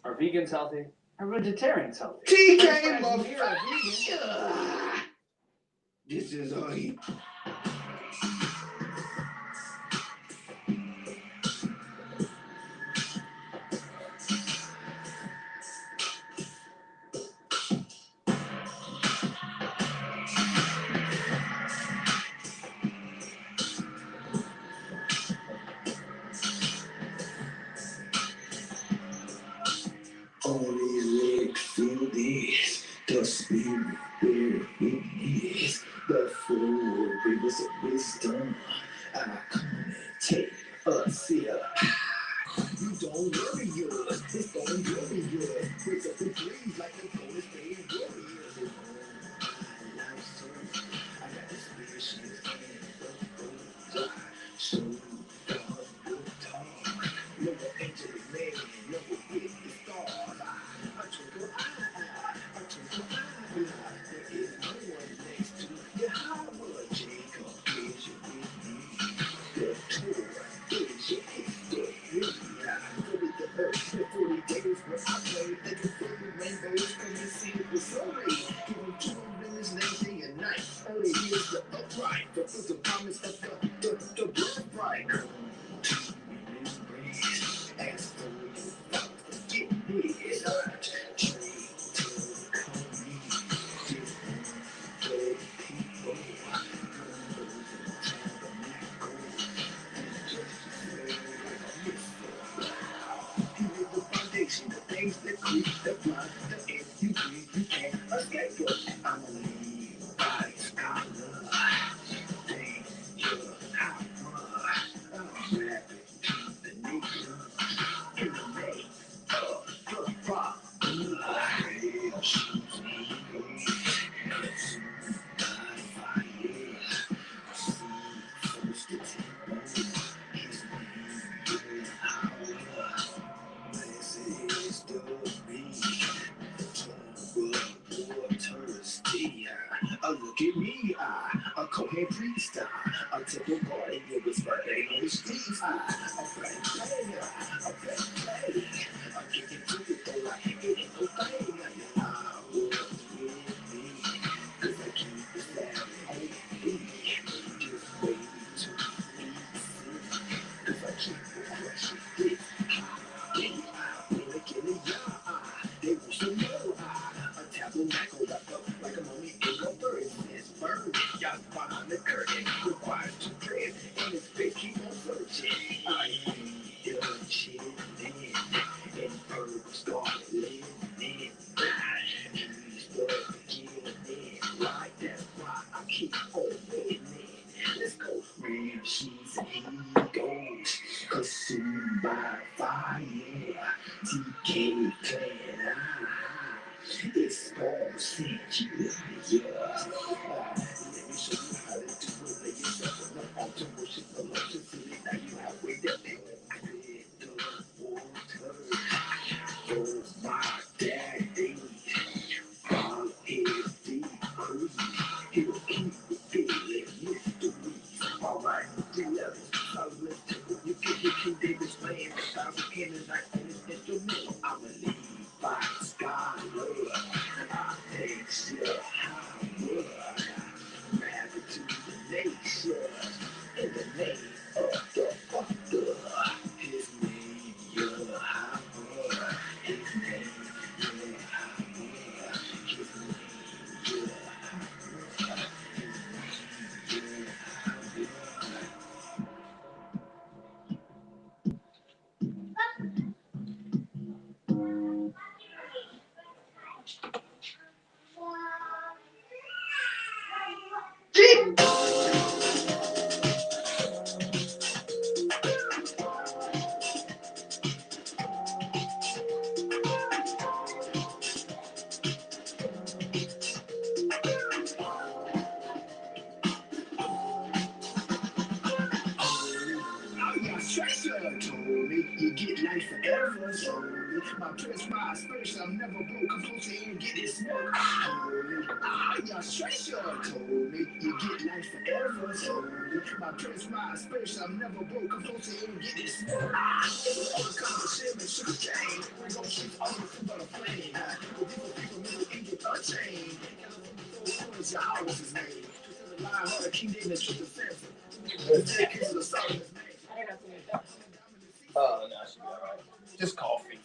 Are vegans healthy? Are vegetarians healthy? TK This is all he. Only lyrics feel this, the spirit where it is, the full rivers of wisdom. I come and take a sip. You don't worry yours, it's going glorious. Raise up the breeze like the Golden State Warriors. My life's turn. I got this vision in the road. So the good talk. No more angelic man, no more with the stars. I twinkle eye. There is no one next to Yahweh. Jacob is your with me. The Torah is your history. The earth for 40 days where I played like a fairy rainbows from the sea of the story. Giving to him in his name day and night. Early years the upright, fulfills the promise of the birthright. Come to embrace, ask for your thoughts, forget me, it's not tree to come me. fly, the air you breathe, you can't escape it. I'm a Levi scholar. Dang, you're hot one. I'm rapping to the nation in the name of the rock. Real shoes, first attempt, his name, is the look at me, a coherent freestyle, a typical party, it was birthday on the streets, a friend player, a best play, I get into it though like it ain't no thing, I would with me, cause I keep the family on me, just wait till we see, cause I keep the crushing it. They will show no a tabernacle wrapped up like a mummy in a bird. It's burned, y'all behind the curtain, requires to pray, and his face keep on searching. I see the chilling, and birds start living. Trees start beginning, right? That's why I keep on winning. Let's go, real sheets and he goes, consumed by fire. TK clan, it's all sent you, yeah. Let me show you how to do it. Lay yourself on the altar, worship the Lord, just so now you have way that they the water. Oh my daddy, follow his decree. He'll keep it feeling mysteries. Alright, 3 levels, solid temple. You get your King David's playing 1,000 cannons, I finish instrumental. I'm a Levi scholar. I thanks you, Howard. Married to the nations in the name of the Father. His name, your Howard. His name, your Howard. His name, your Howard. His name, your Howard. Told me you get life forever. Told me my prince, my space, I'm never broke. I'm close to and get it smoke. Told me, your treasure. Told me you get life forever. Told me my prince, my space, I'm never broke. I'm close to and get it smoke. All the conversation, sugar cane. We gon' shoot all the food on the plane. But people never can get unchained. Your house is his name. The line hard, King David, truth of Samson. The dedication of Solomon's name. No, it should be all right. Just coffee.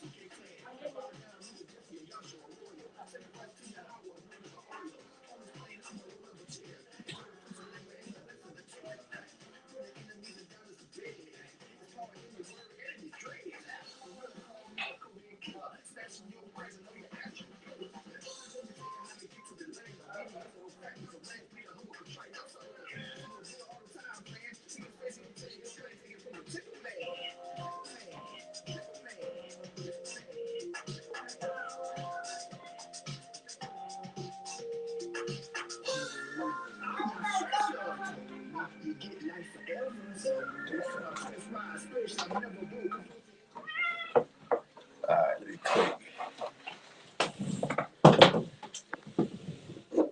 Alright, let me click.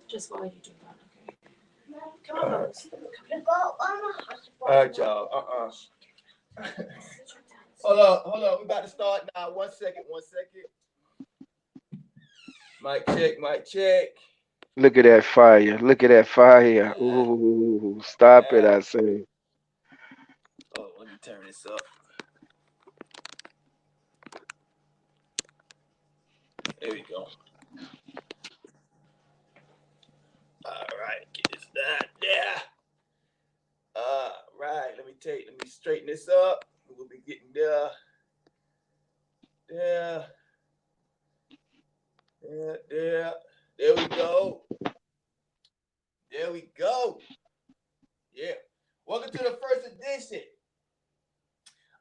Just while you do that, okay? Come on, Bubbles. Alright, y'all. Hold on. We about to start now. 1 second. Mic check. Look at that fire. Look at that fire. Ooh, stop it, I say. Oh, let me turn this up. There we go. Alright, get this done. Yeah. Alright, let me straighten this up. We'll be getting there. Yeah. There we go. There we go. Yeah. Welcome to the first edition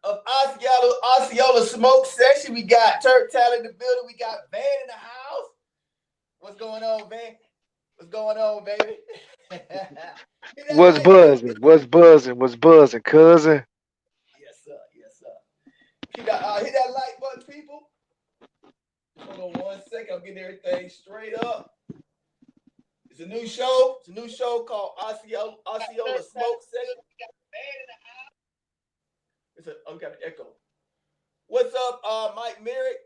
of Osceola Smoke Session. We got TURNTTALLY in the building. We got Van in the house. What's going on, Van? What's going on, baby? What's buzzing? What's buzzing? What's buzzing, cousin? Yes, sir. Yes, sir. Hit that like button, people. Hold on 1 second. I'm getting everything straight up. It's a new show. It's a new show called Osceola Smoke Session. We got an echo. What's up, Mike Merrick,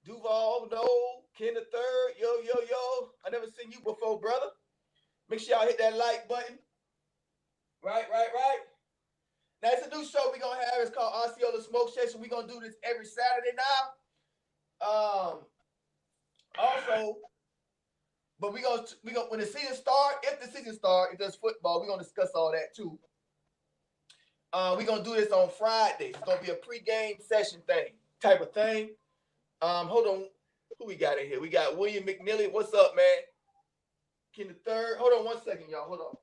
Duval, Noel, Ken the Third, yo. I never seen you before, brother. Make sure y'all hit that like button. Right. Now it's a new show we're gonna have. It's called Osceola Smoke Session. We're gonna do this every Saturday now. Also, but we gonna when the season start, if the season start, if there's football, we're gonna discuss all that too. We're gonna do this on Fridays. It's gonna be a pre-game session type of thing. Hold on, who we got in here? We got William McNeely. What's up, man? Ken the Third. Hold on 1 second, y'all. Hold on.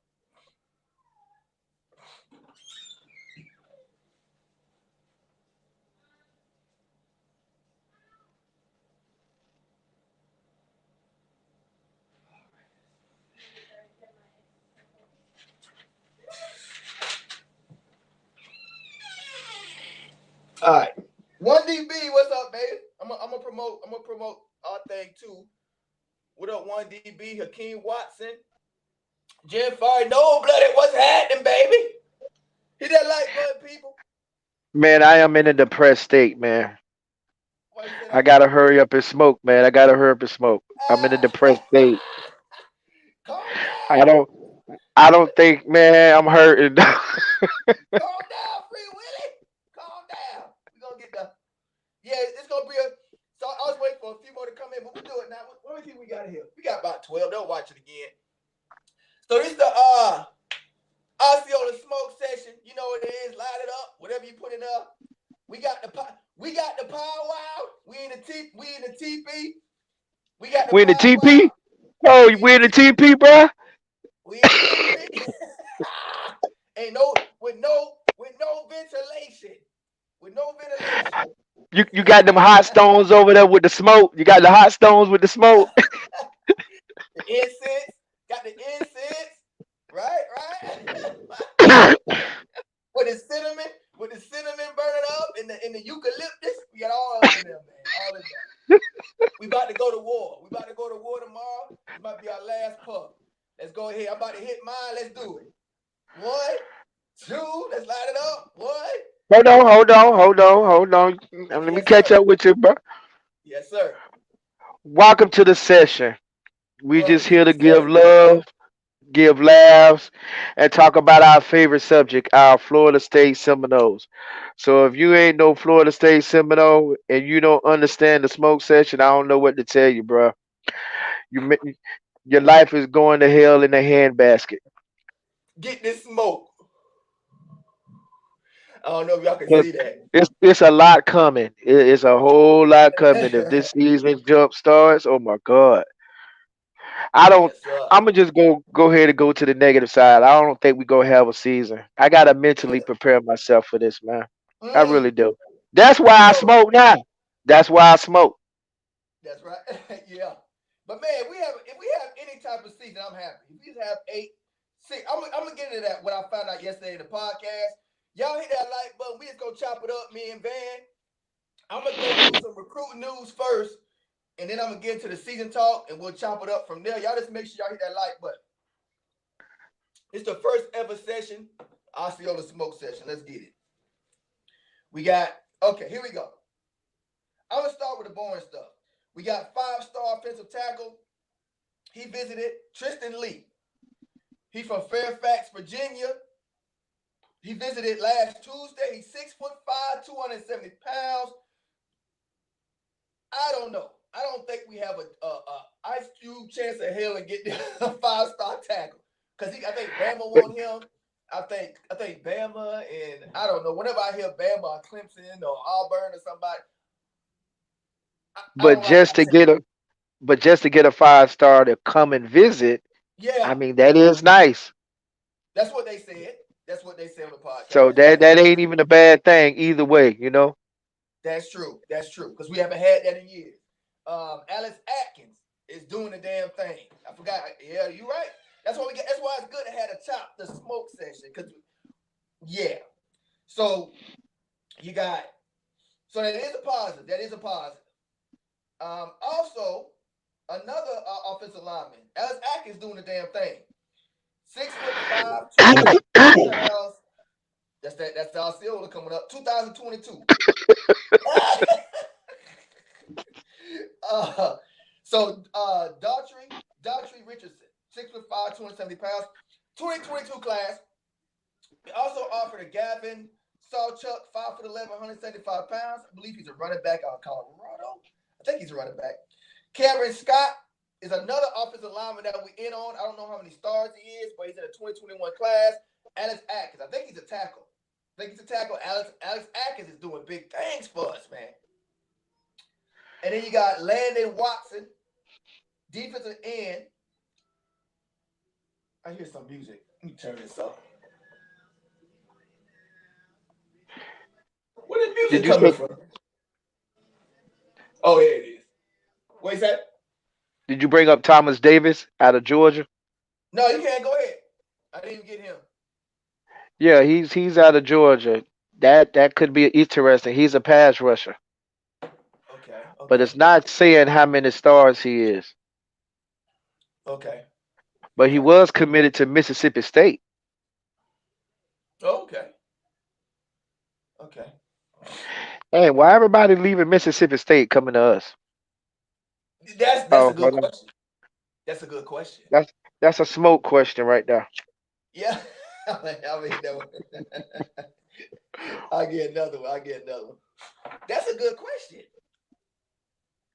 All right. 1DB, what's up, baby? I'm gonna promote our thing too. What up, 1DB? Hakeem Watson. Jen Fire, no blooded. What's happening, baby? Hit that like button, people. Man, I am in a depressed state, man. I gotta hurry up and smoke, man. I gotta hurry up and smoke. I'm in a depressed state. Calm I down. don't think, man, I'm hurting. Calm down, Free Willie. Calm down. We're gonna get the it's gonna be so I was waiting for a few more to come in, but we'll do it now. What do you think we got here? We got about 12. They'll watch it again. So this is the Osceola Smoke Session. You know what it is. Light it up. Whatever you put it up. We got the powwow. We in the TP. We got the We in the TP? powwow. Oh, we in the TP, bro? We in the TP. Ain't with no ventilation. With no ventilation. You got them hot stones over there with the smoke. You got the hot stones with the smoke. The incense. Got the incense. Right? With the cinnamon burning up and the eucalyptus. We got all of them, man. All of them. We about to go to war. We about to go to war tomorrow. This might be our last puff. Let's go ahead. I'm about to hit mine. Let's do it. 1, 2. Let's light it up. 1. Hold on. Let me catch up with you, bro. Yes, sir. Welcome to the session. We Welcome just here to the give session. love, give laughs, and talk about our favorite subject, our Florida State Seminoles. So if you ain't no Florida State Seminole and you don't understand the smoke session, I don't know what to tell you, bro. Your life is going to hell in a handbasket. Get this smoke. I don't know if y'all can see that. It's a lot coming. It's a whole lot coming. If this season jump starts, oh my God. I don't. Yes, sir. I'm gonna just go ahead and go to the negative side. I don't think we gonna have a season. I gotta mentally prepare myself for this, man. I really do. That's why I smoke now. That's why I smoke. That's right. Yeah. But man, if we have any type of season, I'm happy. If we have 8, 6, I'm gonna get into that. What I found out yesterday in the podcast. Y'all hit that like button. We just gonna chop it up, me and Van. I'm gonna go through some recruiting news first, and then I'm gonna get into the season talk, and we'll chop it up from there. Y'all just make sure y'all hit that like button. It's the first ever session, Osceola Smoke Session. Let's get it. We got here we go. I'm gonna start with the boring stuff. We got 5-star offensive tackle. He visited Tristan Lee. He from Fairfax, Virginia. He visited last Tuesday. He's 6'5", 270 pounds. I don't know. I don't think we have a ice cube chance of hell in getting a 5-star tackle. Because I think Bama want him. I think Bama and I don't know. Whenever I hear Bama or Clemson or Auburn or somebody, But just to get but just to get a 5-star to come and visit, Yeah, I mean that is nice. that's what they said. That's what they said on the So podcast. that ain't even a bad thing either way, you know. That's true. That's true. Because we haven't had that in years. Alex Atkins is doing the damn thing. I forgot. Yeah, you're right. That's why we get. That's why it's good to have the smoke session. Because yeah. So you got. So that is a positive. That is a positive. Also, another offensive lineman, Alex Atkins, doing the damn thing. 6'5", 200 pounds. That's the Osceola coming up. 2022. Daughtry Richardson, 6'5", 270 pounds, 2022 class. We also offered a Gavin Sawchuk, 5'11", 175 pounds. I believe he's a running back out of Colorado. I think he's a running back. Cameron Scott is another offensive lineman that we in on. I don't know how many stars he is, but he's in a 2021 class. Alex Atkins, I think he's a tackle. Alex Atkins is doing big things for us, man. And then you got Landon Watson, defensive end. I hear some music. Let me turn this up. Where the music coming from? Oh, here it is. What is that? Did you bring up Thomas Davis out of Georgia? No, you can't. Go ahead. I didn't even get him. Yeah, he's out of Georgia. That could be interesting. He's a pass rusher, Okay. but it's not saying how many stars he is. Okay. But he was committed to Mississippi State. Okay. Hey, why everybody leaving Mississippi State coming to us? That's Oh, a good hold on. question. That's a good question. That's a smoke question right there. Yeah. I mean, that one. I'll get another one. That's a good question.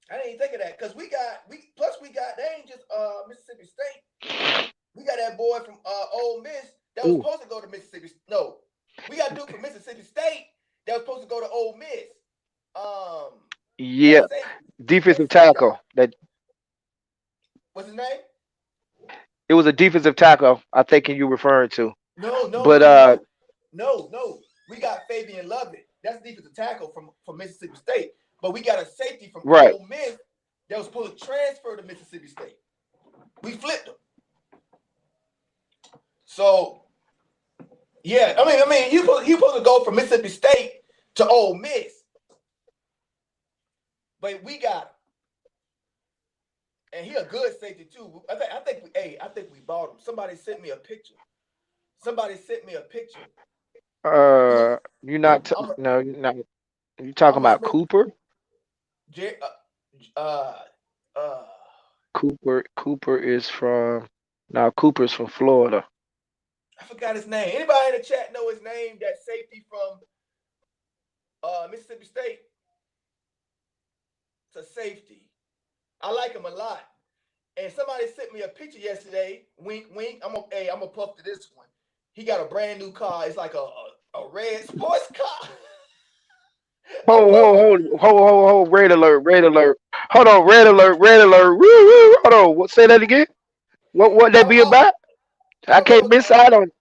I didn't even think of that because we got they ain't just Mississippi State. We got that boy from Ole Miss that was supposed to go to Mississippi. No, we got a dude from Mississippi State that was supposed to go to Ole Miss. Yeah, defensive tackle. That What's his name? it was a defensive tackle. I think you referring to. No. But We got Fabian Lovett. That's defensive tackle from Mississippi State. But we got a safety from right. Ole Miss that was supposed to transfer to Mississippi State. We flipped him. So, yeah, I mean, he supposed to go from Mississippi State to Ole Miss, but we got him, and he a good safety too. I think we bought him. Somebody sent me a picture. You're not. No, you're not. You talking about Cooper? Cooper is from. Now Cooper's from Florida. I forgot his name. Anybody in the chat know his name? That safety from Mississippi State. It's a safety. I like him a lot. And somebody sent me a picture yesterday. Wink, wink. I'm gonna puff to this one. He got a brand new car. It's like a red sports car. Hold. Red alert. Hold on, red alert. Woo. Hold on. What? Say that again. What that be about? I can't miss out on.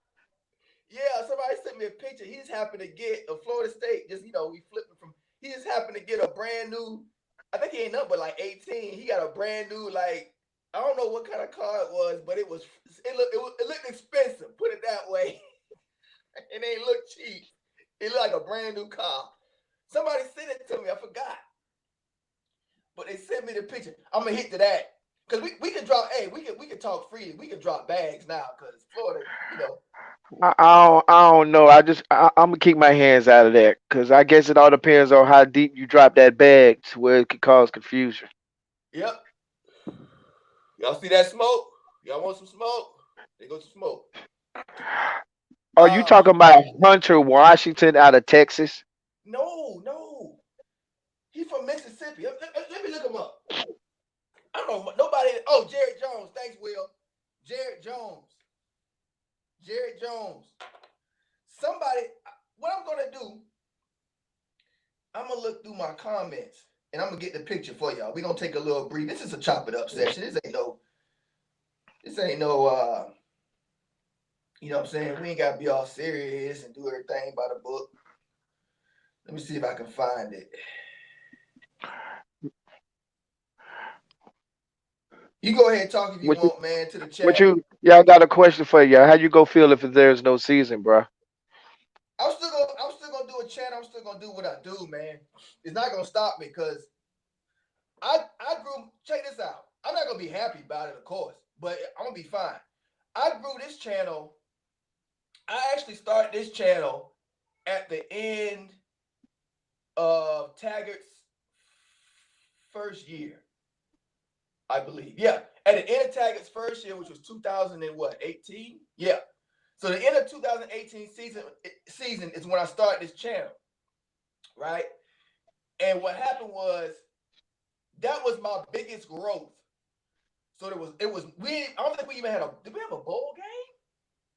Yeah, somebody sent me a picture. He just happened to get a Florida State. Just we flipping from. He just happened to get a brand new. I think he ain't nothing but like 18. He got a brand new I don't know what kind of car it was, but it looked expensive. Put it that way. It ain't look cheap. It looked like a brand new car. Somebody sent it to me. I forgot. But they sent me the picture. I'm gonna hit to that. Because we can drop, we can talk free. We can drop bags now because Florida, I don't know. I'm gonna keep my hands out of that because I guess it all depends on how deep you drop that bag to where it could cause confusion. Yep. Y'all see that smoke? Y'all want some smoke? There goes some smoke. Are you talking about Hunter Washington out of Texas? No. He's from Mississippi. Let me look him up. I don't know nobody. Oh, Jared Jones. Thanks, Will. Jared Jones. Somebody. What I'm gonna do? I'm gonna look through my comments and I'm gonna get the picture for y'all. We're gonna take a little breathe. This is a chop it up session. This ain't no you know what I'm saying? We ain't gotta be all serious and do everything by the book. Let me see if I can find it. You go ahead and talk if you What you, want, man, to the what chat. you, yeah, I got a question for you. How you go feel if there's no season, bro? I'm still gonna do a channel. I'm still gonna do what I do, man. It's not gonna stop me because I grew. Check this out. I'm not gonna be happy about it, of course, but I'm gonna be fine. I grew this channel. I actually started this channel at the end of Taggart's first year, I believe. Yeah, at the end of Taggart's first year, which was 2018. Yeah. So the end of 2018 season is when I started this channel, right? And what happened was that was my biggest growth. So I don't think we even did we have a bowl game?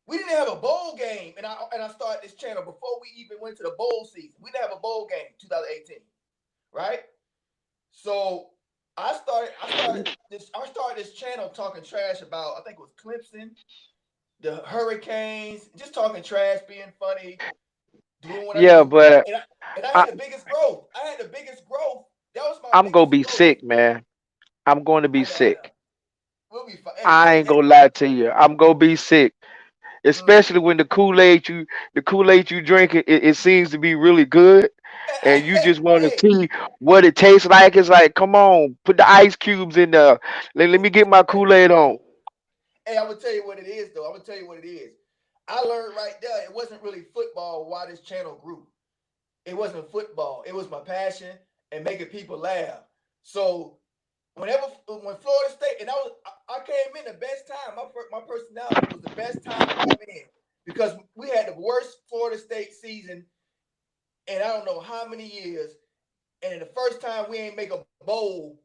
We didn't have a bowl game, and I started this channel before we even went to the bowl season. We didn't have a bowl game 2018, right? So I started this channel talking trash about, I think it was Clemson, the Hurricanes, just talking trash, being funny, doing what I Yeah, do. but And I I, had the biggest growth. That was my I'm gonna biggest be growth. sick, man. I'm going to be I know. sick. We'll be fine. Hey, I ain't gonna lie to you. I'm gonna be sick, mm. especially when the Kool Aid you drink it seems to be really good, and you just want to Hey, see what it tastes like. It's like, come on, put the ice cubes in there. Let me get my Kool-Aid on. hey, I'm gonna tell you what it is, though. I'm gonna tell you what it is. I learned right there. It wasn't really football why this channel grew. It wasn't football. It was my passion and making people laugh. So when Florida State, and I came in the best time. My personality was the best time to come in because we had the worst Florida State season in I don't know how many years, and the first time we ain't make a bowl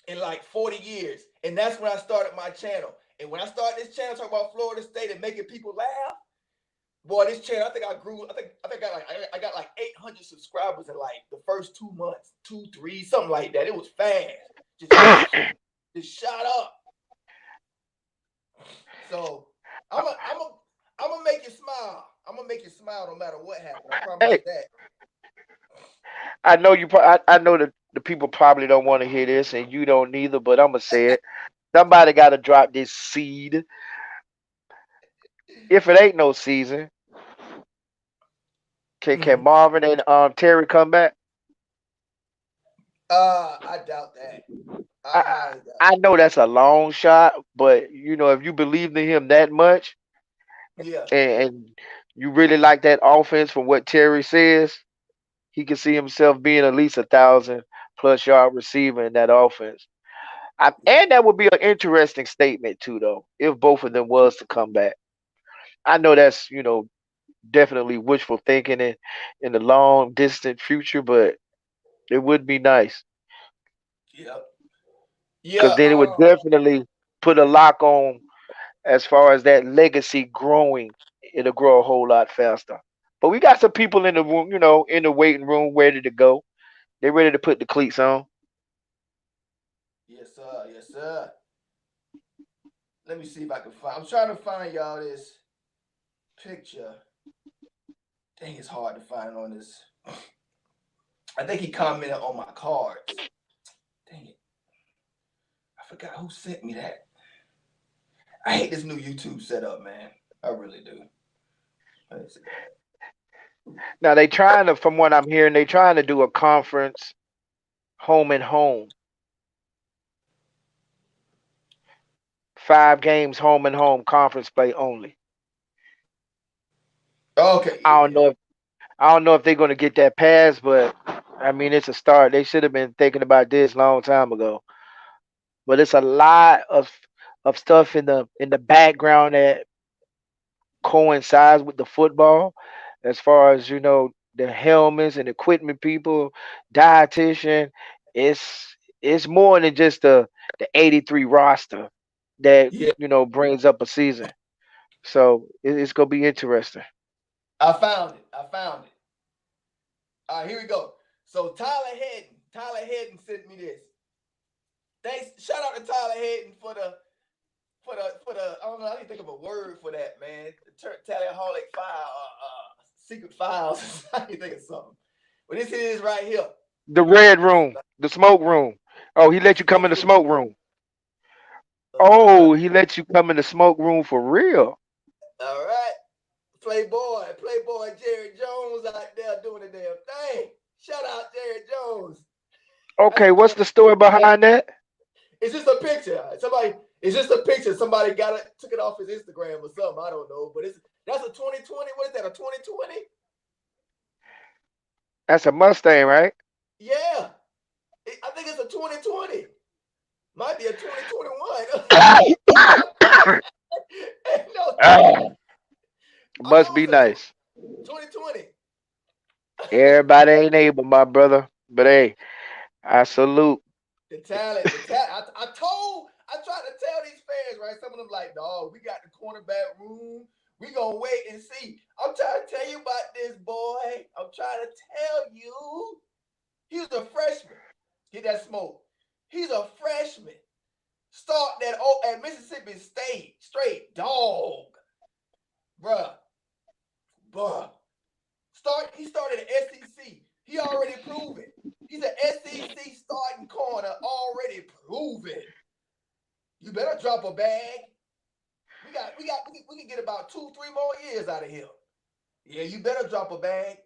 in like 40 years, and that's when I started my channel. And when I started this channel talking about Florida State and making people laugh, boy, this channel, I think I grew. I got like 800 subscribers in like the first 2 months, 2, 3, something like that. It was fast, just shot up. So I'm gonna make you smile. I'm gonna make you smile no matter what happens. I promise Hey, you that. I know I know that the people probably don't want to hear this, and you don't neither. But I'm gonna say it. Somebody got to drop this seed. If it ain't no season, can Mm-hmm. Marvin and Terry come back? I doubt that. I I highly doubt I know that's a long shot, but if you believe in him that much, it. Yeah. and you really like that offense from what Terry says, he can see himself being at least 1,000+ yard receiver in that offense. And that would be an interesting statement too, though, if both of them was to come back. I know that's definitely wishful thinking in the long distant future, but it would be nice Yeah. because Yeah. then it would definitely put a lock on as far as that legacy growing. It'll grow a whole lot faster. But we got some people in the room, in the waiting room, ready to go. They're ready to put the cleats on. Yes, sir. Yes, sir. Let me see if I can find. I'm trying to find y'all this picture. Dang, it's hard to find on this. I think he commented on my cards. Dang it. I forgot who sent me that. I hate this new YouTube setup, man. I really do. Let me see. Now they trying to, from what I'm hearing, they trying to do a conference home and home. 5 games home and home conference play only. Okay, I yeah. don't know if I don't know if they're gonna get that pass, but I mean it's a start. They should have been thinking about this long time ago. But it's a lot of stuff in the background that coincides with the football, as far as the helmets and equipment people, dietitian. It's more than just the 83 roster that Yeah, brings up a season. So it's gonna be interesting. I found it. All right, here we go. So Tyler Hedden. Tyler Hedden sent me this. Thanks. Shout out to Tyler Hedden for the I don't know, I didn't think of a word for that, man. The Turnt.TALLY file, secret files. I didn't think of something. But this is right here. The red room, the smoke room. Oh, he let you come in the smoke room. Oh, he let you come in the smoke room for real. All right. Playboy Jared Jones out there doing the damn thing. Shout out Jared Jones. Okay, what's the story behind that? It's just a picture. Somebody got it, took it off his Instagram or something. I don't know. But that's a 2020. What is that? A 2020? That's a Mustang, right? Yeah. I think it's a 2020. Might be a 2021. Must be nice. 2020. Everybody ain't able, my brother. But hey, I salute. The talent. I tried to tell these fans, right? Some of them like, dog, we got the cornerback room. We gonna wait and see. I'm trying to tell you about this boy. I'm trying to tell you. He was a freshman. Get that smoke. He's a freshman. Starting at Mississippi State. Straight dog. Bruh. He started at SEC. He already proved it. He's an SEC starting corner, already proven. You better drop a bag. We can get about 2-3 more years out of him. Yeah, you better drop a bag.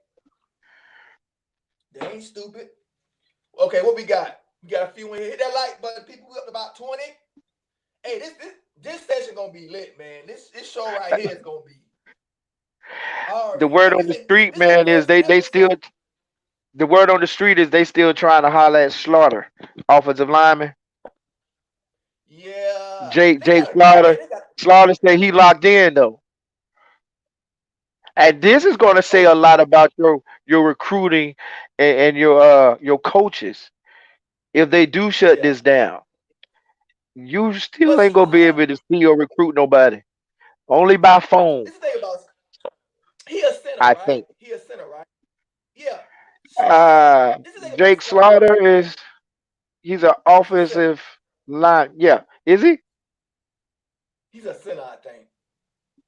They ain't stupid. Okay, what we got? We got a few in here. Hit that like button, people. We up to about 20. Hey, this session gonna be lit, man. This show right here is gonna be. The word on the street, man, is they still. The word on the street is they still trying to holler at Slaughter, offensive lineman. Yeah. Jake Slaughter. Slaughter said he locked in though. And this is going to say a lot about your recruiting and your coaches. If they do shut this down, you still ain't gonna be able to see or recruit nobody. Only by phone. This thing about he a center, I right? think. He a center, right? Yeah. Jake Slaughter he's an offensive line. Yeah, is he? He's a center, I think.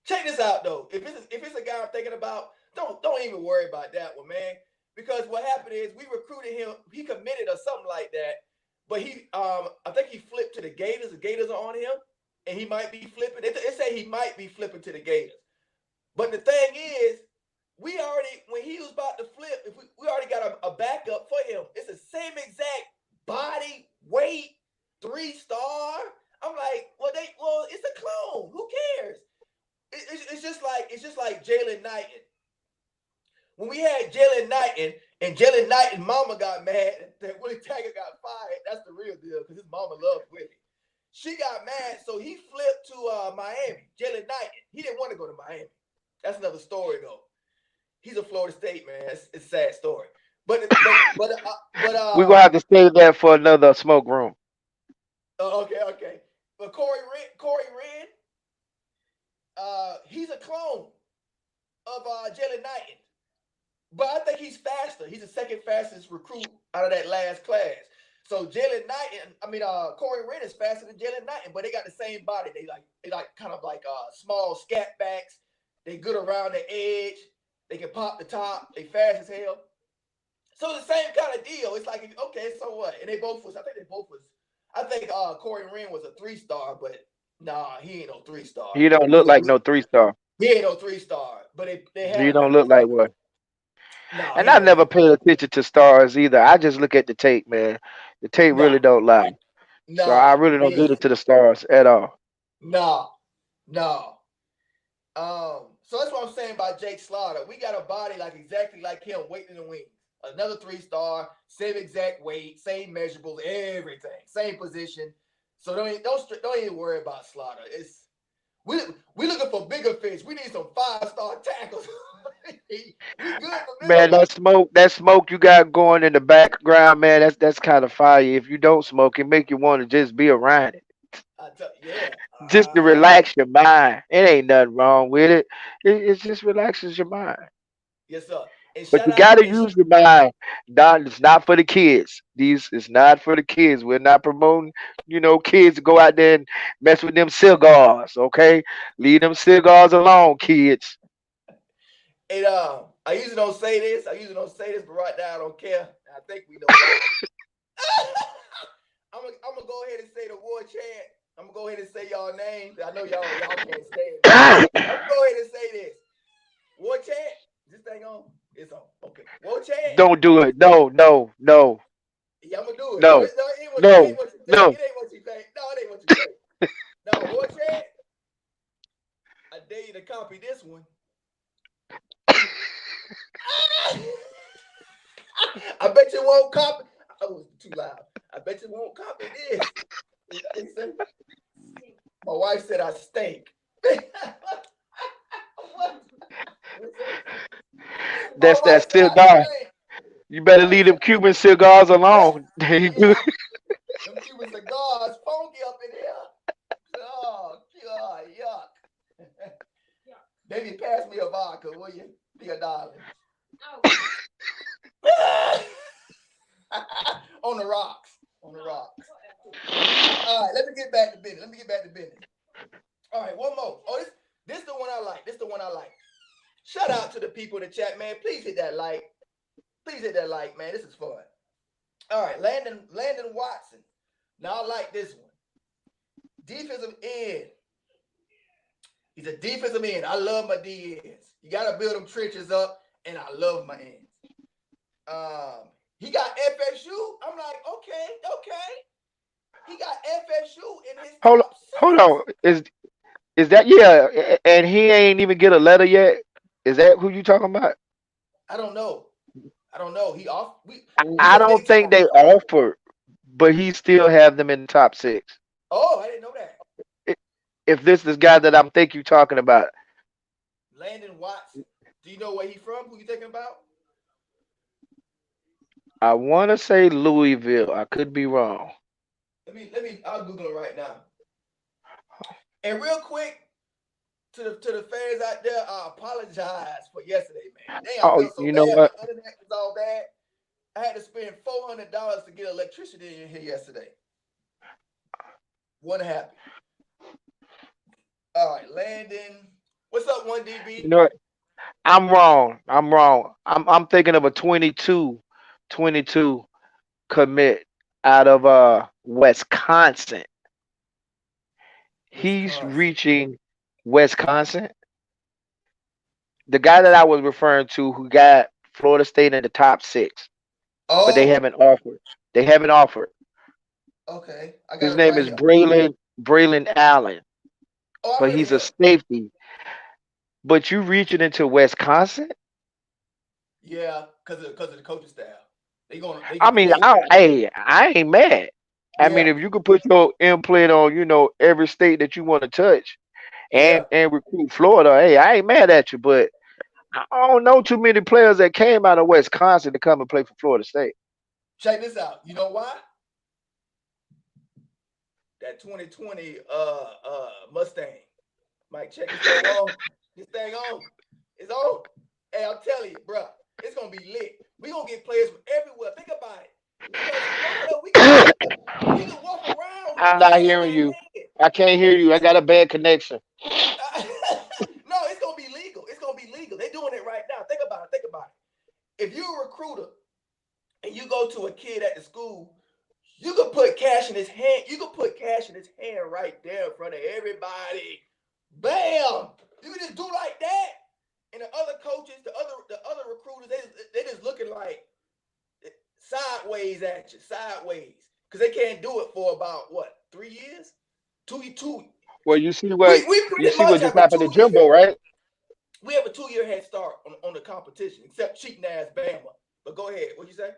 Check this out though. If it's a guy I'm thinking about, don't even worry about that one, man. Because what happened is we recruited him. He committed or something like that. But I think he flipped to the Gators. The Gators are on him, and he might be flipping. They say he might be flipping to the Gators. But the thing is, we already, when he was about to flip, if we already got a backup for him. It's the same exact body, weight, 3-star. I'm like, well, it's a clone. Who cares? It's just like Jalen Knighton. When we had Jalen Knighton and Jalen Knighton mama got mad that Willie Taggart got fired, that's the real deal because his mama loved Willie. She got mad, so he flipped to Miami. Jalen Knighton. He didn't want to go to Miami. That's another story though. He's a Florida State man. It's a sad story. But we're gonna have to save that for another smoke room. Okay. But Corey Wren, he's a clone of Jalen Knighton. But I think he's faster. He's the second fastest recruit out of that last class. So Corey Wren is faster than Jalen Knighton, but they got the same body. They kind of like small scat backs. They good around the edge. They can pop the top. They fast as hell. So the same kind of deal. It's like, okay, so what? And I think Corey Wren was a 3-star, but nah, he ain't no 3-star. He don't look like no 3-star. He ain't no 3-star, but they have. He don't look like one. Nah, and I never paid attention to stars either. I just look at the tape, man. The tape really don't lie. So I really don't get into the stars at all. No. So that's what I'm saying about Jake Slaughter. We got a body exactly like him, weight in the wings. Another 3-star, same exact weight, same measurables, everything, same position. So don't even worry about Slaughter. We looking for bigger fish. We need some 5-star tackles. We good for man, that smoke you got going in the background, man, that's kind of fire. If you don't smoke, it make you want to just be around it. Just to relax your mind. It ain't nothing wrong with it. It just relaxes your mind. Yes, sir. And But shout you out gotta and use your mind. Not, it's not for the kids. These it's not for the kids. We're not promoting, kids to go out there and mess with them cigars. Okay, leave them cigars alone, kids. and I usually don't say this. But right now I don't care. I think we know why. I'm gonna go ahead and say the war chant. I'm gonna go ahead and say y'all names. I know y'all can't stand it. I'm gonna go ahead and say this. War chant. This thing on? It's on. Okay. War chant. Don't do it. No, no, no, Yeah, I'm gonna do it. No, no, it ain't what you no, think. no. It ain't what you think. No, it ain't what you think. No, war chant. I dare you to copy this one. I bet you won't copy. Oh, it's too loud. I bet you won't copy this. My wife said I stink. My That's wife that said I cigar. stink. You better leave them Cuban cigars alone. There you go. Them Cuban cigars funky up in here. Oh, God, yuck. Baby, pass me a vodka, will you? Be a darling. On the rocks. All right, let me get back to business. All right, one more. Oh, this is the one I like. Shout out to the people in the chat, man. Please hit that like. Man. This is fun. All right, Landon Watson. Now I like this one. Defensive end. He's a defensive end. I love my DNs. You got to build them trenches up, and I love my ends. He got FSU. I'm like, okay. He got FSU in his top six. Hold on. Is that and he ain't even get a letter yet? Is that who you talking about? I don't know. He off. He's I a don't big think time. they offered, but he still have them in the top six. Oh, I didn't know that. If this is guy that I'm think you talking about, Landon Watson. Do you know where he from? Who you thinking about? I want to say Louisville. I could be wrong. Let me. I'll Google it right now. And real quick, to the fans out there, I apologize for yesterday, man. Dang, I Oh, felt so you know bad. what? My internet was all bad. I had to spend $400 to get electricity in here yesterday. Wasn't happy. All right, Landon. What's up, 1DB? You know what? I'm wrong. I'm thinking of a 22 commit out of Wisconsin. He's Wisconsin. reaching Wisconsin. The guy that I was referring to who got Florida State in the top six, but they Oh, haven't offered. They haven't offered. okay. I got His him name right is here. Braylon Allen, Oh, I but heard of he's a him. safety. But you reaching into Wisconsin? Yeah, because of the coaching staff. They I get mean, they I ain't mad. I mean, yeah, if you could put your input on, every state that you want to touch yeah. and recruit Florida, hey, I ain't mad at you. But I don't know too many players that came out of Wisconsin to come and play for Florida State. Check this out. You know why? That 2020 Mustang. Mike, check this thing on. This thing on. It's on. Hey, I'm telling you, bro, it's gonna be lit. We gonna get players from everywhere. Think about it. Because Florida, we can walk around with a I'm not flag in hearing our you. hand. I can't hear you. I got a bad connection. No, it's gonna be legal. They're doing it right now. Think about it. If you're a recruiter and you go to a kid at the school, you can put cash in his hand. Right there in front of everybody. Bam! You can just do like that. And the other coaches, the other recruiters, they just looking like sideways at you, because they can't do it for about what 3 years, two. Well, you see We what pretty much just have a happened to 2 year. Jimbo, right? We have a 2-year head start on the competition, except cheating ass Bama. But go ahead. What'd you say?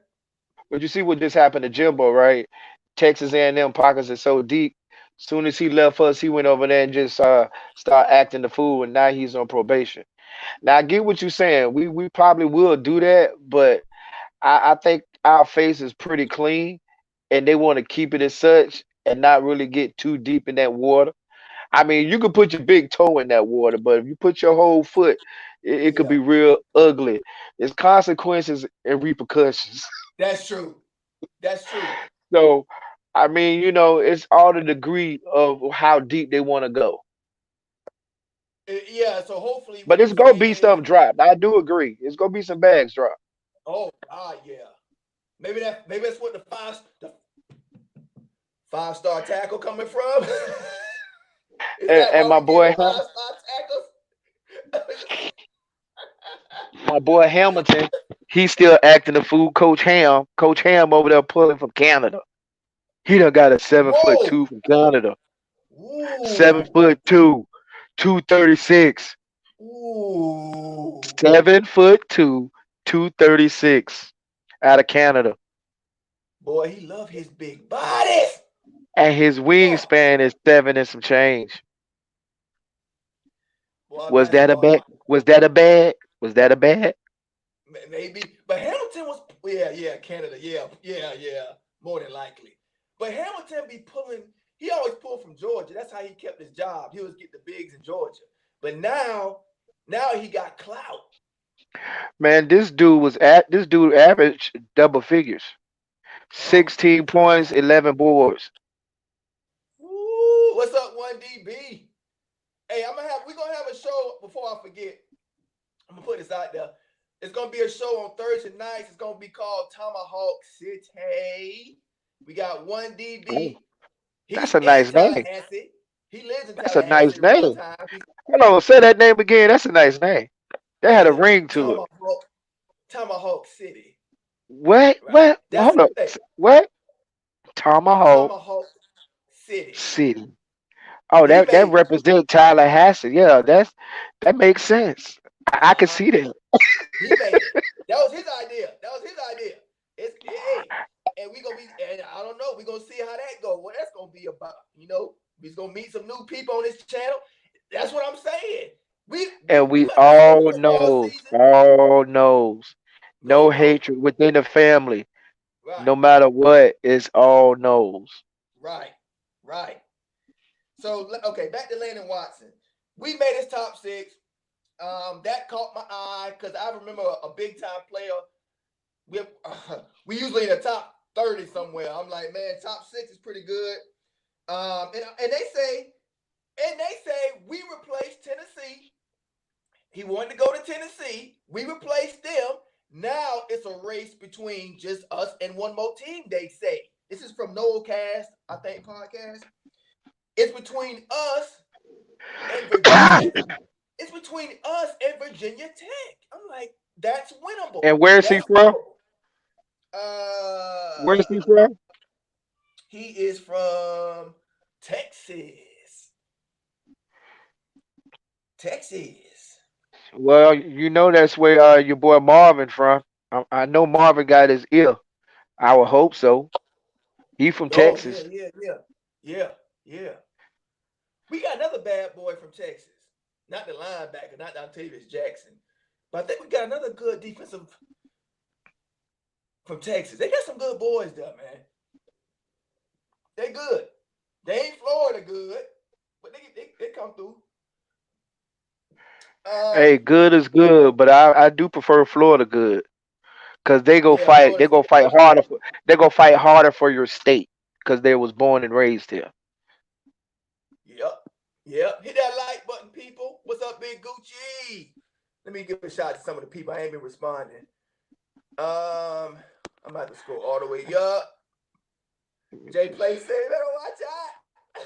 But you see what just happened to Jimbo, right? Texas A&M pockets are so deep. Soon as he left us, he went over there and just start acting the fool, and now he's on probation. Now I get what you're saying. We probably will do that, but I think our face is pretty clean, and they want to keep it as such and not really get too deep in that water. I mean, you could put your big toe in that water, but if you put your whole foot, It could Yeah, be real ugly. There's consequences and repercussions. that's true. That's true. So, I mean, it's all the degree of how deep they want to go. Yeah, so hopefully But what it's you're gonna saying be is, something dropped. I do agree. It's gonna be some bags dropped. oh God, yeah. Maybe that's what the 5-star tackle coming from. Is And, that and why my we get boy, 5-star tackles? my boy Hamilton, he's still acting the fool. Coach Ham, Coach Ham over there pulling from Canada. He done got a 7 foot Whoa. two from Canada. Seven Ooh. foot two, 236. Ooh. 7 foot two, 236 out of Canada. Boy, he love his big bodies. And his Oh, wingspan is seven and some change. boy, Was that a basketball. bad? Was that a bad? Was that a bad? Maybe, but Hamilton was, yeah, Canada, yeah, more than likely. But Hamilton be pulling. He always pulled from Georgia. That's how he kept his job. He was get the bigs in Georgia. But now he got clout. Man, this dude averaged double figures. Oh my 16 points, God. 11 boards. Woo, what's up, 1DB? Hey, we're gonna have a show before I forget. I'm gonna put this out there. It's gonna be a show on Thursday nights. It's gonna be called Tomahawk City. We got 1DB. Oh, He's that's a in nice name. Tallahassee. He lives in That's a nice Tallahassee in real name. time. Hold on, say that name again. That's a nice name. That had a Hey, ring to it. Tomahawk City. What? Right. What? That's Hold up. hey, What? Tomahawk Tomahawk City. City. Oh, He that made it. represents Tallahassee. Yeah, that makes sense. I can Uh-huh. see that. He made it. That was his idea. It's hey, and we gonna be, and I don't know, we gonna see how that go. What that's gonna be about. We's gonna meet some new people on this channel. That's what I'm saying. We And we this is all football knows, season. all knows. No No. hatred within the family. Right, No matter what, it's all knows. right, right. So okay, back to Landon Watson. We made his top 6. That caught my eye because I remember a big time player. We usually in the top 30 somewhere. I'm like, man, top 6 is pretty good. And they say we replaced Tennessee. He wanted to go to Tennessee. We replaced them. Now it's a race between just us and one more team, they say. This is from Noelcast, I think, podcast. It's between us and Virginia. It's between us and Virginia Tech. I'm like, that's winnable. And where's he That's from? winnable. Where's he from? He is from Texas. Texas. Well, that's where your boy Marvin from. I know Marvin got his ear. I would hope so. He from Oh, Texas. yeah. We got another bad boy from Texas. Not the linebacker, not Dontavius Jackson. But I think we got another good defensive from Texas. They got some good boys there, man. They good. They ain't Florida good, but they come through. Hey, good is good, but I do prefer Florida good because they go Yeah, fight. They Florida. go fight harder. They go fight harder for your state because they was born and raised here. Yep. Hit that like button, people. What's up, Big Gucci? Let me give a shout out to some of the people. I ain't been responding. I'm about to scroll all the way up. Jay Play say, better watch out.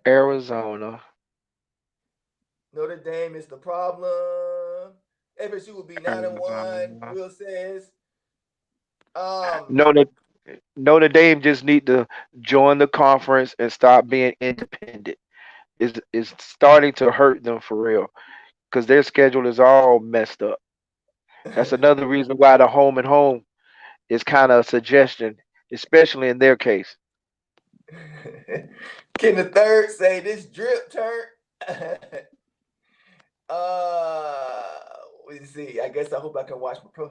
Arizona. Notre Dame is the problem. FSU will be 9-1. Will says. Notre Dame just need to join the conference and stop being independent. Is starting to hurt them for real because their schedule is all messed up. That's another reason why the home and home is kind of a suggestion, especially in their case. Can the third say this drip turn? Let's see. I guess I hope I can watch my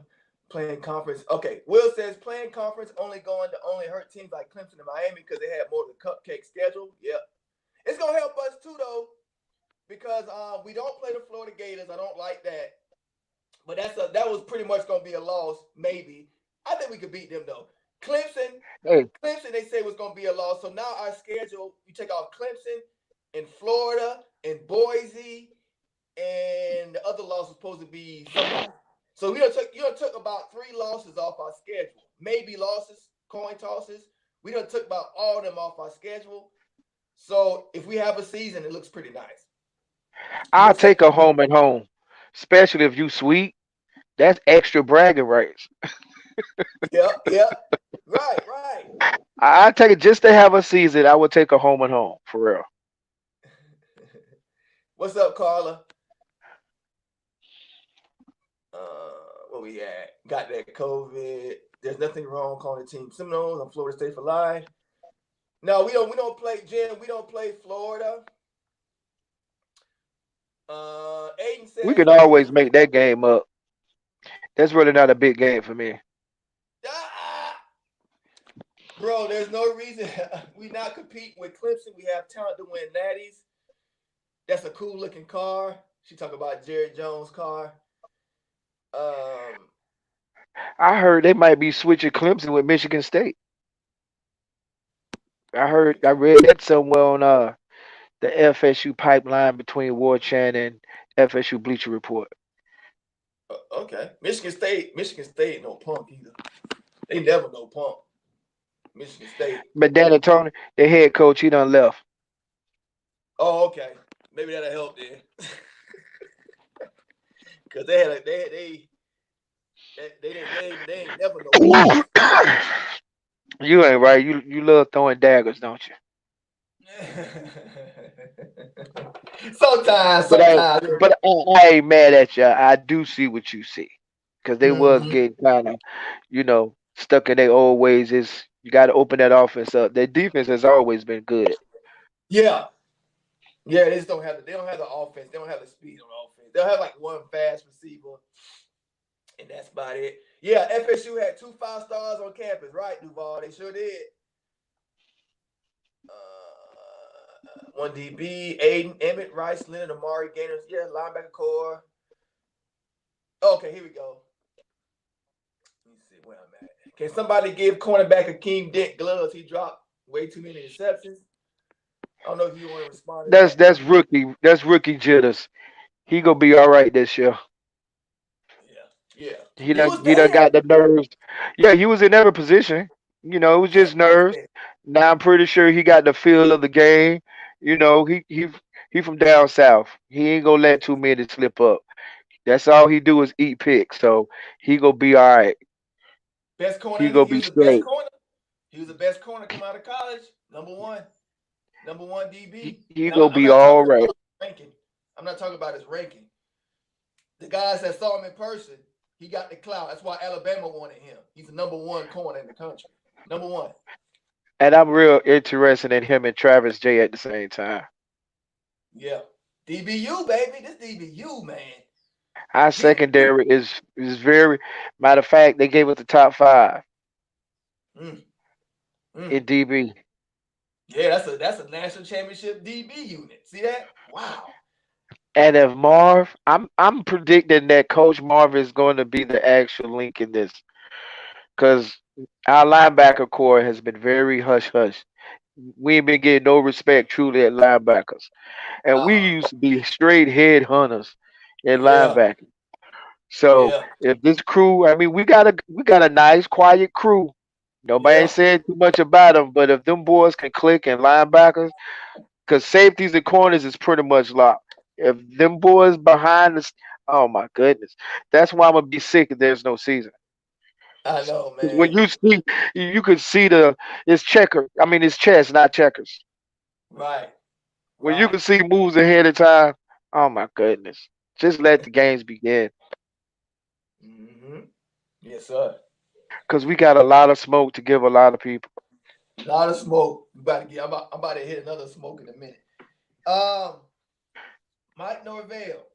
playing conference. Okay, Will says playing conference only hurt teams like Clemson and Miami because they had more of the cupcake schedule. Yep. It's gonna help us too though, because we don't play the Florida Gators. I don't like that. But that was pretty much gonna be a loss, maybe. I think we could beat them though. Clemson, Hey, they say was gonna be a loss. So now our schedule, we take off Clemson in Florida and Boise, and the other loss was supposed to be somebody. So we took about 3 losses off our schedule. Maybe losses, coin tosses. We done took about all of them off our schedule. So if we have a season, it looks pretty nice. I'll take a home and home, especially if you sweet. That's extra bragging rights. Yeah. Right. I take it just to have a season. I would take a home and home for real. What's up, Carla? What we at? Got that COVID. There's nothing wrong calling the team Seminoles on Florida State for live. No, we don't play Jim. We don't play Florida. Aiden says We can always make that game up. That's really not a big game for me. Bro, there's no reason we not compete with Clemson. We have talent to win natties. That's a cool looking car. She talk about Jared Jones' car. I heard they might be switching Clemson with Michigan State. I read that somewhere on the FSU pipeline between War Chant and FSU Bleacher Report. Okay. Michigan State no punk either. They never no punk. Michigan State. But Dan and Tony, the head coach, he done left. Oh, okay. Maybe that'll help then. Because they ain't never no punk. You ain't right. You love throwing daggers, don't you? Sometimes. But I ain't mad at you. I do see what you see, because they was getting kind of, stuck in their old ways. Is you got to open that offense up. Their defense has always been good. Yeah, they just don't have the offense. They don't have the speed on offense. They'll have like one fast receiver, and that's about it. Yeah, FSU had 2 5-stars on campus, right, Duval? They sure did. 1 DB, Aiden, Emmett, Rice, Leonard, Amari, Gaynor, linebacker core. Okay, here we go. Let me see where I'm at. Can somebody give cornerback Akeem Dent gloves? He dropped way too many interceptions. I don't know if you want to respond to that. That's rookie. That's rookie jitters. He gonna be all right this year. Yeah. He done got the nerves. Yeah, he was in every position. It was just nerves. Now I'm pretty sure he got the feel of the game. He from down south. He ain't gonna let too many slip up. That's all he do is eat picks. So he gonna be all right. Best corner. He gonna be straight. He was the best corner come out of college. Number one DB. He gonna be all right. I'm not talking about his ranking. The guys that saw him in person, he got the clout. That's why Alabama wanted him. He's the number 1 corner in the country. Number 1. And I'm real interested in him and Travis J at the same time. Yeah. DBU, baby. This DBU, man. Our secondary is very, matter of fact, they gave us the top 5 in DB. Yeah, that's a national championship DB unit. See that? Wow. And if Marv, I'm predicting that Coach Marv is going to be the actual link in this, because our linebacker core has been very hush hush. We ain't been getting no respect truly at linebackers, and we used to be straight head hunters in linebacking. So if this crew, I mean, we got a nice quiet crew. Nobody ain't saying too much about them, but if them boys can click in linebackers, because safeties and corners is pretty much locked. If them boys behind us, oh my goodness, that's why I'm gonna be sick if there's no season. I know, man. When you could see it's checker. I mean, it's chess, not checkers. Right. When you can see moves ahead of time, oh my goodness, just let the games begin. Yes, sir. Because we got a lot of smoke to give a lot of people. A lot of smoke. I'm about to hit another smoke in a minute. Mike Norvell.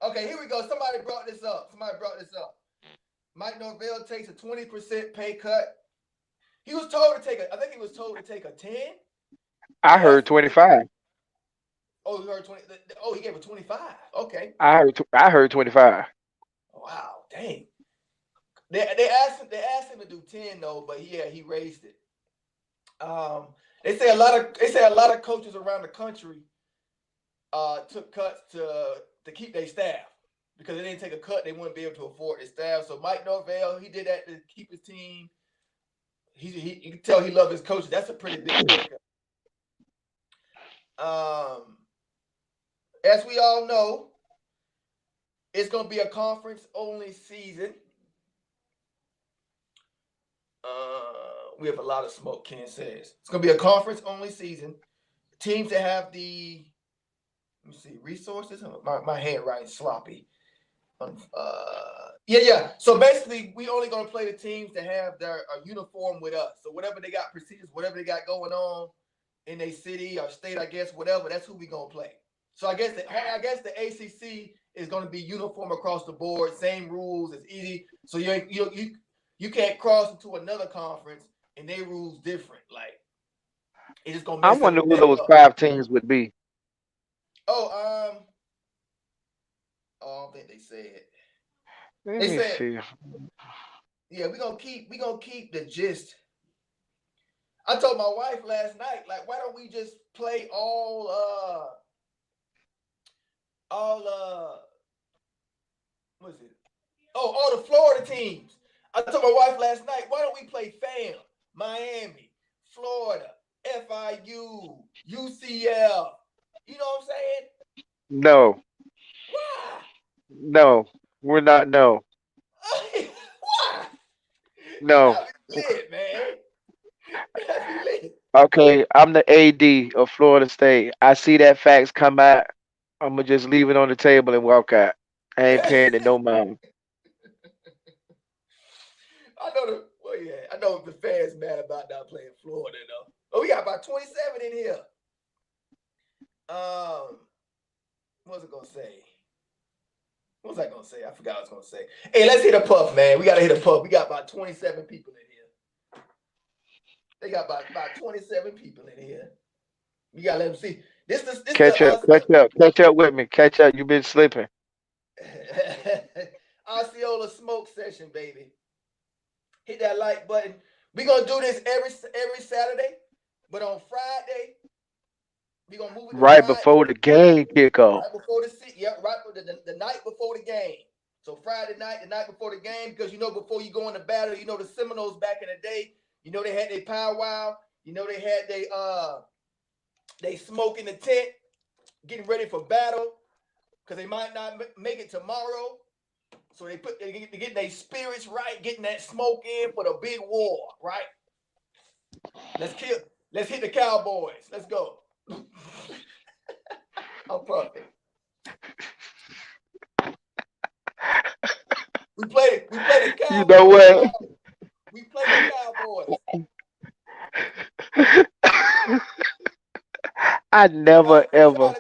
Okay, here we go. Somebody brought this up. Mike Norvell takes a 20% pay cut. He was told to take I think he was told to take a 10. I heard 25. Oh, you heard 20. Oh, he gave it 25. Okay. I heard 25. Wow, dang. They asked him to do 10 though, but yeah, he raised it. They say a lot of coaches around the country took cuts to keep their staff because they didn't take a cut, they wouldn't be able to afford their staff. So Mike Norvell, he did that to keep his team. You can tell he loved his coaches. That's a pretty big pay cut. As we all know, it's going to be a conference-only season. We have a lot of smoke, Ken says. It's going to be a conference-only season. Teams that have the, let me see, resources. My handwriting's sloppy. Yeah. So basically, we only going to play the teams that have their uniform with us. So whatever they got procedures, whatever they got going on in their city or state, I guess, whatever, that's who we going to play. So I guess the ACC is going to be uniform across the board, same rules. It's easy. So you can't cross into another conference and their rules different. Like it's just gonna I mess wonder who everything those up. 5 teams would be. Oh, I don't think they said. Let They me said, see. yeah, we gonna keep the gist. I told my wife last night, like, why don't we just play all what's it? Oh, all the Florida teams. I told my wife last night, why don't we play FAM, Miami, Florida, FIU, UCL? You know what I'm saying? No, Why? no, we're not. No, Why? no. That'd be lit, man. That'd be lit. Okay, I'm the AD of Florida State. I see that facts come out. I'm gonna just leave it on the table and walk out. I ain't paying it no mind. I know the fans mad about not playing Florida though. Oh, we got about 27 in here. What was I gonna say? What was I gonna say? I forgot what I was gonna say. Hey, let's hit a puff, man. We gotta hit a puff. We got about 27 people in here. They got about 27 people in here. We gotta let them see. This Catch up, catch up with me. Catch up. You've been slipping. Osceola smoke session, baby. Hit that like button. We're gonna do this every Saturday, but on Friday, we're gonna move it to Right Friday. before the game kickoff. Right before the night before the game. So Friday night, the night before the game, because before you go into battle, the Seminoles back in the day, they had their powwow, they had they smoke in the tent, getting ready for battle, because they might not make it tomorrow. So they're getting their spirits right, getting that smoke in for the big war, right? Let's hit the Cowboys. Let's go. I'm perfect. We play the Cowboys. You know what? We play the Cowboys. I never ever.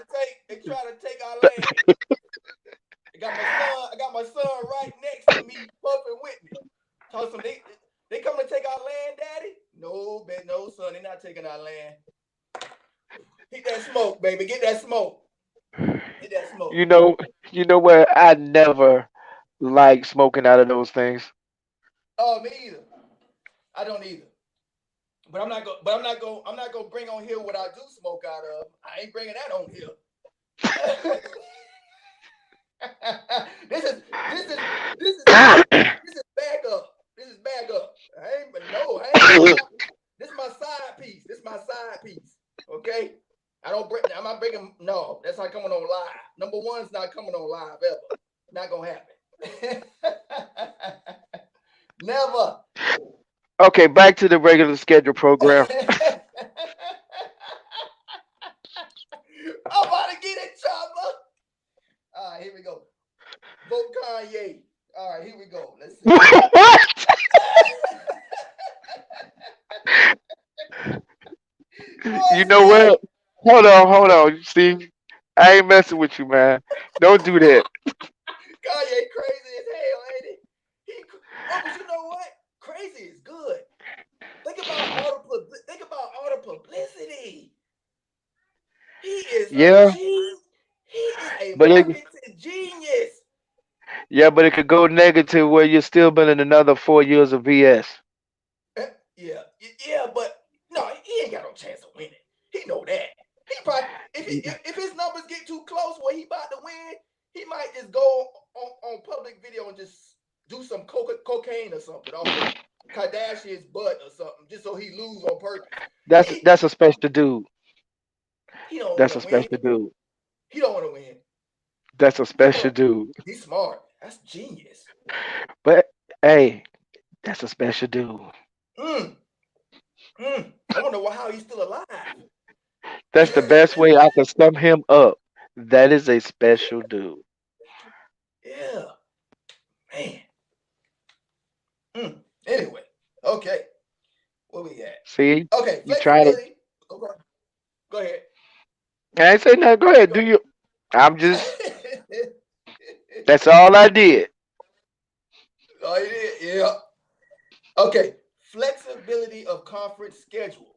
They try to take our land. I got my son right next to me, puffing with me. Told them they come to take our land, Daddy? No, son, they're not taking our land. Hit that smoke, baby. Get that smoke. Hit that smoke. You know what? I never like smoking out of those things. Oh, me either. I don't either. But I'm not gonna bring on here what I do smoke out of. I ain't bringing that on here. This is backup. This is backup. This is my side piece. Okay. I'm not bringing. No, that's not coming on live. Number one's not coming on live ever. Not gonna happen. Never. Okay, back to the regular schedule program. I'm about to get it, Chopper. All right, here we go. Vote Kanye. All right, here we go. Let's see. What? You know what? Hold on, Steve. I ain't messing with you, man. Don't do that. Kanye crazy as hell, ain't he? But you know what? Crazy is good. Think about all the publicity. He is Yeah. a G. But Washington, genius. yeah, but it could go negative where you're still building another 4 years of BS. Yeah, but no, he ain't got no chance of winning. He know that. He probably if his numbers get too close where he about to win, he might just go on public video and just do some cocaine or something off of Kardashian's butt or something, just so he lose on purpose. That's a special dude. He don't want That's to a win. special dude. He don't want to win. That's a special dude. He's smart. That's genius. But hey, that's a special dude. I wonder how he's still alive. That's the best way I can sum him up. That is a special dude. Yeah, man. Anyway, okay. What we at? See? Okay, You try to. flexibility. Okay. Go ahead. I ain't say nothing. Go ahead. Do you? I'm just. That's all I did. Oh, you did? Yeah. Okay. Flexibility of conference schedule.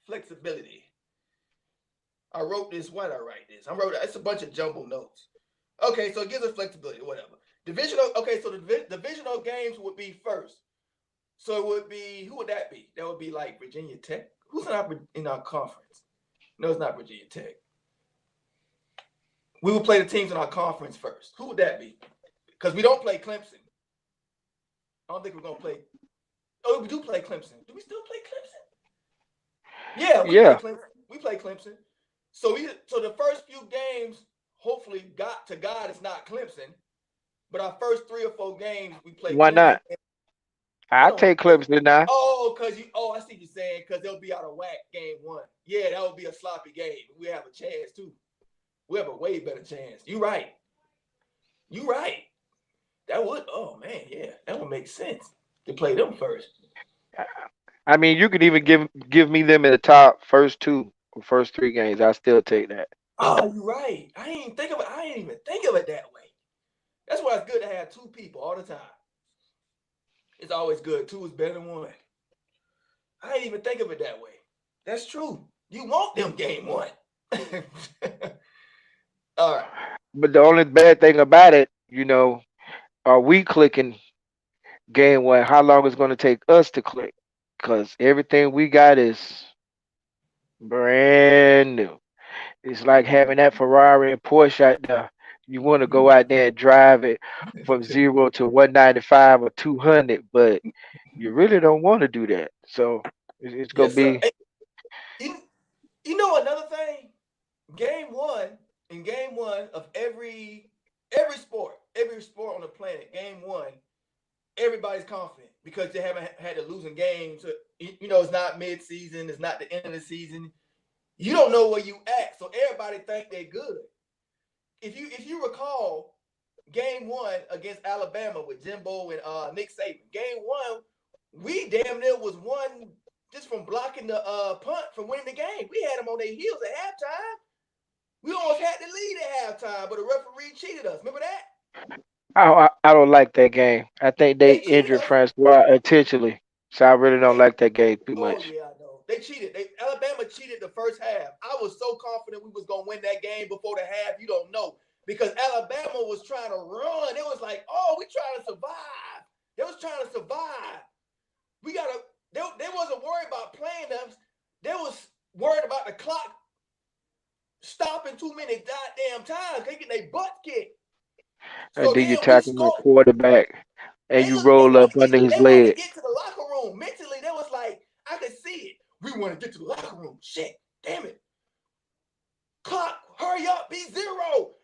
Flexibility. I wrote this. Why did I write this? It's a bunch of jumbled notes. Okay, so it gives us flexibility, whatever. Divisional. Okay, so the divisional games would be first. So it would be, who would that be? That would be like Virginia Tech. Who's in our conference? No, it's not Virginia Tech. We would play the teams in our conference first. Who would that be? Because we don't play Clemson. I don't think we're going to play. Oh, we do play Clemson. Do we still play Clemson? Yeah, we play Clemson. We play Clemson. So the first few games, hopefully, God, it's not Clemson. But our first 3 or 4 games, we play Why Clemson. not? I'll take Clemson now. Oh, I see what you're saying, because they'll be out of whack game 1. Yeah, that would be a sloppy game. We have a chance, too. We have a way better chance. You're right. That would, oh, man, yeah. That would make sense to play them first. I mean, you could even give me them in the top first 2 or first 3 games. I'll still take that. Oh, you're right. I didn't even think of it that way. That's why it's good to have 2 people all the time. It's always good. 2 is better than 1. I didn't even think of it that way. That's true. You want them game 1. All right. But the only bad thing about it, are we clicking game 1? How long is it going to take us to click? Because everything we got is brand new. It's like having that Ferrari and Porsche out there. You want to go out there and drive it from 0 to 195 or 200, but you really don't want to do that. So it's going to be. You know another thing? Game 1 of every sport on the planet, game 1, everybody's confident because they haven't had a losing game. So, it's not mid-season. It's not the end of the season. You don't know where you at, so everybody think they're good. If you recall, game 1 against Alabama with Jimbo and Nick Saban, game 1, we damn near was one just from blocking the punt from winning the game. We had them on their heels at halftime. We almost had the lead at halftime, but the referee cheated us. Remember that? I don't like that game. I think they injured us. Francois intentionally, so I really don't like that game too much. Oh yeah, I know. They cheated. Alabama cheated the first half. I was so confident we was gonna win that game before the half. You don't know, because Alabama was trying to run. It was like, oh, we trying to survive. They was trying to survive. They wasn't worried about playing us. They was worried about the clock stopping too many goddamn times. They get their butt kicked. And then you tackle the quarterback and you roll up under his leg. They want to get to the locker room. Mentally, they was like, I could see it. We want to get to the locker room. Shit, damn it. Clock, hurry up, be 0.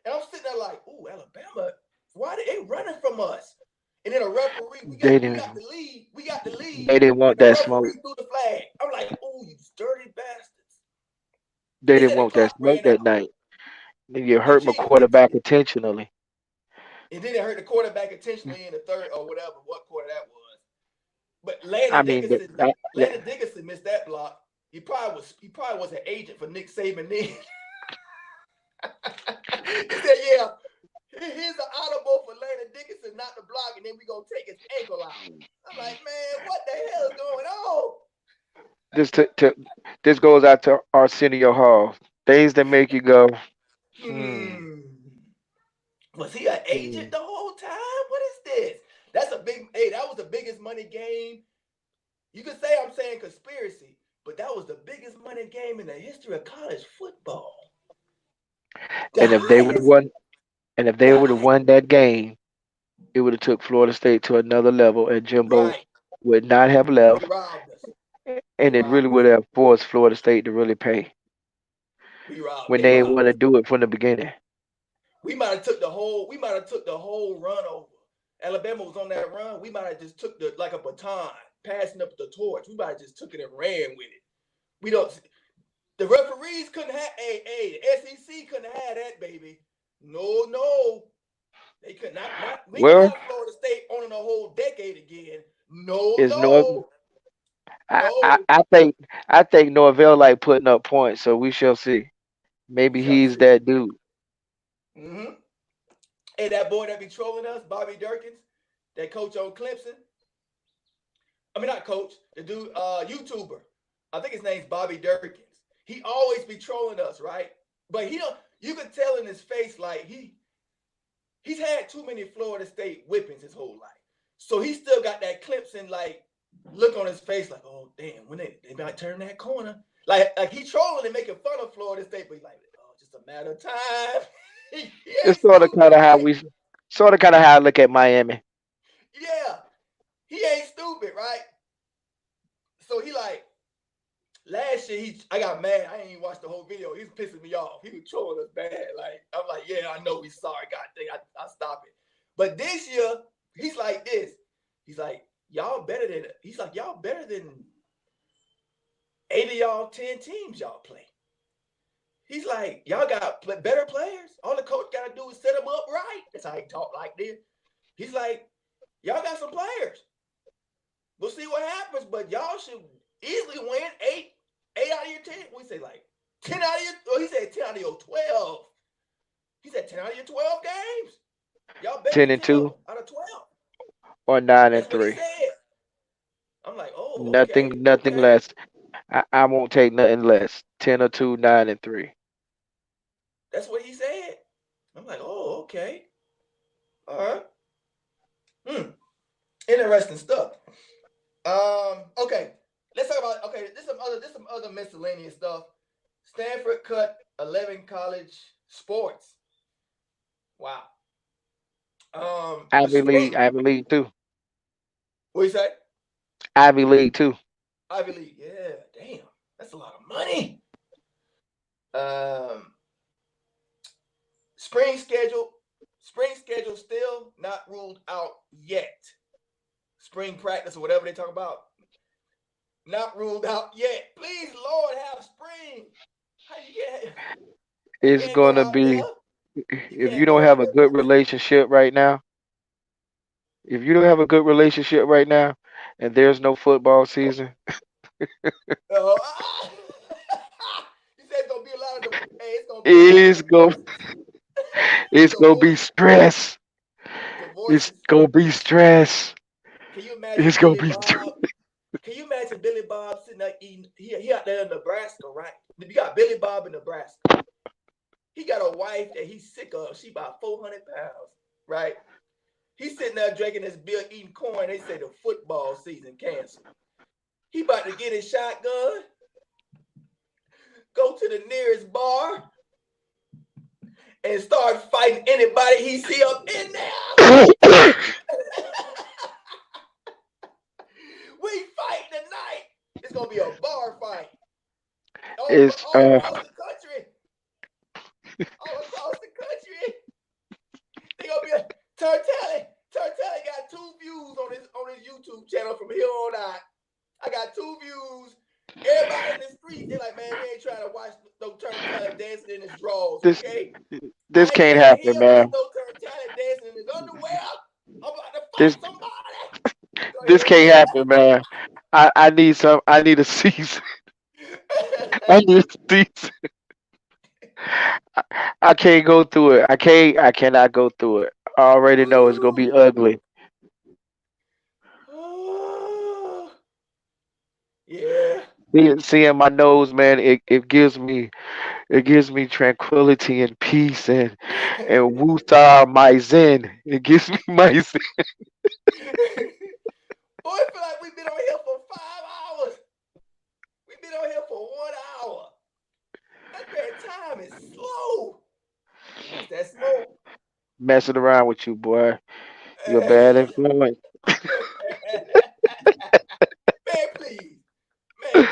And I'm sitting there like, ooh, Alabama, why are they running from us? And then a referee, we got the lead. We got the lead. They didn't want that smoke. Threw the flag. I'm like, ooh, you dirty bastards. They didn't want that smoke that night. Then you hurt my quarterback intentionally. And then it hurt the quarterback intentionally in the third or whatever, what quarter that was. But Landon Dickinson missed that block. He probably was an agent for Nick Saban then. He said, yeah, here's an audible for Landon Dickinson not to block, and then we're going to take his ankle out. I'm like, man, what the hell is going on? This goes out to Arsenio Hall. Things that make you go, hmm. Was he an Hmm. agent the whole time? What is this? That's a big. Hey, that was the biggest money game. You could say I'm saying conspiracy, but that was the biggest money game in the history of college football. The And if they would have highest. won, and if they The would have highest. won that game, it would have took Florida State to another level, and Jimbo Right. would not have They left, robbed us. They and it really robbed us. would have forced Florida State to really pay We robbed. when They they didn't robbed want to us. do it from the beginning. We might have took the whole. We might have took the whole run over. Alabama was on that run. We might have just took the like a baton, passing up the torch. We might have just took it and ran with it. We don't. The referees couldn't have. The SEC couldn't have that, baby. No. They could not. We can Well, have Florida State owning a whole decade again. No. it's North. I, No. I think I think Norvell like putting up points, so we shall see. We Maybe shall he's see. that dude. Mm-hmm. Hey, that boy that be trolling us, Bobby Durkins, that coach on Clemson. I mean, not coach, the dude, YouTuber. I think his name's Bobby Durkins. He always be trolling us, right? But he don't. You can tell in his face like he's had too many Florida State whippings his whole life, so he still got that Clemson like look on his face, like, oh damn, when they might turn that corner. Like he trolling and making fun of Florida State, but he's like, oh, just a matter of time. he It's ain't stupid, right? sort of kind of how I look at Miami. Yeah, he ain't stupid, right? So he like last year I got mad. I ain't even watched the whole video. He was pissing me off. He was trolling us bad. Like I'm like, yeah, I know we sorry. God dang, I stop it. But this year he's like this. He's like, y'all better than. He's like, y'all better than 8 of y'all 10 teams y'all play. He's like, y'all got better players. All the coach got to do is set them up right. That's how he talk like this. He's like, y'all got some players. We'll see what happens, but y'all should easily win 8 out of your 10. We say like 10 out of your, he said 10 out of your 12. He said 10 out of your 12 games. Y'all better 10 than and 10 of 2 them out of 12. or 9 That's and what he 3. said. I'm like, oh, okay. Nothing less. I won't take nothing less. 10 or 2, 9 and 3. That's what he said. I'm like, oh, okay. All right. Interesting stuff. Okay. Let's talk about this some other miscellaneous stuff. Stanford cut 11 college sports. Wow. The Ivy spring. League, Ivy League too. What you say? Ivy League too. Ivy League. Yeah, damn. That's a lot of money. Spring schedule still not ruled out yet. Spring practice or whatever they talk about. Not ruled out yet. Please, Lord, have spring. How you get? You It's can't go gonna out be there. You if you can't don't go have out a there. good relationship right now. If you don't have a good relationship right now, and there's no football season, Uh, you said it's gonna be a lot of it's gonna be a lot of it's go it's gonna be divorce, stress. It's divorces. gonna be stress. Can you imagine It's gonna Billy be Bob? Can you imagine Billy Bob sitting there eating? He out there in Nebraska, right? You got Billy Bob in Nebraska. He got a wife that he's sick of. She about 400 pounds, right? He's sitting there drinking his beer, eating corn. They say the football season canceled. He about to get his shotgun, go to the nearest bar, and start fighting anybody he see up in there. We fight tonight. It's gonna be a bar fight. it's All across the country. All across the country. They gonna be a Turnt.TALLY. Turnt.TALLY got 2 views on his YouTube channel from here on out. I got 2 views. Everybody in the street, they're like, man, we ain't trying to watch no Turnt.TALLY dancing in his drawers, this okay? this I ain't can't trying to happen, hear man. about no Turnt.TALLY dancing in his underwear. I'm about to This fight somebody. Go this ahead. can't happen, man. I need a season. I need a season. I, I can't go through it. I cannot go through it. I already know it's gonna be ugly. Oh, yeah. Seeing my nose, man, it gives me tranquility and peace and wuta my zen. It gives me my zen. Boy, I feel like we've been on here for 5 hours. We've been on here for 1 hour. That man, time is slow. That's that smoke. Messing around with you, boy. You're a bad influence. Man, please. Man, please. You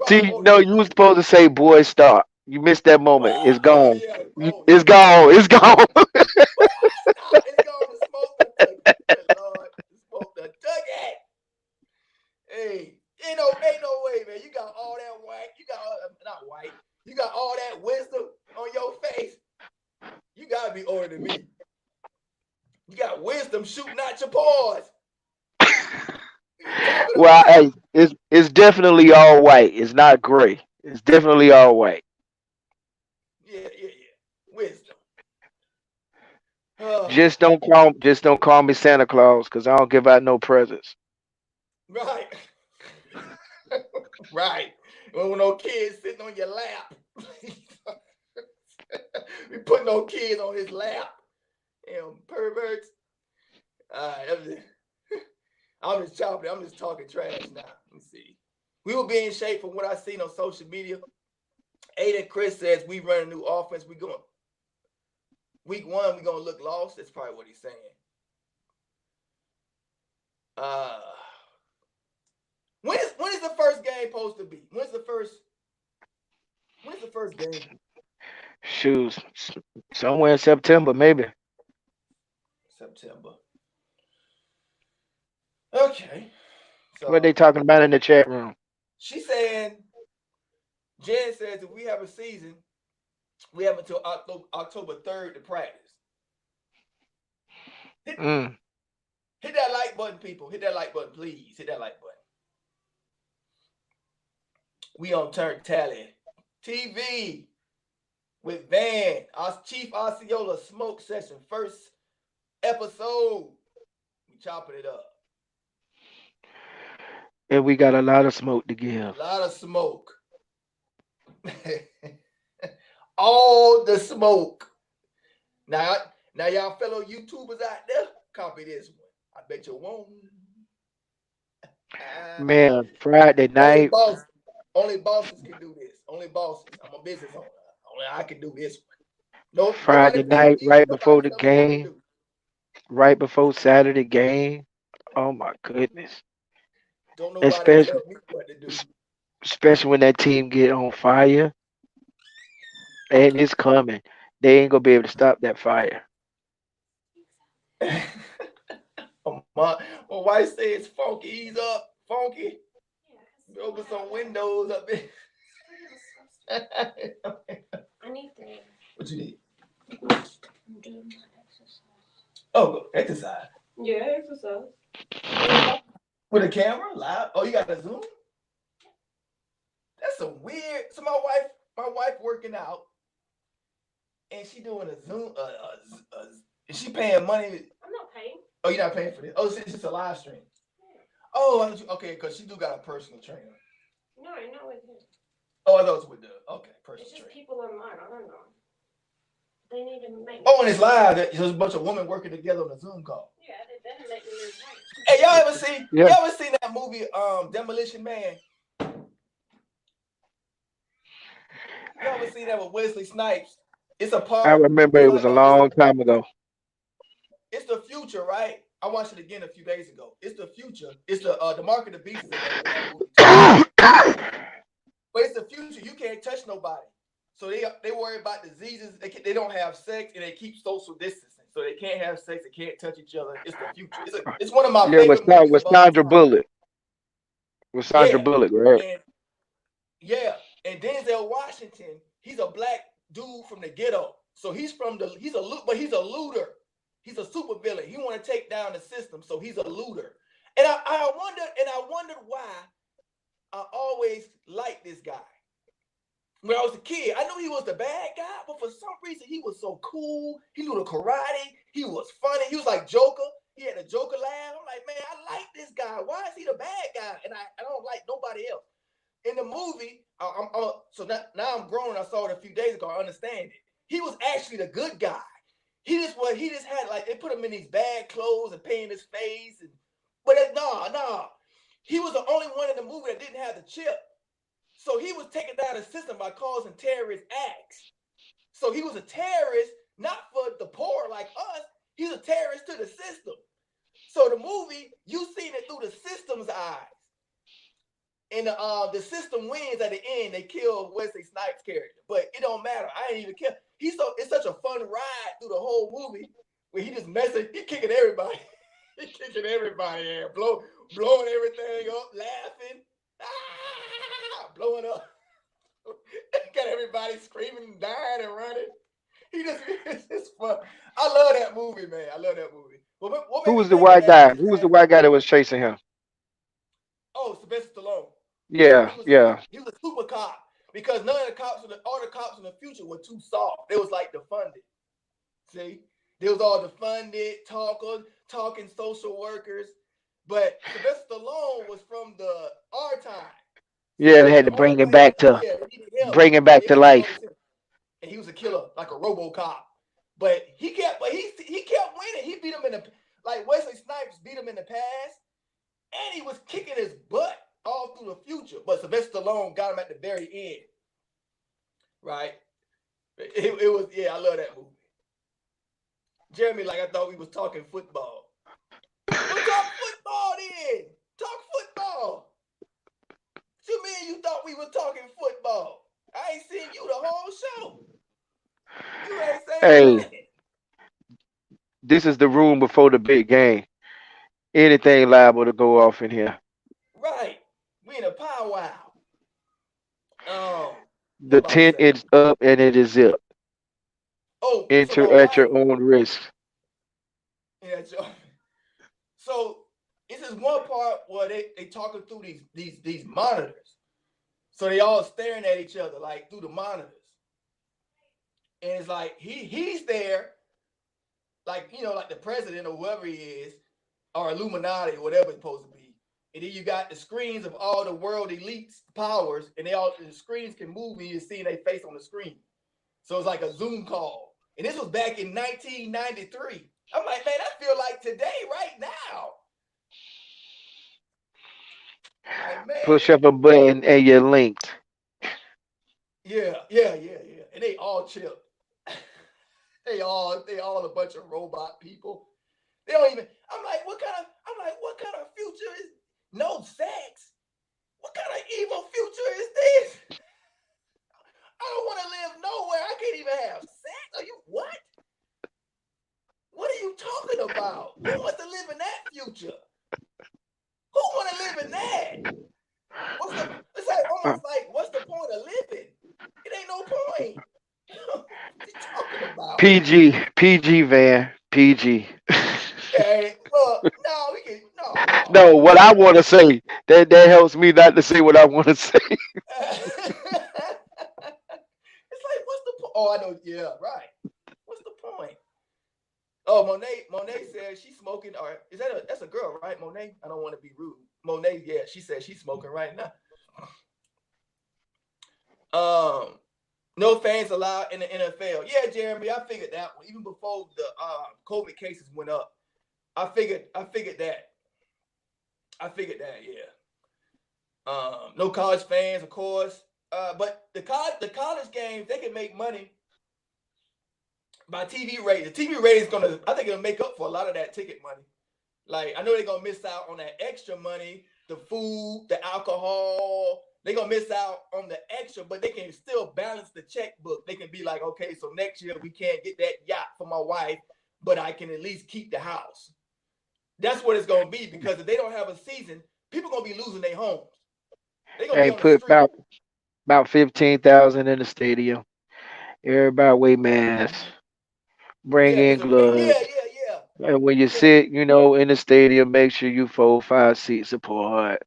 See, probably on no, here. you was supposed to say boy stop. You missed that moment. It's Oh, gone. yeah. Oh, It's gone. It's gone. boy, stop. It's going to smoke the turkey. Good Lord. Smoke the turkey. Hey, ain't no way, man. You got all that white. You got not white. You got all that wisdom on your face. You gotta be older than me. You got wisdom shooting out your pores. Well, hey, it's definitely all white. It's not gray. It's definitely all white. Yeah. Wisdom. Just don't call me Santa Claus because I don't give out no presents. Right. Right. When no kids sitting on your lap. We put no kids on his lap. Damn perverts. I'm just chopping. I'm just talking trash now. Let me see. We will be in shape from what I've seen on social media. Aiden Chris says we run a new offense. Week 1, we're gonna look lost. That's probably what he's saying. When is the first game supposed to be? When's the first game? Shoes. Somewhere in September, maybe. September. Okay. So What they talking about in the chat room? she's saying, Jen says if we have a season, we have until October 3rd to practice. Hit that like button, people. Hit that like button, please. Hit that like button. We on TURNTTALLY TV with Van, our Chief Osceola smoke session. First episode. We chopping it up. And we got a lot of smoke to give. A lot of smoke. All the smoke. Now y'all fellow YouTubers out there, copy this one. I bet you won't. Man, Friday night. Only bosses can do this. Only bosses. I'm a business owner. Only I can do this one. No, Friday night, right before the game, right before Saturday game. Oh my goodness. Don't nobody tell me what to do. Especially when that team get on fire. And it's coming. They ain't gonna be able to stop that fire. My wife says funky, ease up, funky. Open some windows up there. I need to. What you need? I'm doing my exercise. Oh, exercise. Yeah, exercise. With a camera, live. Oh, you got a Zoom? That's a weird. So my wife working out, and she doing a Zoom. Is she paying money? I'm not paying. Oh, you're not paying for this? Oh, it's just a live stream. Oh, okay, because she do got a personal trainer. No, not with him. Oh, I thought it was with the personal It's just trainer. people online. I don't know. They need to make. Oh, and it's live. There's a bunch of women working together on a Zoom call. Yeah, they better make me lose weight. Hey, y'all ever seen? Yeah. Y'all ever seen that movie, Demolition Man? Y'all ever seen that with Wesley Snipes? It's a part. I remember it was a long time ago. It's the future, right? I watched it again a few days ago. It's the future. It's the Mark of the Beast. But it's the future. You can't touch nobody. So they worry about diseases. They don't have sex and they keep social distancing. So they can't have sex. They can't touch each other. It's the future. It's one of my favorite movies. With Sandra Bullock. With Sandra Bullock, right? And Denzel Washington, he's a black dude from the ghetto. So he's a looter. He's a super villain. He want to take down the system. So he's a looter. And I wondered why I always liked this guy. When I was a kid, I knew he was the bad guy, but for some reason he was so cool. He knew the karate. He was funny. He was like Joker. He had a Joker laugh. I'm like, man, I like this guy. Why is he the bad guy? And I don't like nobody else. in the movie, so now I'm grown. I saw it a few days ago. I understand it. He was actually the good guy. He just had like they put him in these bad clothes and painted his face, but nah. He was the only one in the movie that didn't have the chip. So he was taking down the system by causing terrorist acts. So he was a terrorist, not for the poor like us. He's a terrorist to the system. So the movie, you seen it through the system's eyes. And the system wins at the end. They kill Wesley Snipes' character. But it don't matter. I ain't even care. It's such a fun ride through the whole movie where he just he kicking everybody. He kicking everybody in, blowing everything up, laughing, blowing up. Got everybody screaming, dying, and running. It's just fun. I love that movie, man. I love that movie. What Who made me was the think of white that guy? is Who was that the white guy that was chasing him? Sylvester Stallone. Yeah, yeah. He was a super cop because all the cops in the future were too soft. They was like defunded. See, they was all defunded, talking social workers. But Sylvester Stallone was from our time. Yeah, they So had to the only bring him way, back to they needed him. bring him back They to had to go life. to him. And he was a killer, like a RoboCop. But he kept winning. He beat him like Wesley Snipes beat him in the past, and he was kicking his butt all through the future. But Sylvester Stallone got him at the very end. Right? It was, I love that movie. Jeremy, like I thought we was talking football. Well, talk football then. Talk football. What you mean you thought we was talking football? I ain't seen you the whole show. You ain't saying nothing. This is the room before the big game. Anything liable to go off in here. Right. We in a powwow. The tent is up and it is zipped. Oh, Enter so at your own risk. Yeah, so this is one part where they talking through these monitors. So they all staring at each other like through the monitors. And it's like he's there, like like the president or whoever he is, or Illuminati or whatever it's supposed to be. And then you got the screens of all the world elites powers, and the screens can move and you see their face on the screen. So it's like a Zoom call. And this was back in 1993. I'm like, man, I feel like today, right now. Like, man. Push up a button and you're linked. Yeah. And they all chill. They all a bunch of robot people. They don't even. I'm like, what kind of future is no sex? What kind of evil future is this? I don't want to live nowhere. I can't even have sex. Are you what? What are you talking about? Who wants to live in that future? Who want to live in that? It's like almost like, what's the point of living? It ain't no point. What you talking about? PG Van, PG. Okay, look, no, we can No, what I want to say that helps me not to say what I want to say. It's like, what's the point? Oh, I know. Yeah, right. What's the point? Oh, Monet said she's smoking. Or that's a girl, right? Monet. I don't want to be rude. Monet, yeah, she said she's smoking right now. No fans allowed in the NFL. Yeah, Jeremy, I figured that one. Even before the COVID cases went up, I figured that. Yeah. No college fans, of course. But the college games, they can make money by TV rating. The TV rating is I think it'll make up for a lot of that ticket money. Like, I know they're gonna miss out on that extra money, the food, the alcohol. They're gonna miss out on the extra, but they can still balance the checkbook. They can be like, okay, so next year we can't get that yacht for my wife, but I can at least keep the house. That's what it's gonna be, because if they don't have a season, people gonna be losing their homes. They're gonna be on the street. About 15,000 in the stadium. Everybody wear masks. Bring in gloves. Yeah. And when you sit, in the stadium, make sure you 4-5 seats apart.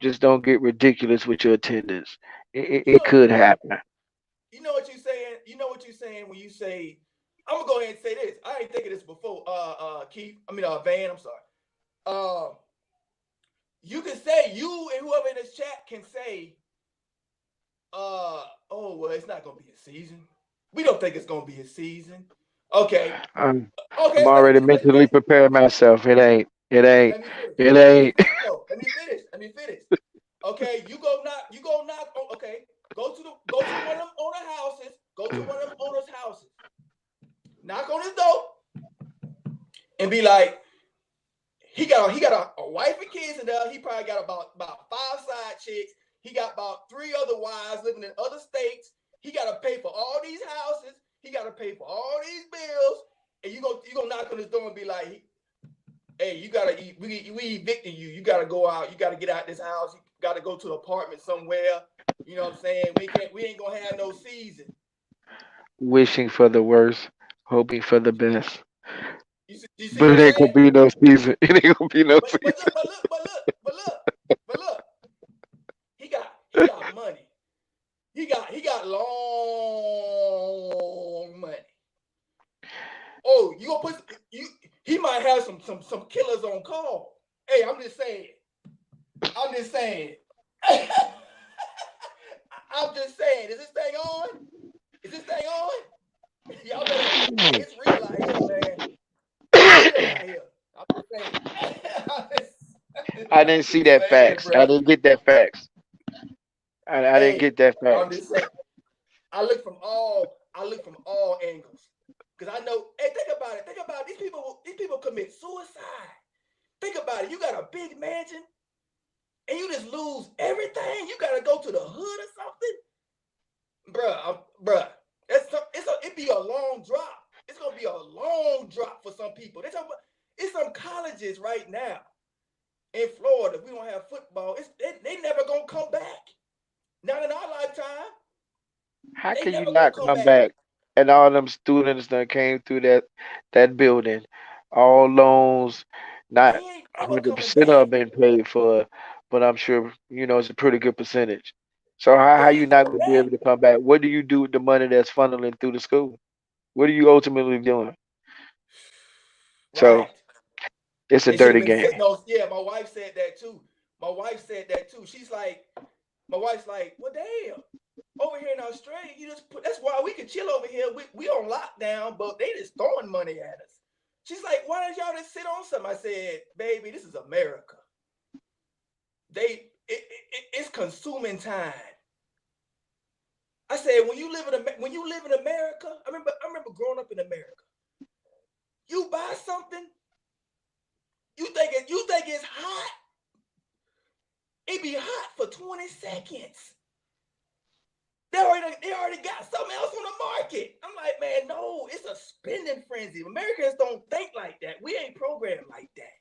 Just don't get ridiculous with your attendance. It could happen. You know what you're saying? You know what you're saying when you say, I'm gonna go ahead and say this. I ain't thinking this before. Keith, Van, I'm sorry. you can say, you and whoever in this chat can say, oh, well, it's not gonna be a season. We don't think it's gonna be a season. Okay. I'm Okay, already mentally preparing myself. It ain't. It ain't. let me finish. It ain't. Let me finish. Okay, you go knock. Okay, go to one of them owner houses. Go to one of them owners' houses. Knock on his door and be like, he got a wife and kids in there. He probably got about 5 side chicks. He got about 3 other wives living in other states. He got to pay for all these houses. He got to pay for all these bills. And you gonna knock on his door and be like, hey, you gotta eat. We evicting you. You gotta go out. You gotta get out this house. You gotta go to an apartment somewhere. You know what I'm saying? We ain't gonna have no season. Wishing for the worst, hoping for the best. You see But it ain't gonna be no season. It ain't gonna be no season. But look. He got money. He got long money. Oh, you gonna put he might have some killers on call. Hey, I'm just saying. I'm just saying. Is this thing on? Y'all better, it's real out here, man. It's real out here. I'm just saying. I didn't see that facts. I didn't get that facts. I didn't get that I'm facts. just saying. I look from all angles. Because I know, hey, think about it. These people commit suicide. Think about it. You got a big mansion and you just lose everything. You gotta go to the hood or something. Bruh. It'd be a long drop. It's gonna be a long drop for some people. It's some colleges right now in Florida. If we don't have football, they never gonna come back. Not in our lifetime. How can you not come back? And all them students that came through that building, all loans, not 100% of been paid for, but I'm sure it's a pretty good percentage. So how you not gonna be able to come back? What do you do with the money that's funneling through the school? What are you ultimately doing? So it's a dirty game. Yeah, my wife said that too. My wife's like, well, damn. Over here in Australia, that's why we can chill over here. We on lockdown, but they just throwing money at us. She's like, why don't y'all just sit on something? I said, baby, this is America. It's consuming time. I said, when you live in America, I remember growing up in America. You buy something, you think it's hot. It be hot for 20 seconds. They already got something else on the market. I'm like, man, no, it's a spending frenzy. Americans don't think like that. We ain't programmed like that.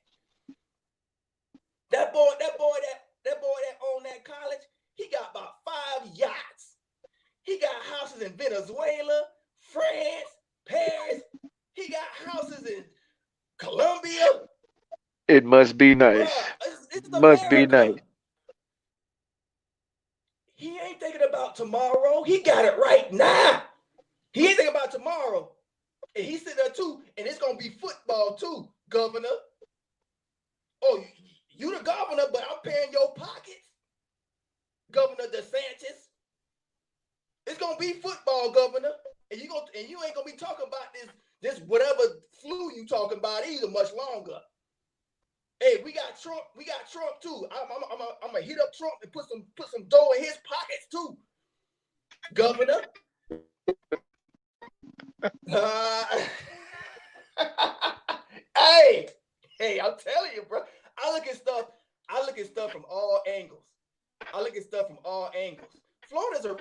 That boy that owned that college, he got about 5 yachts. He got houses in Venezuela, France, Paris. He got houses in Colombia. It must be nice. It's must be nice. He ain't thinking about tomorrow. He got it right now. He ain't thinking about tomorrow. And he's sitting there too. And it's going to be football too, governor. Oh, you the governor, but I'm paying your pockets. Governor DeSantis. It's going to be football, governor. And you ain't going to be talking about this whatever flu you talking about either much longer. Hey, we got Trump too. I'm gonna hit up Trump and put some dough in his pockets too, governor. Hey, I'm telling you, bro. I look at stuff from all angles. Florida's a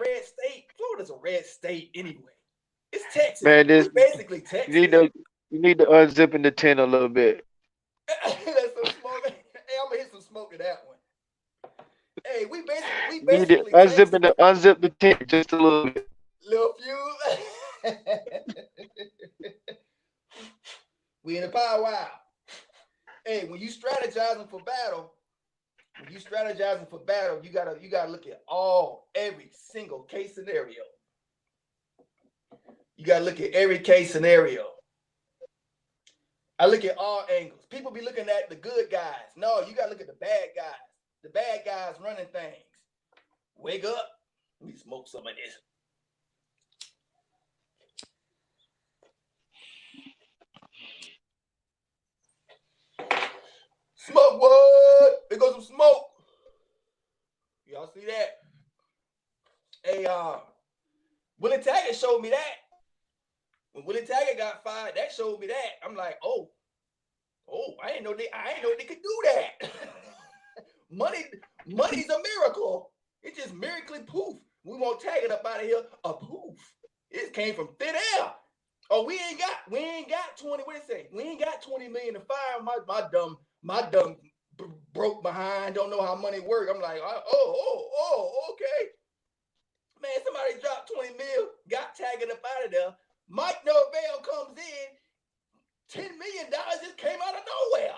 red state anyway. It's Texas. Man, it's basically Texas. You need to unzip in the tent a little bit. That's some smoke. Hey, I'm gonna hit some smoke to that one. Hey, we basically unzip the tent just a little bit. Little few. We in the powwow. Hey, when you strategizing for battle, you gotta look at every single case scenario. You gotta look at every case scenario. I look at all angles. People be looking at the good guys. No, you gotta look at the bad guys. the bad guys running things. Wake up. Let me smoke some of this. Smoke what? There goes some smoke. Y'all see that? Hey, Willie Taggart showed me that. When Willie Taggart got fired, that showed me that. I'm like, oh, I didn't know they could do that. Money's a miracle. It just miraculously poof. We want Taggart up out of here. A poof. It came from thin air. Oh, we ain't got 20. What did it say? We ain't got 20 million to fire. My dumb broke behind. Don't know how money works. I'm like, okay. Man, somebody dropped 20 mil, got Taggart up out of there. Mike Norvell comes in, $10 million just came out of nowhere.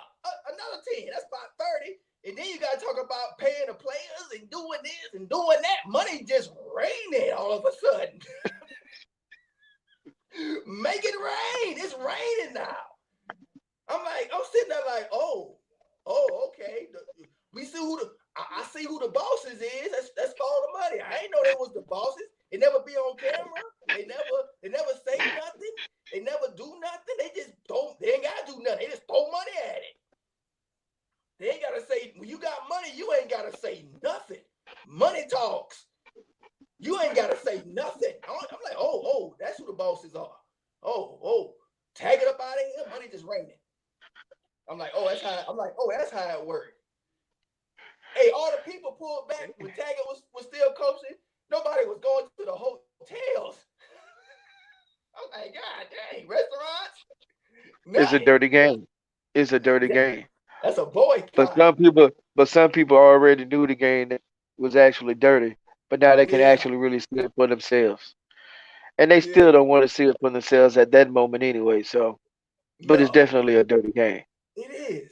Another 10, that's about 30. And then you got to talk about paying the players and doing this and doing that. Money just raining all of a sudden. Make it rain. It's raining now. I'm sitting there like, oh, okay. We see I see who the bosses is. That's all the money. I ain't know they was the bosses. They never be on camera. They never say nothing. They never do nothing. They ain't gotta do nothing. They just throw money at it. They ain't gotta say, when you got money, you ain't gotta say nothing. Money talks. You ain't gotta say nothing. I'm like, oh, that's who the bosses are. Oh, tag it up out of here. Money just raining. I'm like, that's how it works. Hey, all the people pulled back when Taggart was still coaching. Nobody was going to the hotels. I'm like, God dang, restaurants? It's a dirty game. It's a dirty game. That's a boycott. But some people already knew the game was actually dirty. But now they can actually really see it for themselves. And they still don't want to see it for themselves at that moment anyway. So, but it's definitely a dirty game. It is.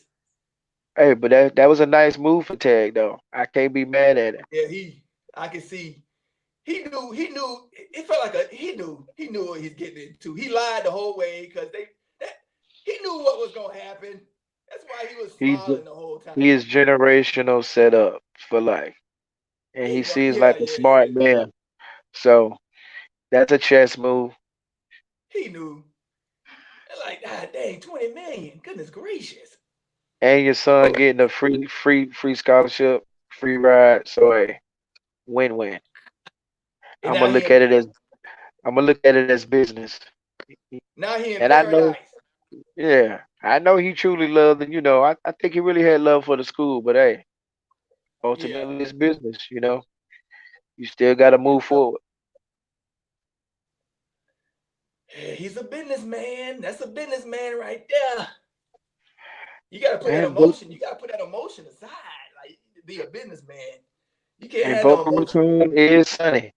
Hey, but that was a nice move for Tag though. I can't be mad at it. Yeah, I can see. He knew. It felt like he knew what he's getting into. He lied the whole way because he knew what was gonna happen. That's why he was smiling the whole time. He is generational set up for life, and he seems like a smart man. So that's a chess move. He knew. Like, God dang, 20 million. Goodness gracious. And your son getting a free scholarship, free ride. So hey, win-win. I'm gonna look at it as business. Now he in and paradise. I know he truly loved it. I think he really had love for the school, but hey, ultimately it's business. You still got to move forward. He's a businessman. That's a businessman right there. You got to put that emotion. You got to put that emotion aside. Like, to be a businessman, you can't have no emotion. Is sunny.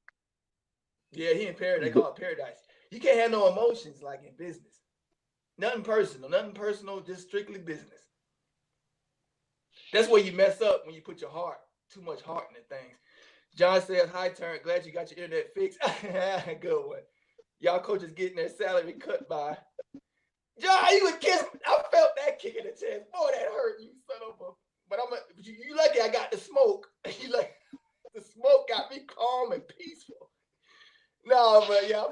Yeah, he in paradise. They call it paradise. You can't have no emotions like in business. Nothing personal, just strictly business. That's where you mess up when you put too much heart into things. John says, hi, Turnt. Glad you got your internet fixed. Good one. Y'all coaches getting their salary cut by. John, you would kiss me. I felt that kick in the chest. Boy, that hurt, you son of a. But you lucky I got the smoke. You like the smoke got me calm and peaceful. No, but yeah, I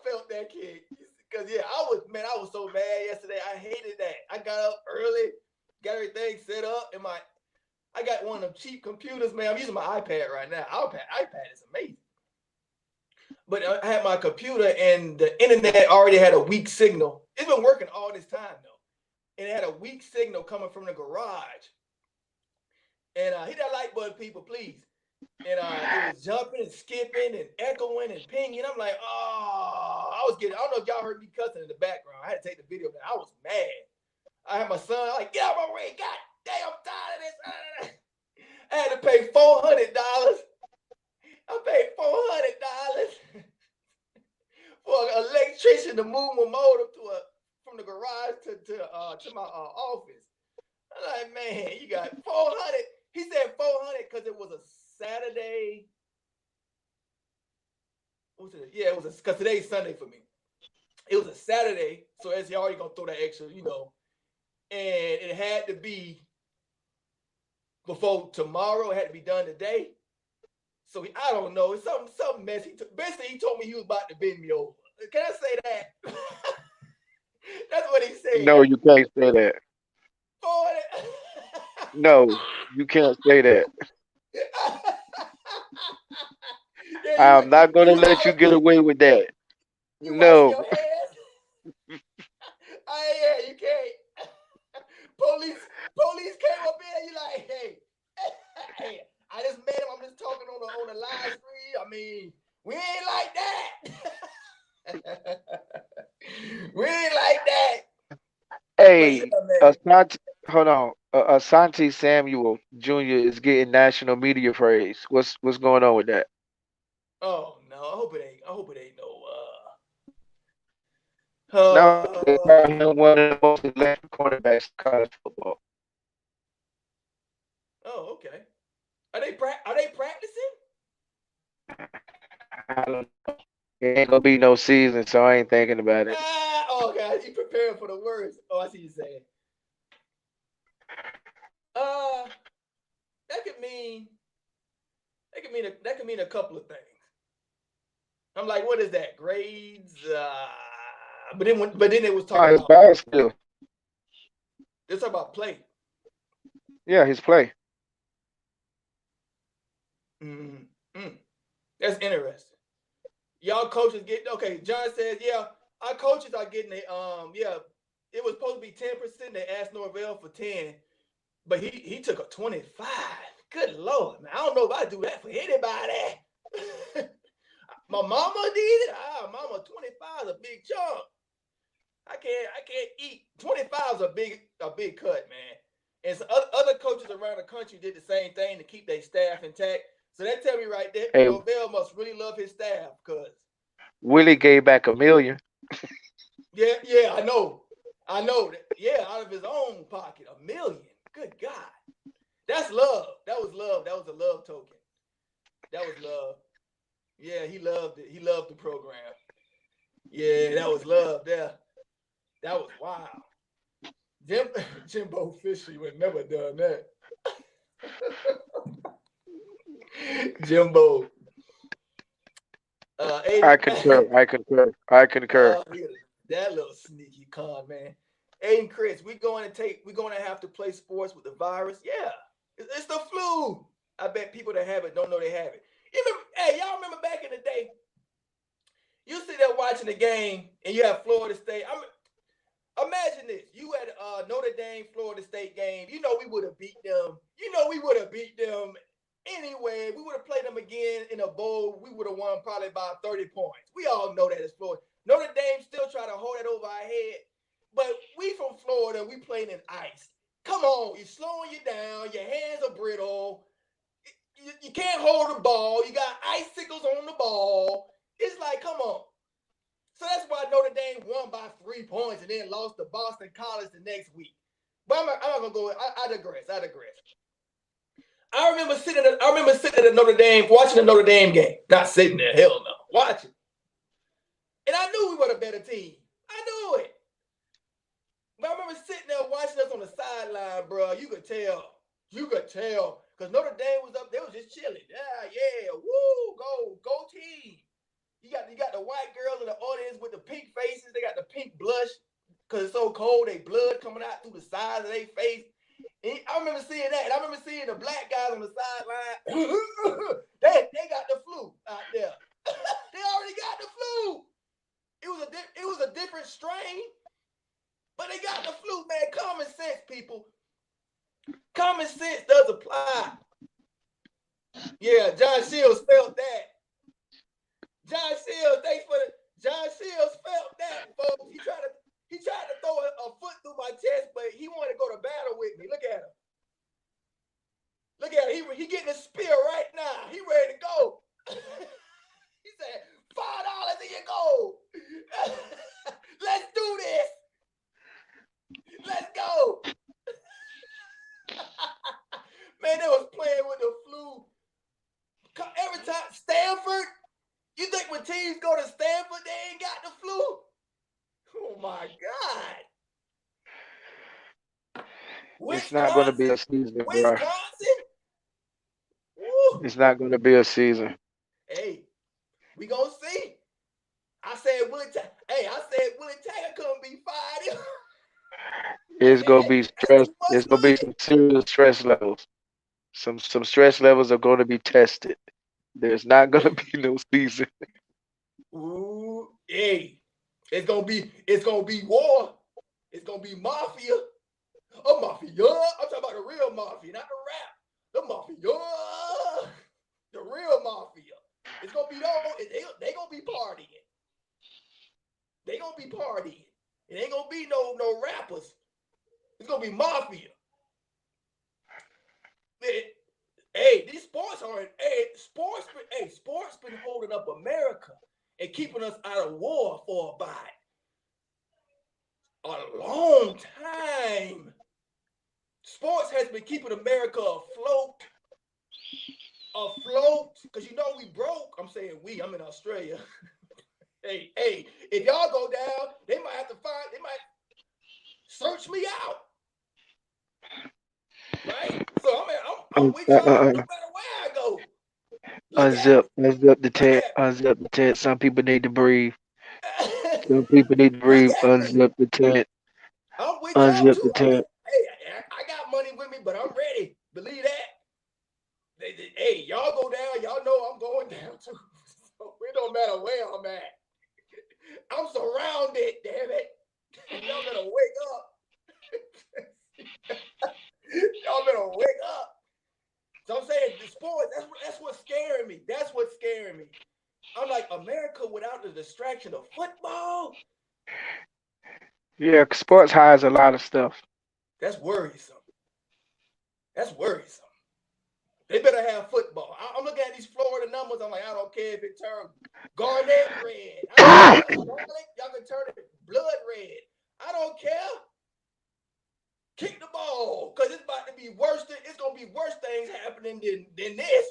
felt that kick. Because I was so mad yesterday. I hated that. I got up early, got everything set up, and I got one of them cheap computers, man. I'm using my iPad right now. iPad is amazing. But I had my computer and the internet already had a weak signal. It's been working all this time though. And it had a weak signal coming from the garage. And hit that like button, people, please. And it was jumping and skipping and echoing and pinging. I'm like, I don't know if y'all heard me cussing in the background. I had to take the video, but I was mad. I had my son like, get out of my way. God dang, I'm tired of this. I had to pay $400. I paid $400 for an electrician to move my modem from the garage to my office. I'm like, man, you got $400. He said $400 because it was a Saturday. What was it? Yeah, it was because today's Sunday for me. It was a Saturday, so as he already gonna throw that extra, and it had to be before tomorrow. It had to be done today. So I don't know. It's something messy. Basically, he told me he was about to bend me over. Can I say that? That's what he said. No, you can't say that. Oh, No, you can't say that. yeah, I'm not gonna you let you get away with that. you washing No. your hands? Yeah, you can't. Police came up in. You like, hey, I just met him. I'm just talking on the live stream. I mean, we ain't like that. We ain't like that. But yeah, Hey, man. Asante, hold on. Asante Samuel Jr. is getting national media praise. What's going on with that? Oh no, I hope it ain't no Now they uh call him one of the most electric quarterbacks in college football. oh, okay. Are they practicing? I don't know. It ain't gonna be no season, so I ain't thinking about it. Oh god, you preparing for the worst. Oh, I see you saying. Uh that could mean that could mean a couple of things. I'm like, what is that? Grades? But then it was Oh, talking his about ball skill. they're talking about play. Yeah, his play. Mm-hmm. That's interesting. Y'all coaches get okay. John says, yeah, our coaches are getting yeah, it was supposed to be 10%. They asked Norvell for 10, but he took a 25. Good Lord, man. I don't know if I do that for anybody. My mama did it. Mama, 25 is a big chunk. I can't eat. 25 is a big cut, man. And so other coaches around the country did the same thing to keep their staff intact. So that tell me right there, Hey, Norvell must really love his staff, because Willie gave back $1 million. yeah, I know that. Yeah, out of his own pocket, $1 million. Good God, that's love. That was love. That was a love token. That was love. Yeah, he loved it. He loved the program. Yeah, that was love there. That was wild. Jimbo Fisher would never done that. Jimbo. I concur. I concur. I concur. That little sneaky con, man. Aiden Chris, we're going to have to play sports with the virus. Yeah, it's the flu. I bet people that have it don't know they have it. Y'all remember back in the day, you sit there watching the game and you have Florida State. Imagine this. You had Notre Dame, Florida State game. You know we would have beat them. Anyway. We would have played them again in a bowl. We would have won probably about 30 points. We all know that it's Florida. Notre Dame still try to hold it over our head. But we from Florida, we playing in ice. Come on, you're slowing you down. Your hands are brittle. You can't hold the ball. You got icicles on the ball. It's like, come on. So that's why Notre Dame won by 3 points and then lost to Boston College the next week. But I'm not gonna go. I digress. I remember sitting at Notre Dame, watching the Notre Dame game. Not sitting there, hell no, watching. And I knew we were the better team. I knew it. But I remember sitting there watching us on the sideline, bro. You could tell, because Notre Dame was up. They was just chilling. Yeah, woo, go team. You got the white girls in the audience with the pink faces. They got the pink blush because it's so cold. They blood coming out through the sides of their face. And I remember seeing that. And I remember seeing the black guys on the sideline. they got the flu out there. They already got the flu. It was a different strain, but they got the flu, man. Common sense, people. Common sense does apply. Yeah, John Shields felt that. John Shields felt that, folks. He tried to throw a foot through my chest, but he wanted to go to battle with me. Look at him. He getting a spear right now. He ready to go. He said, $5, here you go. Let's do this. Let's go. Man, they was playing with the flu. Every time, Stanford, you think when teams go to Stanford, they ain't got the flu? Oh, my God. It's not going to be a season, bro. Wisconsin. Woo. It's not going to be a season. Hey, we gonna see. I said Willie Taggart couldn't be fired. It's going to be stress. That's what's It's going to be some serious stress levels. Some stress levels are going to be tested. There's not going to be no season. Ooh, hey, it's gonna be war. It's gonna be mafia. A mafia. I'm talking about the real mafia, not the rap. The mafia. The real mafia. It's gonna be they gonna be partying. They gonna be partying. It ain't gonna be no rappers. It's gonna be mafia. Hey, these sports are sports been holding up America and keeping us out of war for about a long time. Sports has been keeping America afloat. Because you know we broke. I'm saying we, I'm in Australia. hey, if y'all go down, they might search me out. Right? So I'm with y'all no matter where I go. Unzip the tent. Unzip the tent. Some people need to breathe. Some people need to breathe. Unzip the tent. I'm with y'all Unzip too. the tent. Hey, I got money with me, but I'm ready. Believe that. Hey, y'all go down. Y'all know I'm going down too. So it don't matter where I'm at. I'm surrounded, damn it. Y'all better wake up. Y'all better wake up. So I'm saying the sports, that's what's scaring me. That's what's scaring me. I'm like, America without the distraction of football. Yeah, sports hides a lot of stuff. That's worrisome. That's worrisome. They better have football. I'm looking at these Florida numbers. I'm like, I don't care if it turns garnet red. I don't care. Y'all can turn it blood red. I don't care. Kick the ball, because it's about to be worse. It's gonna be worse things happening than this.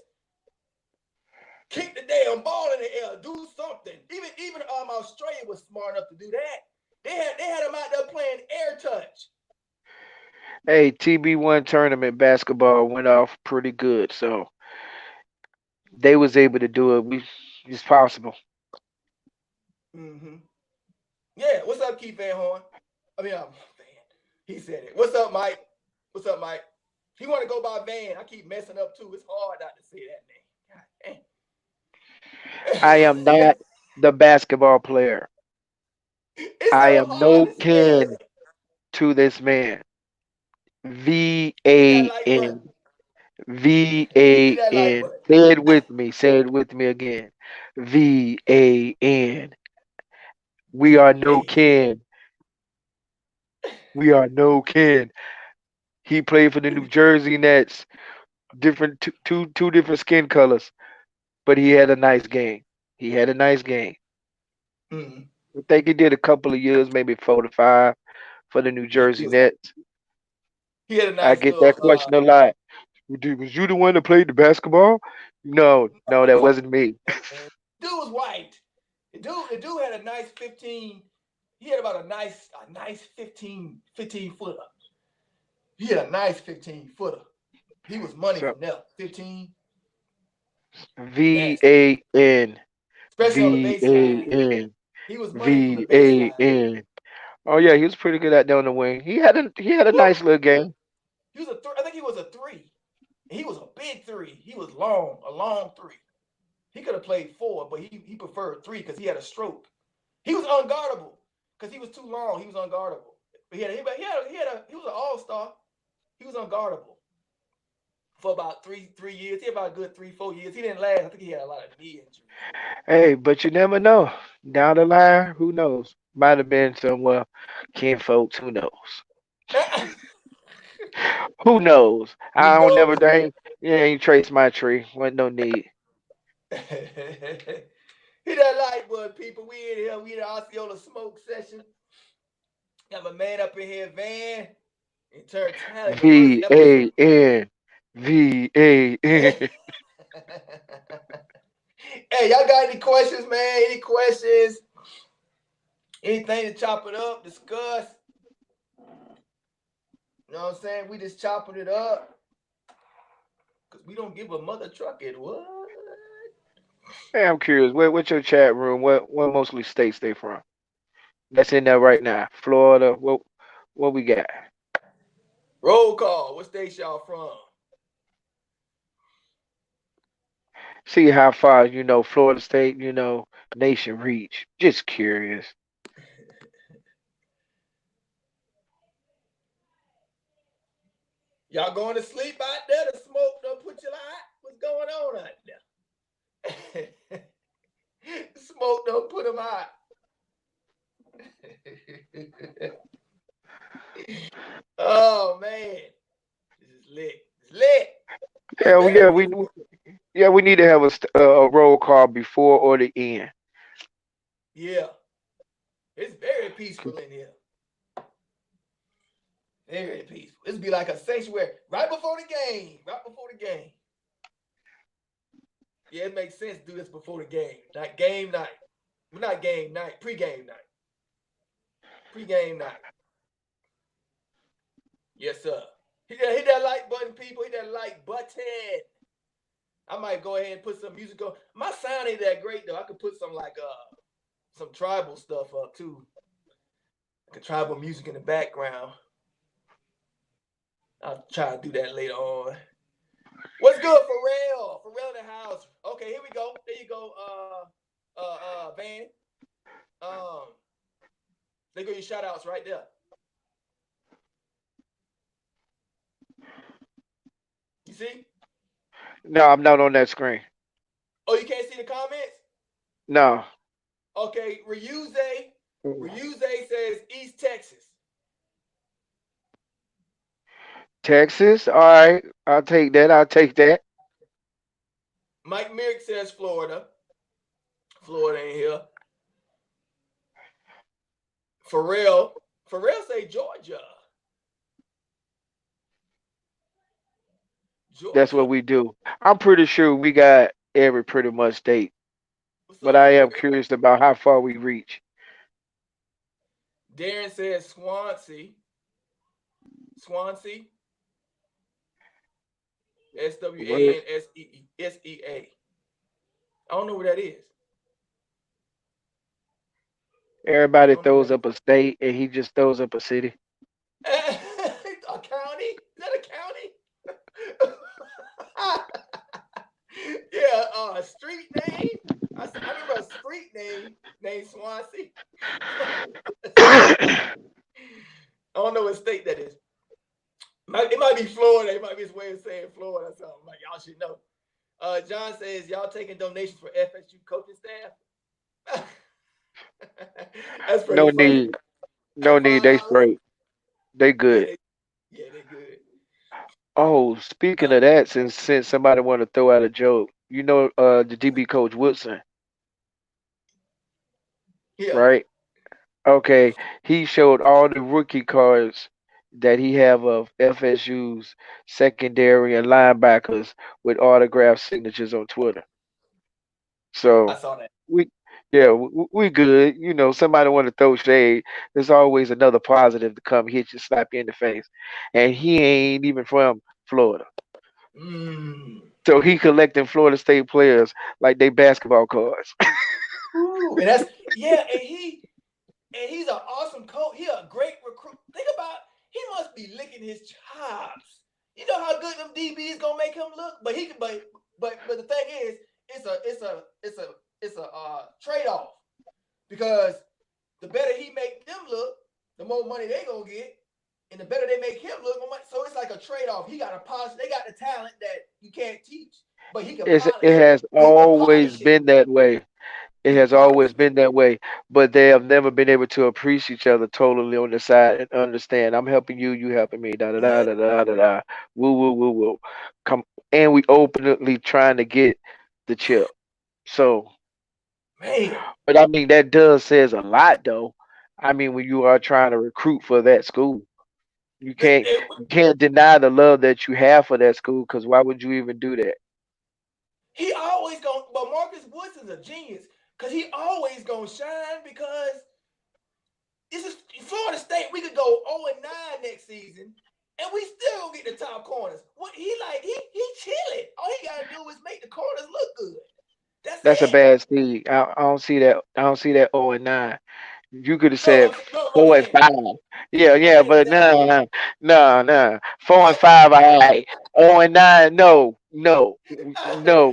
Kick the damn ball in the air. Do something. Even Australia was smart enough to do that. They had them out there playing air touch. Hey, TB1 tournament basketball went off pretty good, so they was able to do it. It's possible. Mm-hmm. Yeah. What's up, Keith Van Horn? I mean, he said it. What's up, Mike? What's up, Mike? He want to go by Van. I keep messing up too. It's hard not to say that name. God damn. I am not the basketball player. It's I so am hard no to say. kin to this man. Hit that like button. VAN. Hit that like VAN. button. Say it with me. Say it with me again. VAN. We are no kin. We are no kin. He played for the New Jersey Nets. Different two different skin colors, but he had a nice game. He had a nice game. Mm-hmm. I think he did a couple of years, maybe 4 to 5 for the New Jersey Nets. He had a I nice get little. that question a lot. Was you the one that played the basketball? No, that wasn't me. Dude was white. The dude had a nice 15. He had about a nice 15 footer. He had a nice 15 footer. He was money from there. 15. VAN. Especially on the baseline. VAN. He was money from the baseline. VAN. Oh yeah, he was pretty good out there on the wing. He had a nice little game. He was I think he was a 3. He was a big 3. He was long, a long 3. He could have played 4, but he preferred 3 because he had a stroke. He was unguardable because he was too long. He was unguardable. But he was an all-star. He was unguardable for about three years. He had about a good 3-4 years. He didn't last. I think he had a lot of knee injuries. Hey, but you never know. Down the line, who knows? Might have been somewhere kin folks. Who knows? Who knows? I don't never ain't trace my tree. Wasn't no need. Hit that like button, people. We in here. We in the Osceola smoke session. Got my man up in here, Van. And TURNTTALLY, the first episode. VAN. VAN. Hey, y'all got any questions, man? Any questions? Anything to chop it up, discuss? You know what I'm saying? We just chopping it up. Because we don't give a mother truck it. What? Hey, I'm curious. What's your chat room? What mostly states they from? That's in there right now. Florida. What we got? Roll call. What state y'all from? See how far, Florida State, nation reach. Just curious. Y'all going to sleep out there? The smoke don't put you out? What's going on out there? Smoke don't put them out. Oh man, this is lit. It's lit. We need to have a roll call before or the end. Yeah, it's very peaceful in here. Very peaceful. This be like a sanctuary right before the game. Right before the game. Yeah, it makes sense to do this before the game. Not game night. Well, not game night. Pre-game night. Pre-game night. Yes, sir. Hit that like button, people. Hit that like button. I might go ahead and put some music on. My sound ain't that great though. I could put some some tribal stuff up too. Like a tribal music in the background. I'll try to do that later on. What's good, Pharrell? Pharrell in the house. Okay, here we go. There you go, Van. There go your shout outs right there. You see? No, I'm not on that screen. Oh, you can't see the comments? No. Okay, Ryuze says East Texas. Texas? All right. I'll take that. Mike Merrick says Florida. Florida ain't here. Pharrell say Georgia. That's what we do. I'm pretty sure we got every pretty much state. But I am curious about how far we reach. Darren says Swansea. Swansea. SWANSEA. I don't know what that is. Everybody throws up a state and he just throws up a city. A county? Is that a county? Yeah, a street name. I remember a street name named Swansea. I don't know what state that is. It might be Florida. It might be his way of saying Florida or something. Like y'all should know. John says y'all taking donations for FSU coaching staff. That's pretty No funny. need. No need. They straight. They good. Yeah, they good. Oh, speaking of that, since somebody want to throw out a joke, the DB coach Woodson, Yeah. right? Okay, he showed all the rookie cards that he have of FSU's secondary and linebackers with autograph signatures on Twitter. So I saw that. we good. Somebody want to throw shade. There's always another positive to come hit you, slap you in the face, and he ain't even from Florida. So he collecting Florida State players like they basketball cards. Ooh, and he's an awesome coach. He a great recruit. Think about, he must be licking his chops. You know how good them DBs gonna make him look, but the thing is, it's a trade-off, because the better he make them look, the more money they gonna get, and the better they make him look, more money. So it's like a trade-off. He got a polish. They got the talent that you can't teach, but he can polish it. It has always been that way. It has always been that way, but they have never been able to appreciate each other totally on the side and understand. I'm helping you, you helping me. Da da da da da da da. Woo woo woo woo. Come, and we openly trying to get the chip. So, Man, but I mean that does says a lot though. I mean when you are trying to recruit for that school, you can't deny the love that you have for that school, because why would you even do that? he always gonna, but Marcus Woodson's a genius, because he always gonna shine, because this is Florida State. We could go 0-9 next season, and we still don't get the top corners. What he chilling. All he gotta do is make the corners look good. That's a That's it. bad seed. I don't see that. I don't see that 0-9. You could have No, said I'm 4 and saying. 5. Yeah, I'm yeah, saying but exactly. no. 4 and 5, all right. 0-9, no. I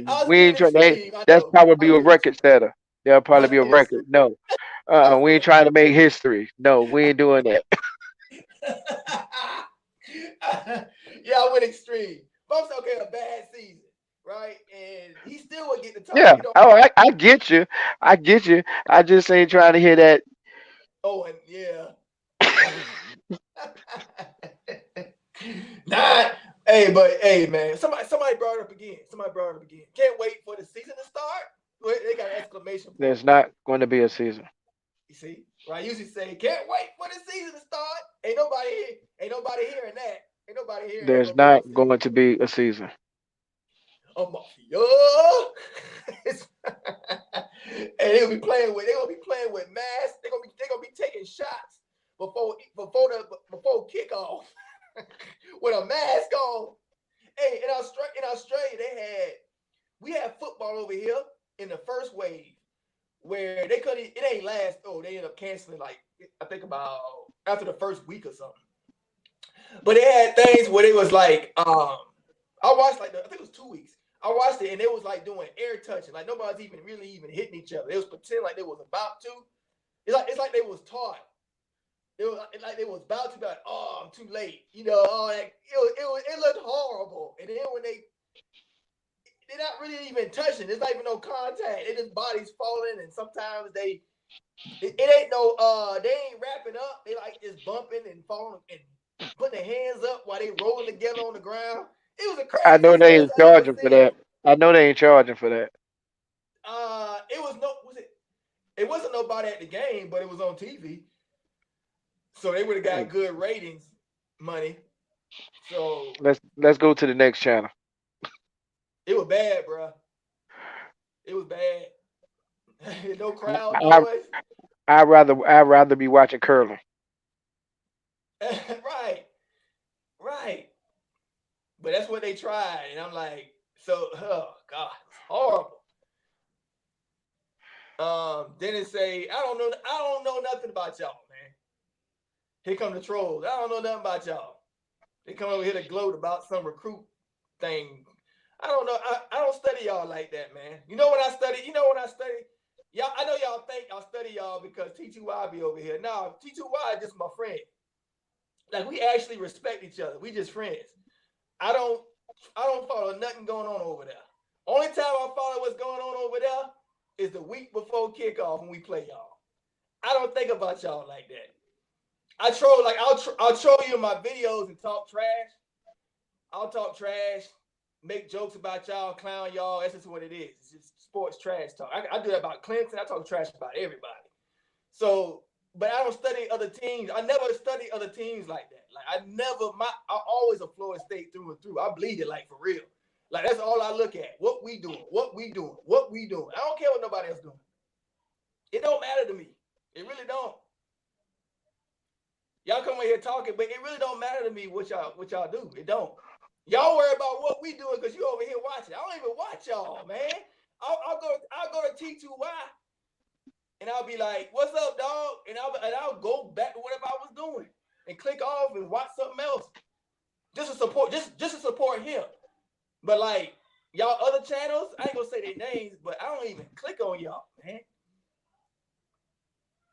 was We being ain't trying. extreme. I That's know. I probably was a being record setter. That'll probably be a extreme. record. No, I was we being ain't trying to make history. No, we ain't doing that. yeah, I went extreme. Folks, okay, a bad season, right? And he still would get the top. Yeah. You know. Oh, I get you. I get you. I just ain't trying to hear that. Oh, and yeah. Not. Hey, man. Somebody brought it up again. Can't wait for the season to start. Wait, they got an exclamation point. There's not going to be a season. You see, right? I usually say, "Can't wait for the season to start." Ain't nobody hearing that. Ain't nobody hearing that. There's Gonna be no not season. going to be a season. A mafia. And they're gonna be playing with masks. They're gonna be taking shots before kickoff with a mask on. Hey, in Australia, we had football over here in the first wave where they couldn't. It ain't last. Oh, they ended up canceling like I think about after the first week or something. But they had things where it was like I watched I think it was 2 weeks. I watched it and it was like doing air touching, like nobody's even hitting each other. It was pretending like they was about to. It's like they was taught. It was like they was about to be like, oh, I'm too late. You know, it looked horrible. And then when they're not really even touching, there's not even no contact. It just bodies falling, and sometimes it ain't no they ain't wrapping up. They like just bumping and falling and putting their hands up while they rolling together on the ground. It was the I know craziest they sports ain't I ever charging for seen. that. I know they ain't charging for that. It wasn't nobody at the game, but it was on TV. So they would have got good ratings money. So Let's go to the next channel. it was bad, bro. It was bad. No crowd I, noise. I'd rather be watching curling. Right. But that's what they tried, and I'm like, so, oh God, it's horrible. Then it say, I don't know nothing about y'all, man. Here come the trolls. I don't know nothing about y'all. They come over here to gloat about some recruit thing. I don't know. I don't study y'all like that, man. You know what I study? Y'all, I know y'all think I study y'all because T2Y be over here. No, T2Y is just my friend. Like, we actually respect each other. We just friends. I don't follow nothing going on over there. Only time I follow what's going on over there is the week before kickoff when we play y'all. I don't think about y'all like that. I troll, like I'll troll you in my videos and talk trash. I'll talk trash, make jokes about y'all, clown y'all. That's just what it is. It's just sports trash talk. I do that about Clemson. I talk trash about everybody. So, but I don't study other teams. I never study other teams like that. Like I'm always a Florida State through and through. I bleed it like for real. Like that's all I look at. What we doing. I don't care what nobody else doing. It don't matter to me. It really don't. Y'all come in here talking, but it really don't matter to me what y'all do. It don't. Y'all worry about what we doing because you over here watching. I don't even watch y'all, man. I'll go to T2Y and I'll be like, "What's up, dog?" And I'll go back to whatever I was doing and click off and watch something else. Just to support him. But like y'all other channels, I ain't gonna say their names, but I don't even click on y'all, man.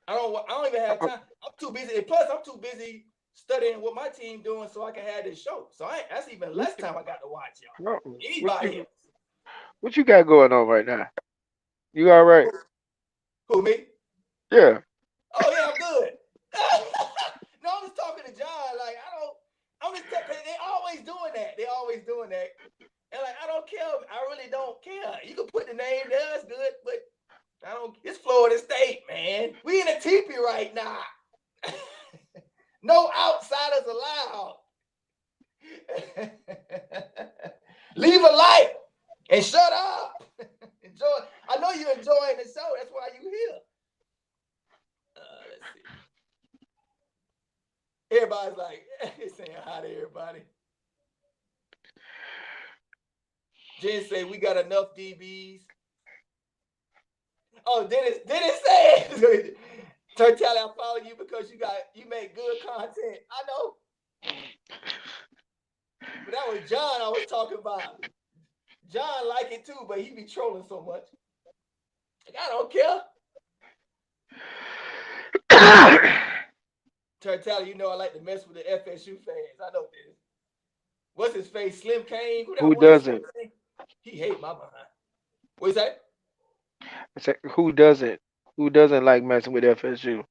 I don't even have time. I'm too busy. And plus, I'm too busy studying what my team doing so I can have this show. So that's even less time I got to watch y'all. Anybody else? What you got going on right now? You all right? Who, me? Yeah. Oh yeah, I'm good. No, I'm just talking to John. Like I'm just they always doing that. And like I don't care. I really don't care. You can put the name there, that's good, but it's Florida State, man. We in a teepee right now. No outsiders allowed. Leave a like and shut up. Enjoy. I know you're enjoying the show. That's why you here. Let's see. Everybody's like saying hi to everybody. Jen say we got enough DBs. Oh, Dennis said, TURNTTALLY, I follow you because you make good content. I know. But that was John I was talking about. John like it too, but he be trolling so much. Like, I don't care. TURNTTALLY, you know I like to mess with the FSU fans. I know this. What's his face? Slim Kane? Who doesn't? He hate my behind. What you say? I said, who doesn't? Who doesn't like messing with FSU? I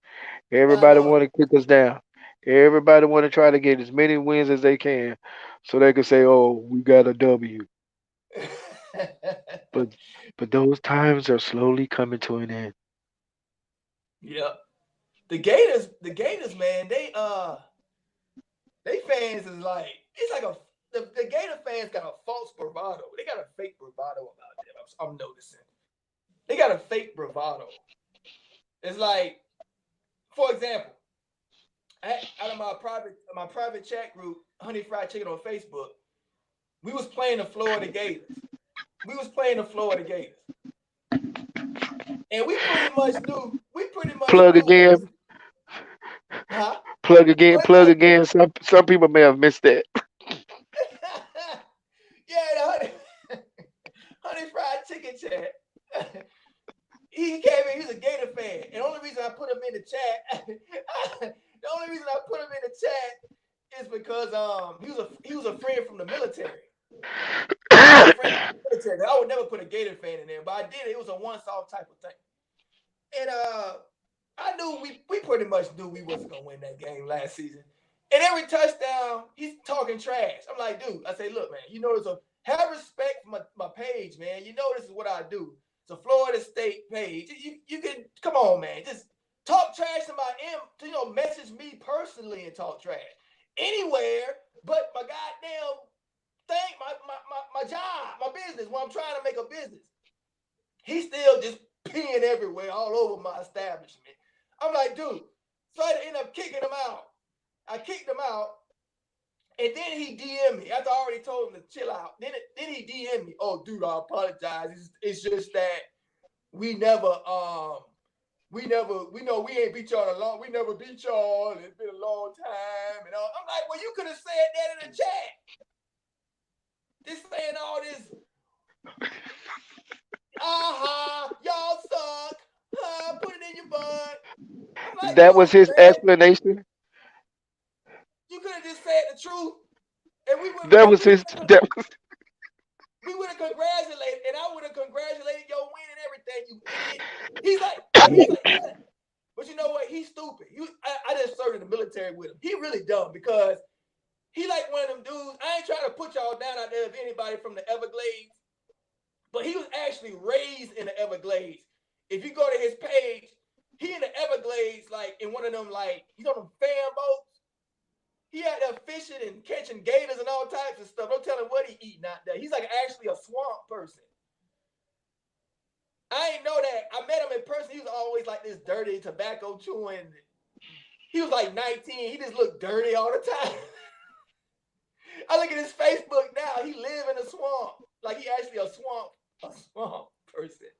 Everybody know. want to kick us down. Everybody want to try to get as many wins as they can, so they can say, "Oh, we got a W." But those times are slowly coming to an end. Yep. The Gators, man, they fans is like, it's like the Gator fans got a false bravado. They got a fake bravado about them. I'm noticing. They got a fake bravado. It's like, for example, out of my private chat group, Honey Fried Chicken on Facebook, we was playing the Florida Gators. And we pretty much knew. Plug again. Huh? Plug again. Some people may have missed that. Yeah, the honey fried chicken chat. He came in. He's a Gator fan, and the only reason I put him in the chat, is because he was a friend from the military. I would never put a Gator fan in there, but I did. It was a once-off type of thing, and I knew we pretty much knew we wasn't gonna win that game last season. And every touchdown, he's talking trash. I'm like, dude, I say, look, man, you know, have respect for my page, man. You know this is what I do. It's a Florida State page. You can, come on, man. Just talk trash to message me personally and talk trash. Anywhere but my goddamn thing, my job, my business, when I'm trying to make a business. He's still just peeing everywhere, all over my establishment. I'm like, dude, so I end up kicking him out. I kicked him out, and then he DM'd me after I already told him to chill out. Then he DM'd me. Oh, dude, I apologize. It's just that we know we ain't beat y'all in a long. We never beat y'all. It's been a long time, and all. I'm like, well, you could have said that in the chat. Just saying all this. Y'all suck. Put it in your butt. Like, that was his explanation. You could have just said the truth, and we would. That was his. We would have congratulated, and I would have congratulated your win and everything. You idiot. He's like, yeah. But you know what? He's stupid. I just served in the military with him. He really dumb because he like one of them dudes. I ain't trying to put y'all down out there if anybody from the Everglades, but he was actually raised in the Everglades. If you go to his page, he in the Everglades, like in one of them, like, you know, them fan boats. He out there fishing and catching gators and all types of stuff. Don't tell him what he eating out there. He's like actually a swamp person. I ain't know that. I met him in person. He was always like this dirty tobacco chewing. He was like 19. He just looked dirty all the time. I look at his Facebook now. He live in a swamp. Like he actually a swamp person.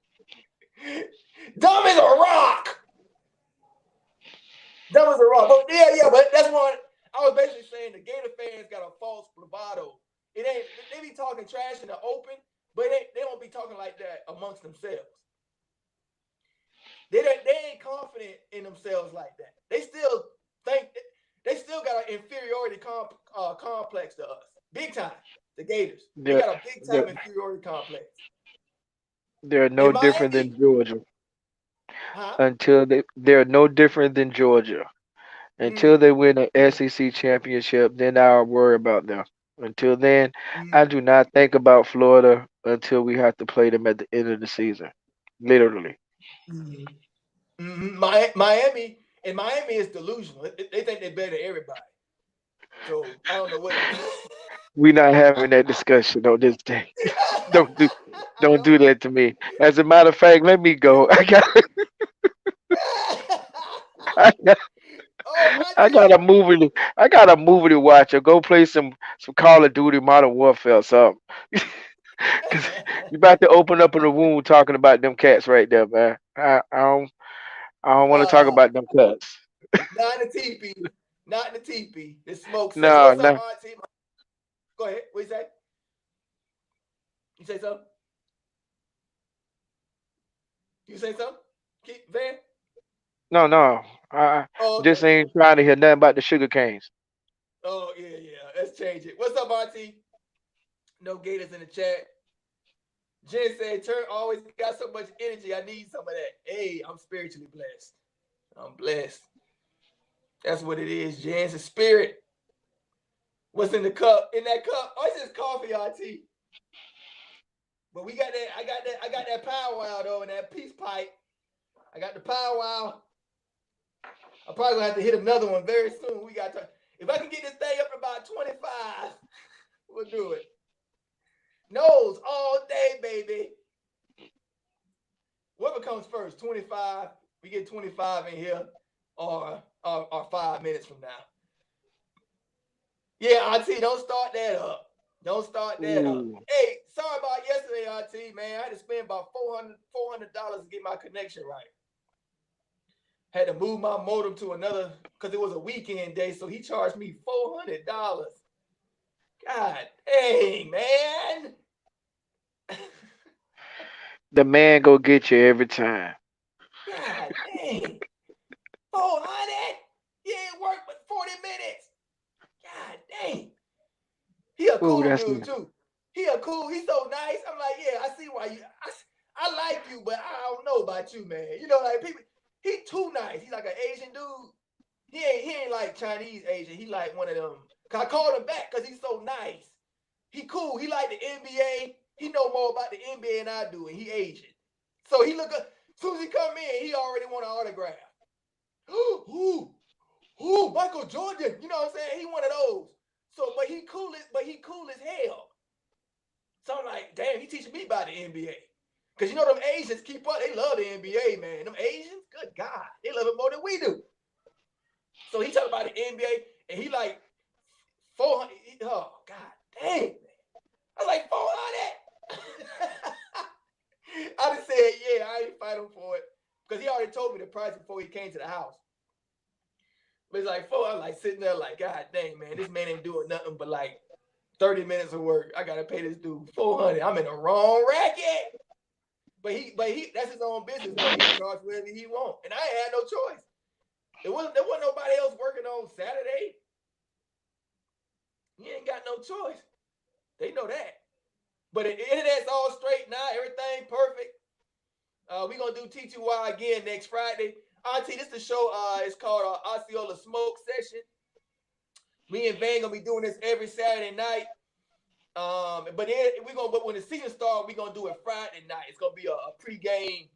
Dumb as a rock. Dumb as a rock. But yeah, but that's one. I was basically saying the Gator fans got a false bravado. It ain't, they be talking trash in the open, but they don't be talking like that amongst themselves. They ain't confident in themselves like that. They still think they still got an inferiority complex to us. Big time. The Gators. They got a big time inferiority complex. They're no different than Georgia. Until they're no different than Georgia. Until they win an SEC championship, then I'll worry about them. Until then, I do not think about Florida until we have to play them at the end of the season. Literally. Miami is delusional. They think they're better than everybody. So I don't know what. We're not having that discussion on this day. Don't do that to me. As a matter of fact, let me go. Oh, I got a movie. I got a movie to watch. Or go play some Call of Duty, Modern Warfare, or something. Cause you about to open up in the room talking about them cats right there, man. I don't want to talk uh, about them cats. not in the teepee. Not in the teepee. The smoke session. No, What's up, no, Auntie? Go ahead. What you say? You say something? You say something? Keep Van? no. I Oh, just okay. ain't trying to hear nothing about the sugar canes. Oh, yeah. Let's change it. What's up, Auntie? No gators in the chat. Jen said, Turnt always got so much energy. I need some of that. Hey, I'm spiritually blessed. I'm blessed. That's what it is, Jen. It's a spirit. What's in the cup? In that cup? Oh, it's just coffee, Auntie. But we got that. I got that powwow though, and that peace pipe. I got the powwow. I'm probably gonna have to hit another one very soon. We got to. If I can get this thing up to about 25, we'll do it. Nose all day, baby. Whatever comes first, 25. We get 25 in here, or 5 minutes from now. Yeah, Auntie, don't start that up. Don't start that up. Ooh. Hey, sorry about yesterday, Auntie, man. I had to spend about $400 to get my connection right. Had to move my modem to another, because it was a weekend day, so he charged me $400. God dang, man. The man go get you every time. God dang. 400? Yeah, it worked but 40 minutes. God dang. He a Ooh, cool that's dude too. He's so nice. I'm like, yeah, I see why I like you, but I don't know about you, man. You know, like people, he too nice. He's like an Asian dude. He ain't like Chinese Asian. He like one of them. Cause I called him back because he's so nice. He cool. He like the NBA. He know more about the NBA than I do, and he Asian. So he look up. As soon as he come in, he already want an autograph. Ooh, Michael Jordan. You know what I'm saying? He one of those. So, but he cool as hell. So I'm like, damn, he teaching me about the NBA. Because you know them Asians keep up, they love the NBA, man. Them Asians, good God, they love it more than we do. So he talking about the NBA, and he like 400. Oh, God dang, man. I was like, 400? I just said, yeah, I ain't fight him for it. Because he already told me the price before he came to the house. But it's like, I'm like sitting there like, God dang, man, this man ain't doing nothing but like 30 minutes of work. I gotta pay this dude 400. I'm in the wrong racket. But he that's his own business, though. He can charge whatever he want. And I ain't had no choice. There wasn't nobody else working on Saturday. He ain't got no choice. They know that. But the internet's all straight now, everything perfect. We're gonna do T2Y again next Friday. Auntie, this is the show. It's called Osceola Smoke Session. Me and Van gonna be doing this every Saturday night. But when the season starts, we're gonna do it Friday night. It's gonna be a pregame.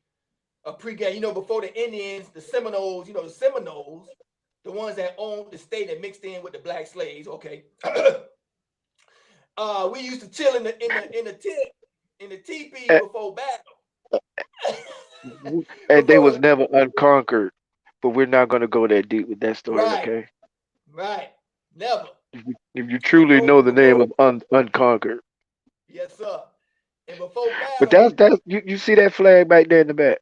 You know, before the Indians, the Seminoles. You know, the Seminoles, the ones that owned the state and mixed in with the black slaves. Okay. We used to chill in the tent in the teepee and, before battle. and they was never unconquered. But we're not gonna go that deep with that story, Right, okay? never. If you truly know the name of unconquered. Yes, sir. And before But battle, that's you see that flag back there in the back.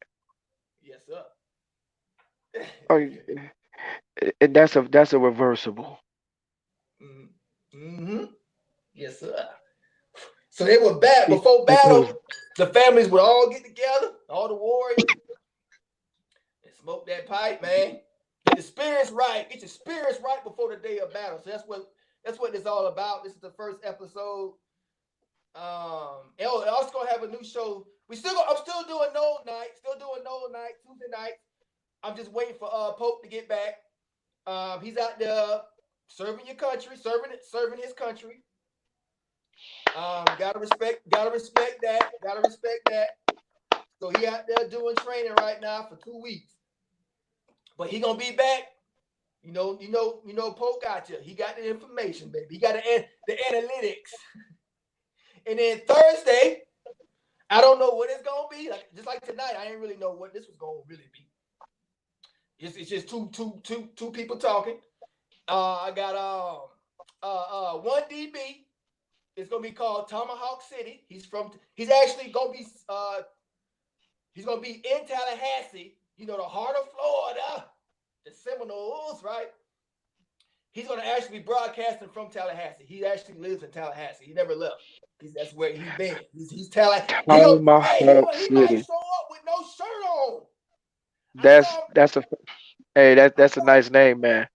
yes, sir. Oh, and that's a reversible. Mm-hmm. Yes, sir. So they were back See, before that battle. goes. The families would all get together, all the warriors, and smoke that pipe, man. Get the spirits right. Get your spirits right before the day of battle. So that's what this is all about. This is the first episode. And also gonna have a new show. I'm still doing no night. Tuesday night. I'm just waiting for Pope to get back. He's out there serving your country, serving his country. Gotta respect that. So he out there doing training right now for 2 weeks. But he gonna be back. You know, Pope got you. He got the information, baby. He got the analytics. And then Thursday, I don't know what it's gonna be. Just like tonight, I didn't really know what this was gonna really be. It's just two people talking. I got 1DB. It's gonna be called Tomahawk City. He's actually gonna be he's gonna be in Tallahassee. You know, the heart of Florida, the Seminoles, right? He's gonna actually be broadcasting from Tallahassee. He actually lives in Tallahassee. He never left. That's where he's been. He's Tallahassee. Tomahawk He might City. show up with no shirt on. That's a nice name, man.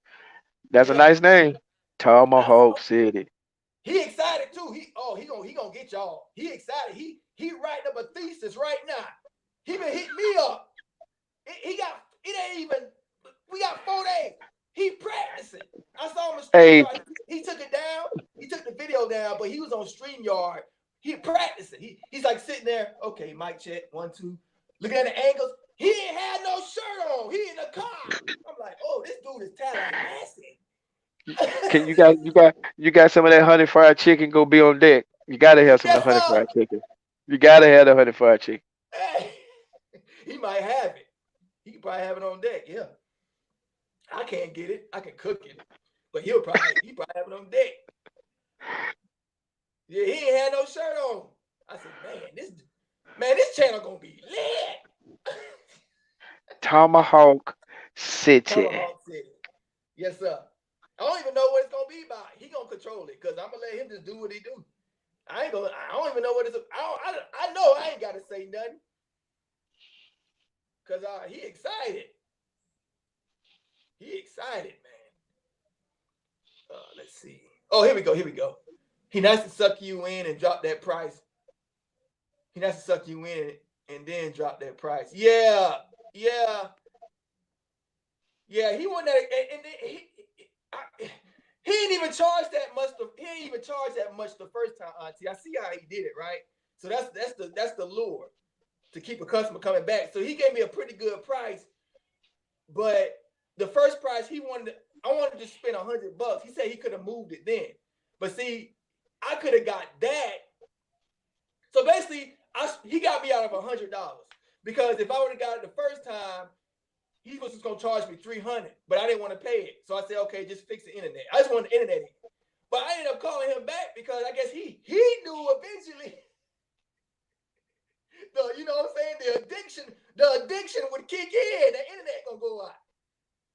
That's a nice name. Tomahawk City. He excited too. He gonna get y'all. He excited. He writing up a thesis right now. He been hitting me up. We got 4 days. He practicing. I saw him on StreamYard. He took it down. He took the video down, but he was on StreamYard. He practicing. He's like sitting there. Okay, mic check. 1, 2. Looking at the angles. He ain't had no shirt on. He in the car. I'm like, oh, this dude is Tallahassee. Can you got some of that honey fried chicken? Go be on deck. You gotta have some of the honey fried chicken. You gotta have the honey fried chicken. Hey, he might have it. He can probably have it on deck. Yeah, I can't get it. I can cook it, but he probably have it on deck. Yeah, he ain't had no shirt on. I said, this channel gonna be lit. Tomahawk City. Tomahawk City. Yes, sir. I don't even know what it's gonna be about. He gonna control it because I'm gonna let him just do what he do. I don't even know what it's. I know I ain't gotta say nothing because he excited. He excited, man. Let's see. Oh, here we go. He nice to suck you in and drop that price. He nice to suck you in and then drop that price. Yeah. He won that, and he didn't even charge that much. He didn't even charge that much the first time, Auntie. I see how he did it, right? So that's the lure to keep a customer coming back. So he gave me a pretty good price, but the first price I wanted to spend $100. He said he could have moved it then, but see, I could have got that. So basically, he got me out of $100 because if I would have got it the first time, he was just gonna charge me $300, but I didn't want to pay it. So I said, okay, just fix the internet. I just wanted the internet in. But I ended up calling him back because I guess he knew eventually. You know what I'm saying? The addiction would kick in. The internet gonna go out.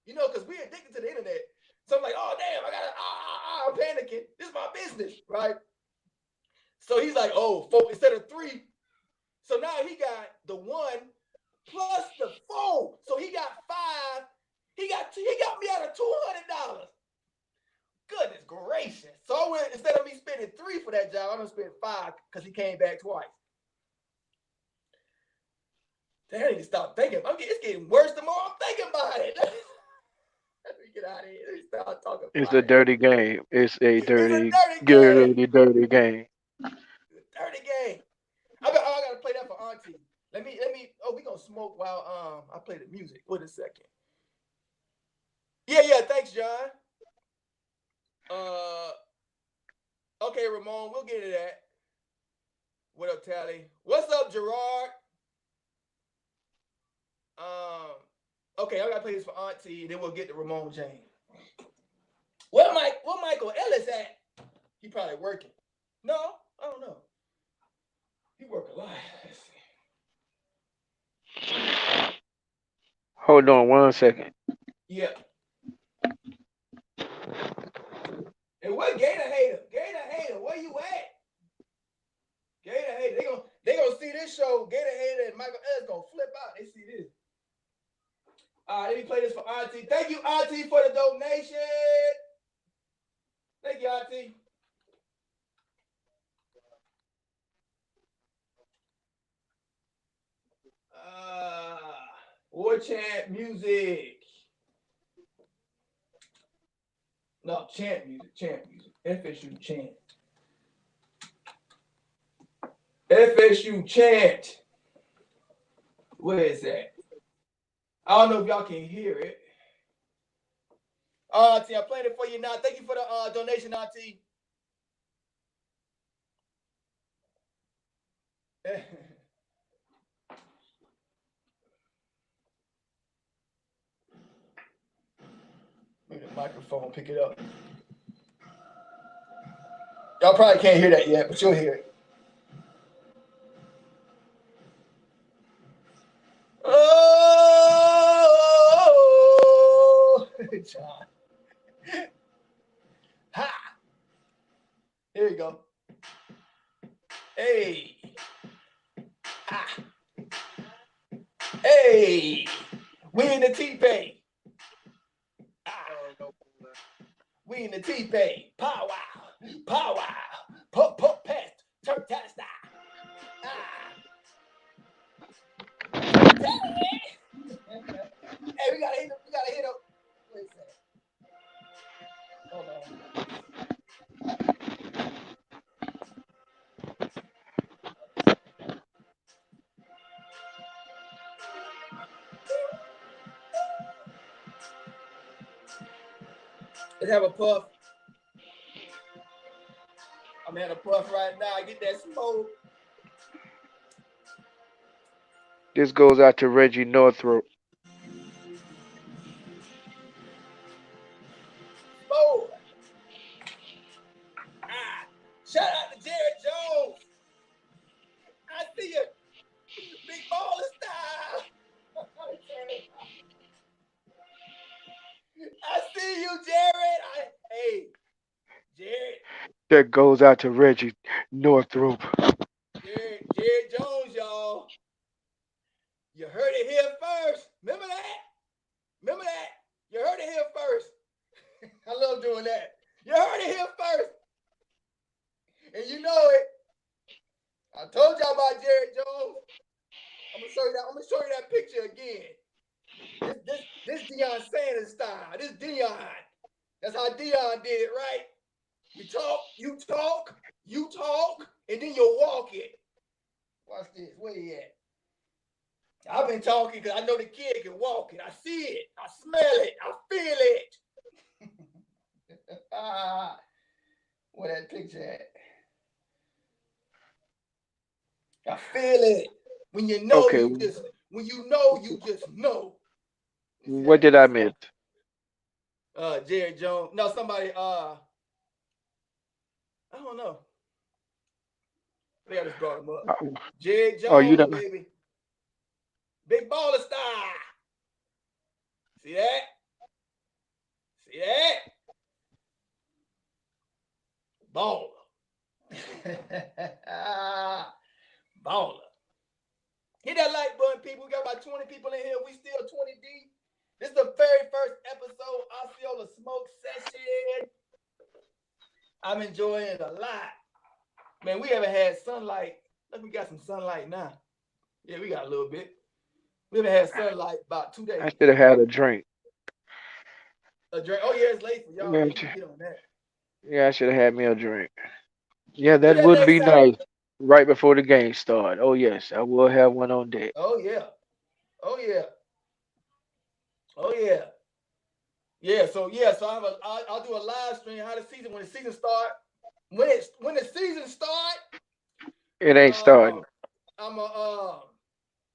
You know, because we addicted to the internet. So I'm like, oh damn, I'm panicking. This is my business, right? So he's like, oh, 4 instead of 3. So now he got the 1 plus the 4. So he got 5. He got me out of $200. Goodness gracious. So instead of me spending 3 for that job, I'm gonna spend 5 because he came back twice. Damn, I need to stop thinking. It's getting worse the more I'm thinking about it. Let me get out of here. Let me start talking. It's a dirty game. It's a dirty game. Dirty game. Dirty game. I gotta play that for Auntie. Let me. Oh, we gonna smoke while I play the music. Wait a second. Yeah. Thanks, John. Okay, Ramon, we'll get to that. What up, Tally? What's up, Gerard? Okay, I gotta play this for Auntie, and then we'll get to Ramon James. Where Michael Ellis at? He probably working. No, I don't know. He work a lot. Let's see. Hold on 1 second. Yeah. And what Gator Hater? Where you at? Gator Hater. They gonna see this show. Gator Hater and Michael Ellis gonna flip out. They see this. All right, let me play this for Auntie. Thank you, Auntie, for the donation. Thank you, Auntie. War chant music. No, chant music. FSU chant. FSU chant. Where is that? I don't know if y'all can hear it. Auntie, I'm playing it for you now. Thank you for the donation, Auntie. microphone, pick it up. Y'all probably can't hear that yet, but you'll hear it. Oh, John. Ha! Here we go. Hey. Ha. Hey. We in the T-Pay. We in the T-Pay. Pow wow. Pow wow. Pop pop pest. Turnt-tally style. Hey, we gotta hit him. Wait a second. Hold on. Let's have a puff. I'm having a puff right now. Get that smoke. This goes out to Reggie Northrop. Smoke. Shout out to Jared Jones. I see you. Big baller style. I see you, Jared. Hey, Jared. That goes out to Reggie Northrop. Jared Jones, y'all. You heard it here first. Remember that? You heard it here first. I love doing that. You heard it here first. And you know it. I told y'all about Jared Jones. I'm gonna show you that picture again. This Deion Sanders style. This Deion. That's how Deion did it, right? You talk, and then you walk it. Watch this. Where he at? I've been talking because I know the kid can walk it. I see it. I smell it. I feel it. Where that picture at? I feel it. When you know, Okay. you just know. What did I miss? Jared Jones. No, somebody. I don't know. I think I just brought him up. Jared Jones, you don't. baby. Big baller style. See that? Baller. Baller. Hit that like button, people. We got about 20 people in here. We still 20 deep. This is the very first episode, Osceola Smoke Session. I'm enjoying it a lot. Man, we haven't had sunlight. Look, we got some sunlight now. Yeah, we got a little bit. We haven't had sunlight about 2 days. I should have had a drink. A drink? Oh, yeah, it's late for y'all. Yeah, You can get on that. I should have had me a drink. Yeah, that would be nice. Right before the game start. Oh yes, I will have one on deck. Oh yeah. Yeah, so I'll do a live stream how the season when the season start. When the season start, It ain't starting.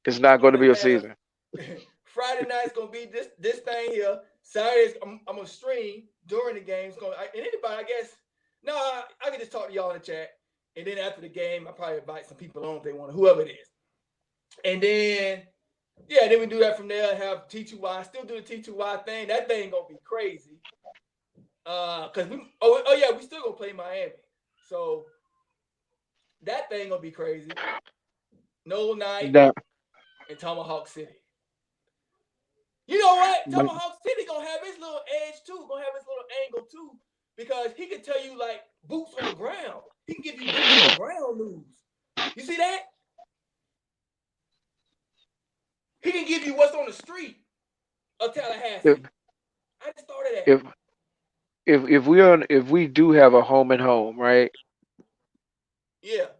It's not going to be a season. Friday night's gonna be this thing here. Saturdays I'm gonna stream during the game. And anybody, I guess. No, I can just talk to y'all in the chat. And then after the game, I'll probably invite some people on if they want to, whoever it is. And then, then we do that from there. Have T2Y, still do the T2Y thing. That thing gonna be crazy. Cause we still gonna play Miami. So that thing gonna be crazy. No night in Tomahawk City. You know what? Tomahawk City gonna have his little edge too. Gonna have his little angle too. Because he can tell you like boots on the ground. He can give you boots on the ground news. You see that? He can give you what's on the street of Tallahassee. I just thought of that. If we do have a home and home, right? Yeah.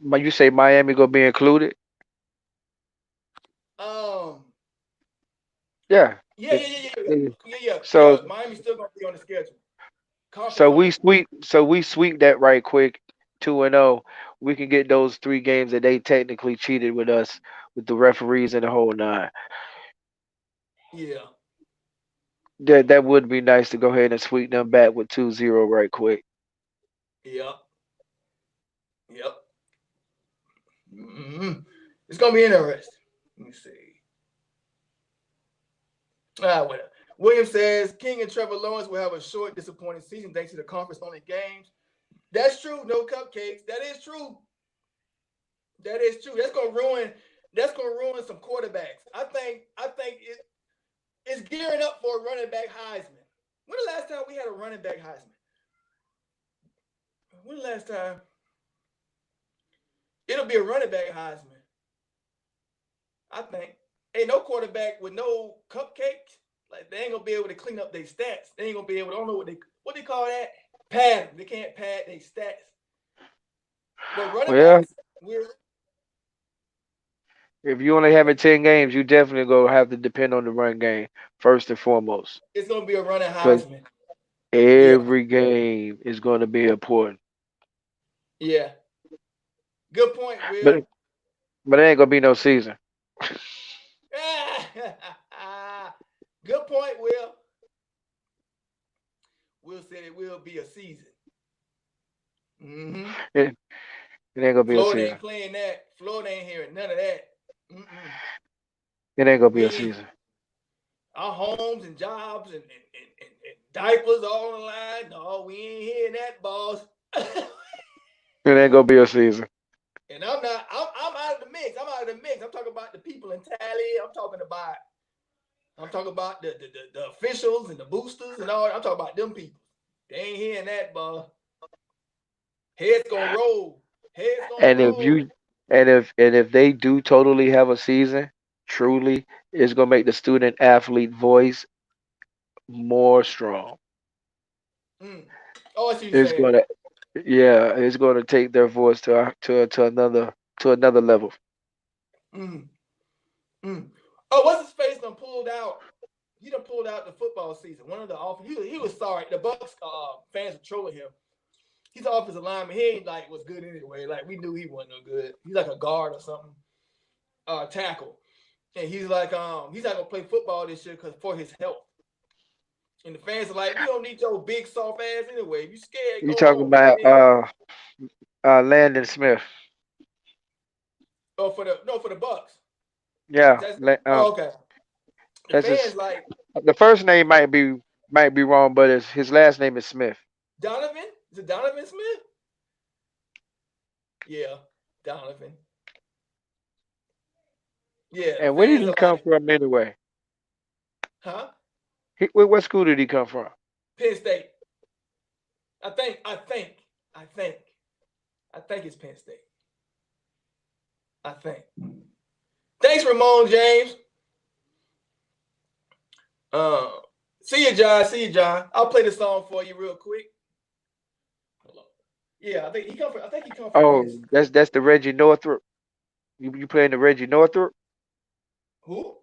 But you say Miami gonna be included? Yeah. So Miami's still gonna be on the schedule. So we sweep that right quick, 2-0. We can get those 3 games that they technically cheated with us with the referees and the whole 9. Yeah. That would be nice to go ahead and sweep them back with 2-0 right quick. Yep. Yep. Mhm. It's gonna be interesting. Let me see. Well, William says King and Trevor Lawrence will have a short, disappointing season thanks to the conference-only games. That's true. No cupcakes. That is true. That is true. That's gonna ruin some quarterbacks. I think it's gearing up for a running back Heisman. When the last time we had a running back Heisman? When the last time? It'll be a running back Heisman. I think. Ain't no quarterback with no cupcakes. Like they ain't gonna be able to clean up their stats. They ain't gonna be able to, I don't know what they call that. Pad them. They can't pad their stats. But running Well, backs, if you only having 10 games, you definitely gonna have to depend on the run game first and foremost. it's gonna be a running Because Heisman. every game is gonna be important. Yeah. Good point, Will. But it ain't gonna be no season. Good point, Will. Will said it will be a season. Mm-hmm. It ain't gonna be a Florida season. ain't playing that. Florida ain't hearing none of that. Mm-mm. It ain't gonna be a season. Our homes and jobs and diapers all on the line. No, we ain't hearing that, boss. It ain't gonna be a season. And I'm out of the mix. I'm out of the mix. I'm talking about the people in Tally. I'm talking about the officials and the boosters and all. I'm talking about them people. They ain't hearing that, boss. Heads gonna roll. Heads gonna And roll. if they do totally have a season, truly, it's gonna make the student athlete voice more strong. Oh, I see what you're It's saying. gonna, yeah, it's gonna take their voice to another level. Oh, what's his face done pulled out? He done pulled out the football season. One of the he was sorry. The Bucks fans were trolling him. He's an offensive lineman. He ain't like was good anyway. Like we knew he wasn't no good. He's like a guard or something, tackle. And he's like, he's not gonna play football this year because for his health. And the fans are like, we don't need your big soft ass anyway. If you scared, You go talking home. about Landon Smith? Oh, for the Bucks. Yeah. Okay. The That's fans his. like The first name might be wrong, but his last name is Smith. Donovan. Is it Donovan Smith? Yeah, Donovan. Yeah. And where did he come from anyway? Huh? What school did he come from? Penn State. I think it's Penn State. I think. Thanks, Ramon James. See you, John. I'll play the song for you real quick. Hold on. Yeah, I think he come from. Oh, that's the Reggie Northrop. You playing the Reggie Northrop? Who?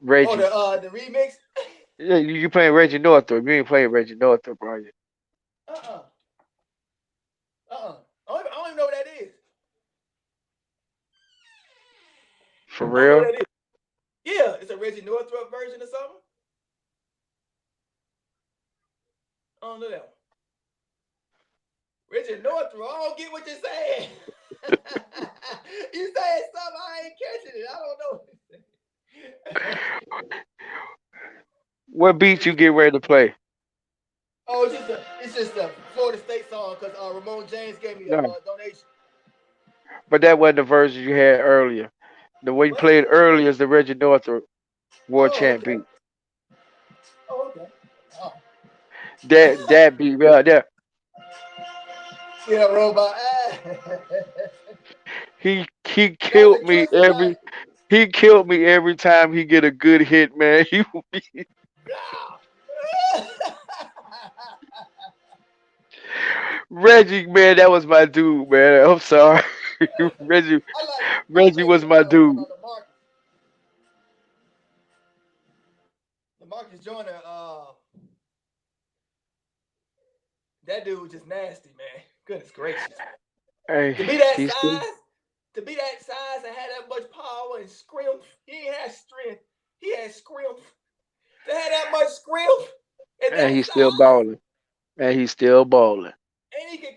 Reggie. Oh, the remix. Yeah, you playing Reggie Northrop. You ain't playing Reggie Northrop, are you? I don't even know what that is. For real? That is. Yeah, it's a Reggie Northrop version or something. I don't know that one. Reggie Northrop, I don't get what you're saying. You saying something, I ain't catching it. I don't know. What beat you get ready to play? Oh, it's just a Florida State song because Ramon James gave me a donation. But that wasn't the version you had earlier. The way you played earlier is the Reggie Northrop World Champ beat. Oh, okay. Oh. That beat right there. Yeah, robot. He killed me every time he get a good hit, man. He will be Reggie, man, that was my dude, man. I'm sorry. Reggie was my dude. The Marcus Joyner, that dude was just nasty, man. Goodness gracious. Hey, to be that size and have that much power and scrimp, he ain't had strength. He had scrimp. to have that much scrimp and And that he's still size, balling. And he's still balling. and he can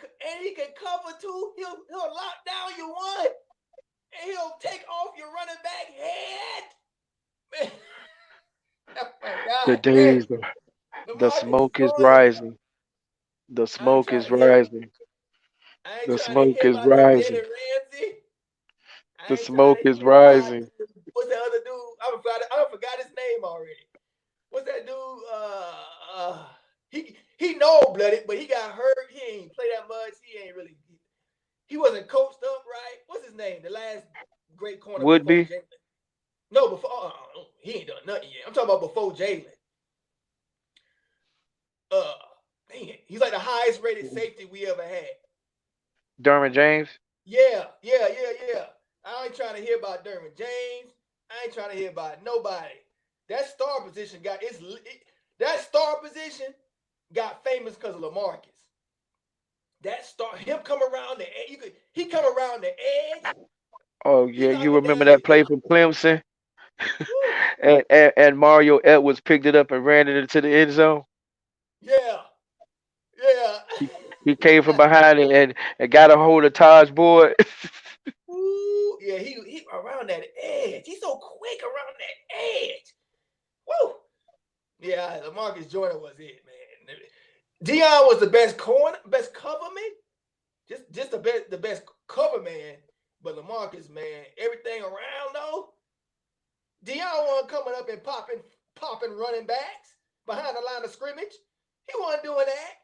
cover two. He'll lock down your one, and he'll take off your running back head. Man. Oh my The God, man. days, the LaMarcus smoke is Joyner. rising. The I ain't smoke trying is to hear. rising. I ain't The trying to smoke hear is about no Jalen rising. Ramsey. The I ain't trying smoke to is hear about rising. what's that other dude? I forgot his name already. What's that dude? He know blooded, but he got hurt. He ain't play that much. He ain't really. He wasn't coached up right. What's his name? The last great corner Would before be. Jalen. No, before he ain't done nothing yet. I'm talking about before Jalen. Dang it, he's like the highest rated safety we ever had. Derwin James. Yeah. I ain't trying to hear about Derwin James. I ain't trying to hear about nobody. That star position that star position got famous because of LaMarcus. That star, him come around the edge. He come around the edge. Oh He yeah, you knocking remember down your that play from Clemson? woo. And Mario Edwards picked it up and ran it into the end zone. Yeah. He came from behind and got a hold of Taj Boyd. Ooh, yeah, he around that edge. He's so quick around that edge. Woo. Yeah, LaMarcus Joyner was it, man. Dion was the best cover man. Just the best cover man. But LaMarcus, man, everything around though. Dion wasn't coming up and popping running backs behind the line of scrimmage. He wasn't doing that.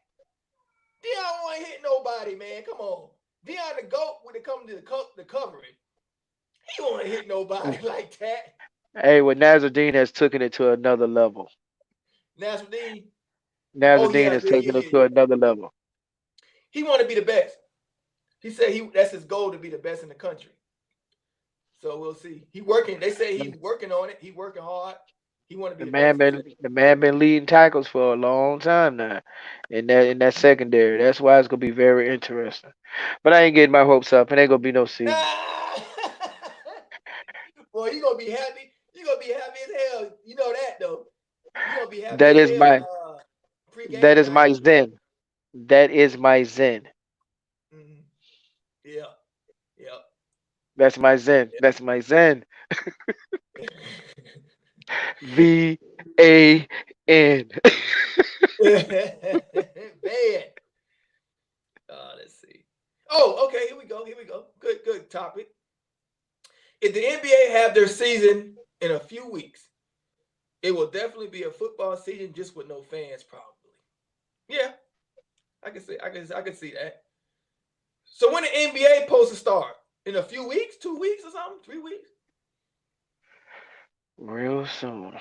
Dion wasn't hitting nobody, man. Come on. Dion the GOAT when it comes to the covering. He wasn't hit nobody like that. Hey, well, Nazardine has taken it to another level. Nasruddin. Oh Nazardine yeah. has taken it to another level. He want to be the best. He said that's his goal to be the best in the country. So we'll see. He working. They say he's working on it. He working hard. He want to be The man been leading tackles for a long time now in that secondary. That's why it's gonna be very interesting. But I ain't getting my hopes up. It ain't gonna be no season. Boy, you gonna be happy. You gonna be happy as hell. You know that though. You gonna be happy That as is my hell. that Pre-game is my time. zen. That is my zen. Mm-hmm. Yeah. That's my zen. That's my zen. VAN. Man. Let's see. Oh, okay. Here we go. Good topic. If the NBA have their season in a few weeks, it will definitely be a football season just with no fans, probably. Yeah, I can see that. So when the NBA supposed to start? In a few weeks, 2 weeks or something, 3 weeks? Real soon.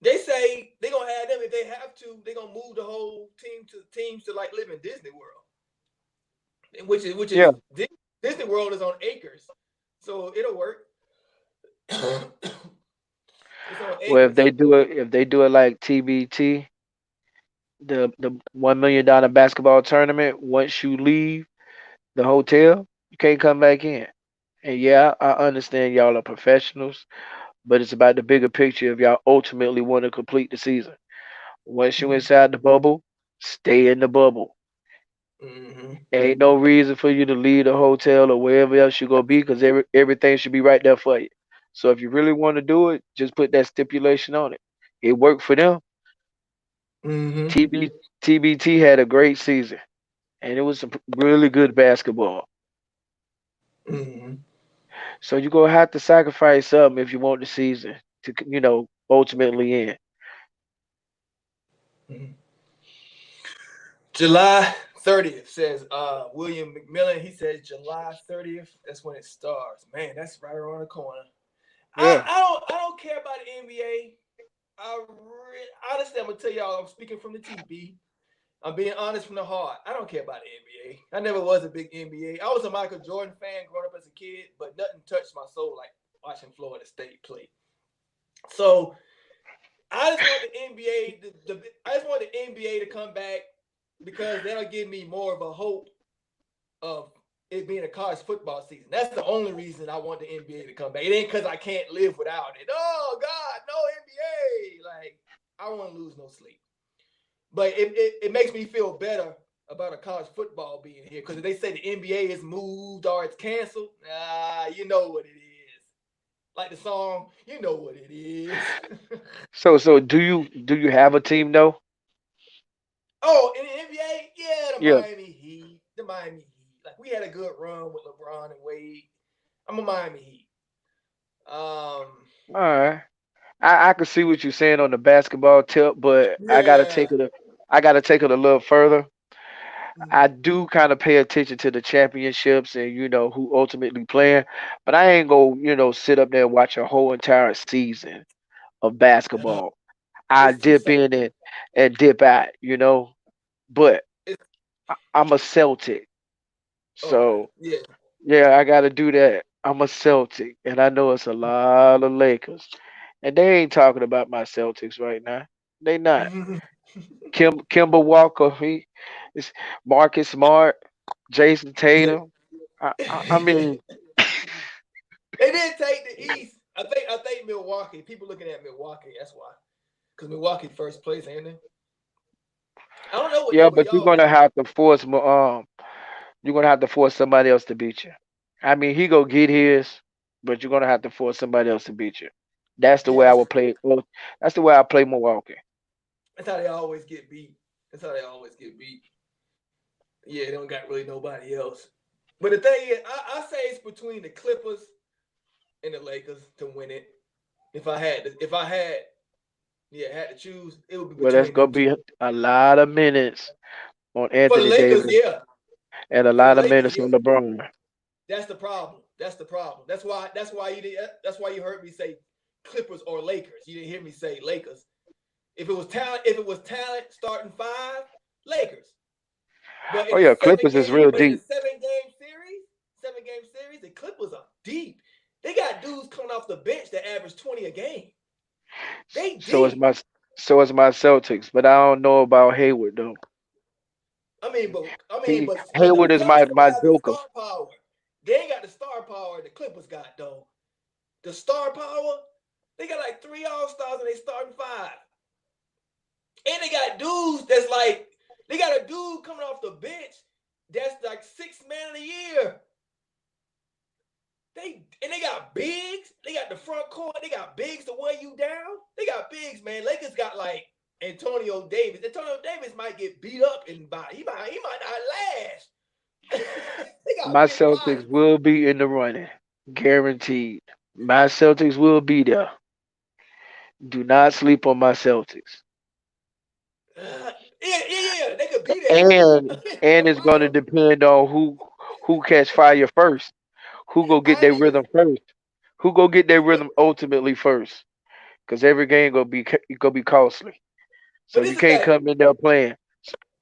They say they're gonna have them if they have to. They're gonna move the whole teams to like live in Disney World, which is Yeah. Disney World is on acres, so it'll work. It's on Well, acres. if they do it like TBT, the $1 million basketball tournament, once you leave the hotel, you can't come back in. And yeah, I understand y'all are professionals, but it's about the bigger picture if y'all ultimately want to complete the season. Once you inside the bubble, stay in the bubble. Mm-hmm. Ain't no reason for you to leave the hotel or wherever else you gonna be because everything should be right there for you. So if you really want to do it, just put that stipulation on it. It worked for them. Mm-hmm. TBT had a great season, and it was some really good basketball. Mm-hmm. So you're gonna have to sacrifice something if you want the season to, ultimately end. Mm-hmm. July 30th says William McMillan. He says July 30th. That's when it starts. Man, that's right around the corner. Yeah. I don't care about the NBA. Honestly, I'm gonna tell y'all. I'm speaking from the TV. I'm being honest from the heart. I don't care about the NBA. I never was a big NBA. I was a Michael Jordan fan growing up as a kid, but nothing touched my soul like watching Florida State play. So I just want the NBA. I just want the NBA to come back because that'll give me more of a hope of it being a college football season. That's the only reason I want the NBA to come back. It ain't because I can't live without it. Oh God, no NBA. Like, I don't want to lose no sleep. But it makes me feel better about a college football being here because if they say the NBA is moved or it's canceled, you know what it is. Like the song, you know what it is. So do you have a team though? Oh, in the NBA, yeah, the Yeah. Miami Heat. The Miami Heat. Like we had a good run with LeBron and Wade. I'm a Miami Heat. All right. I can see what you're saying on the basketball tip, but Yeah. I gotta take it a little further. I Mhm. do kind of pay attention to the championships and who ultimately playing, but I ain't go sit up there and watch a whole entire season of Nah, basketball. I it's too dip soft. in and dip out. But It's, I'm a Celtic, okay. so Yeah. yeah, I gotta do that. I'm a Celtic, and I know it's a lot of Lakers, and they ain't talking about my Celtics right now. They not. Kimber Walker, it's Marcus Smart, Jason Yeah. Tatum. I mean, They didn't take the East. I think Milwaukee. People looking at Milwaukee. That's why. Because Milwaukee first place, ain't they? I don't know what yeah, number but y'all got. you're gonna have to force somebody else to beat you. I mean, he go get his, but you're gonna have to force somebody else to beat you. That's the way Yeah, I would play. Well, that's the way I play Milwaukee. that's how they always get beat. That's how they always get beat. Yeah, they don't got really nobody else. But the thing is, I say it's between the Clippers and the Lakers to win it. If I had to choose, it would be Well, that's between gonna them two. be a lot of minutes on For the Anthony Lakers, Davis yeah. and a For the lot of Lakers, minutes yeah. on LeBron. That's the problem. That's the problem. That's why you heard me say Clippers or Lakers. You didn't hear me say Lakers. If it was talent starting five, Lakers. But Oh in a yeah, seven Clippers is game, real but in a deep. seven game series, the Clippers are deep. They got dudes coming off the bench that average 20 a game. They So is deep. my Celtics, but I don't know about Hayward though. But them Hayward is Celtics my don't have the joker. star power. They ain't got the star power the Clippers got though. The star power, they got like 3 All-Stars and they starting five. And they got dudes that's like, they got a dude coming off the bench that's like 6th man of the year. They got bigs. They got the front court. They got bigs to weigh you down. They got bigs, man. Lakers got like Antonio Davis. Antonio Davis might get beat up in body. He might not last. They got My big Celtics bodies. will be in the running, guaranteed. My Celtics will be there. Do not sleep on my Celtics. Yeah. They could be there. And No it's going to problem. depend on who catch fire first. Who go get I their ain't even. rhythm first? Who go get their rhythm ultimately first? Because every game gonna be costly. But So this you the can't thing. come in there playing,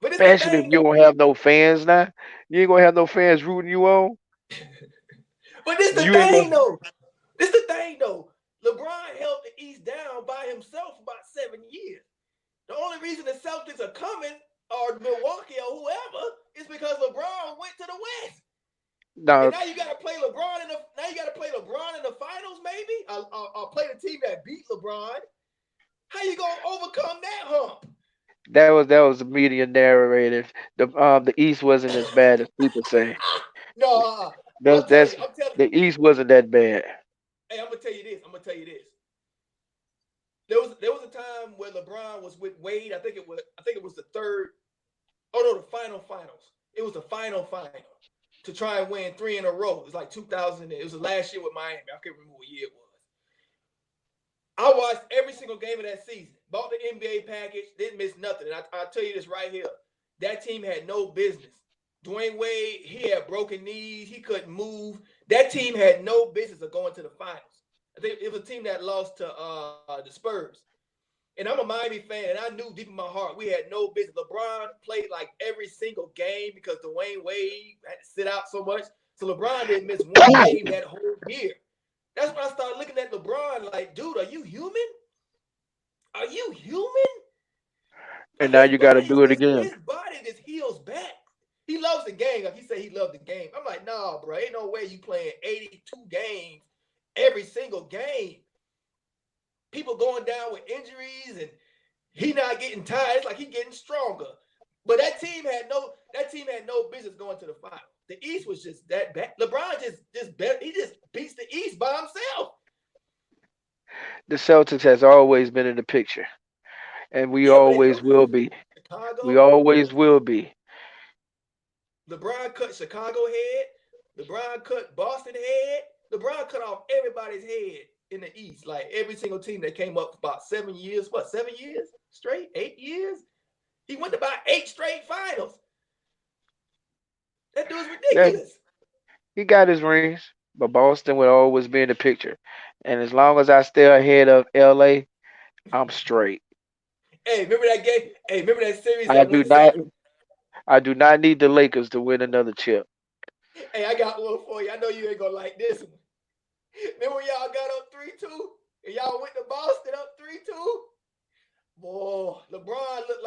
But this the especially if thing you though. don't have no fans now. You ain't gonna have no fans rooting you on. But this the You ain't thing gonna. though. This the thing though. LeBron held the East down by himself for about 7 years. The only reason the Celtics are coming, or Milwaukee or whoever, is because LeBron went to the West. And No, now you got to play LeBron in the finals, maybe. I'll play the team that beat LeBron. How you gonna overcome that hump? that was the media narrative. The East wasn't as bad as people say. No, That's that's I'm telling you. the East wasn't that bad. Hey, I'm gonna tell you this. There was a time where LeBron was with Wade. I think it was the third. Oh no, the finals. It was the final to try and win 3 in a row. It was like 2000. It was the last year with Miami. I can't remember what year it was. I watched every single game of that season. Bought the NBA package. Didn't miss nothing. And I'll tell you this right here. That team had no business. Dwayne Wade, he had broken knees. He couldn't move. That team had no business of going to the finals. I think it was a team that lost to the Spurs. And I'm a Miami fan, and I knew deep in my heart we had no business. LeBron played like every single game because Dwayne Wade had to sit out so much. So LeBron didn't miss one game that whole year. That's when I started looking at LeBron like, dude, are you human? Are you human? And Like now his you got to body do it just again. his body just heals back. He loves the game. Like he said, he loved the game. I'm like, nah, bro, ain't no way you playing 82 games every single game. people going down with injuries and he not getting tired. It's like he getting stronger. But that team had no business going to the final. The East was just that bad. LeBron just he just beats the East by himself. The Celtics has always been in the picture, and we always will be. Chicago. We always will be. LeBron cut Chicago head. LeBron cut Boston head. LeBron cut off everybody's head in the East. Like every single team that came up for about 7 years. What, 7 years straight? 8 years? He went to about 8 straight finals. That dude's ridiculous. He got his rings, but Boston will always be in the picture. And as long as I stay ahead of LA, I'm straight. Hey, remember that game? Hey, remember that series I that do went not. 7? I do not need the Lakers to win another chip. Hey, I got one for you. I know you ain't gonna like this one. Remember when y'all got up 3-2 and y'all went to Boston up 3-2? Boy, LeBron looked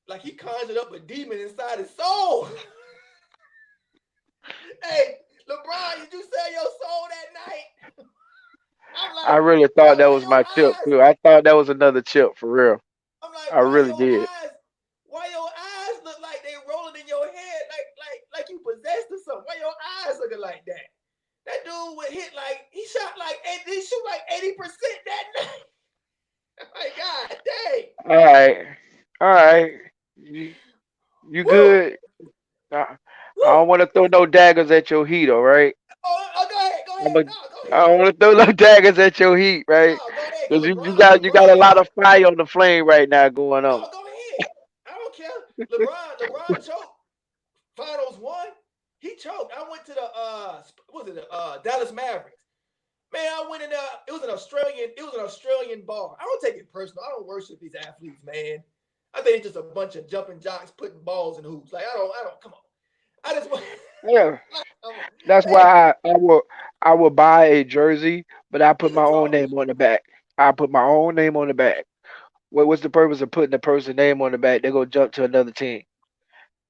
like he conjured up a demon inside his soul. Hey, LeBron, did you sell your soul that night? I'm like, I really thought that was my chip eyes, too. I thought that was another chip for real. I'm like, I really did. Why your eyes look like they rolling in your head like you possessed or something? Why your eyes looking like that? That dude would hit he shoot like 80% that night. My God, dang. All right. You good? I don't want to throw no daggers at your heat, all right? Oh, go ahead. I No, go ahead. don't want to throw no daggers at your heat, right? No, go ahead. Because you got a lot of fire on the flame right now going on. No, go ahead. I don't care. LeBron choked. Finals 1. He choked. I went to the Dallas Mavericks. Man, I went in there. It was an Australian bar. I don't take it personal. I don't worship these athletes, man. I think it's just a bunch of jumping jocks putting balls in hoops. Like I don't come on. I just want. Yeah. That's why I will buy a jersey, but I put my own name on the back. I put my own name on the back. What's the purpose of putting the person's name on the back? They're gonna jump to another team.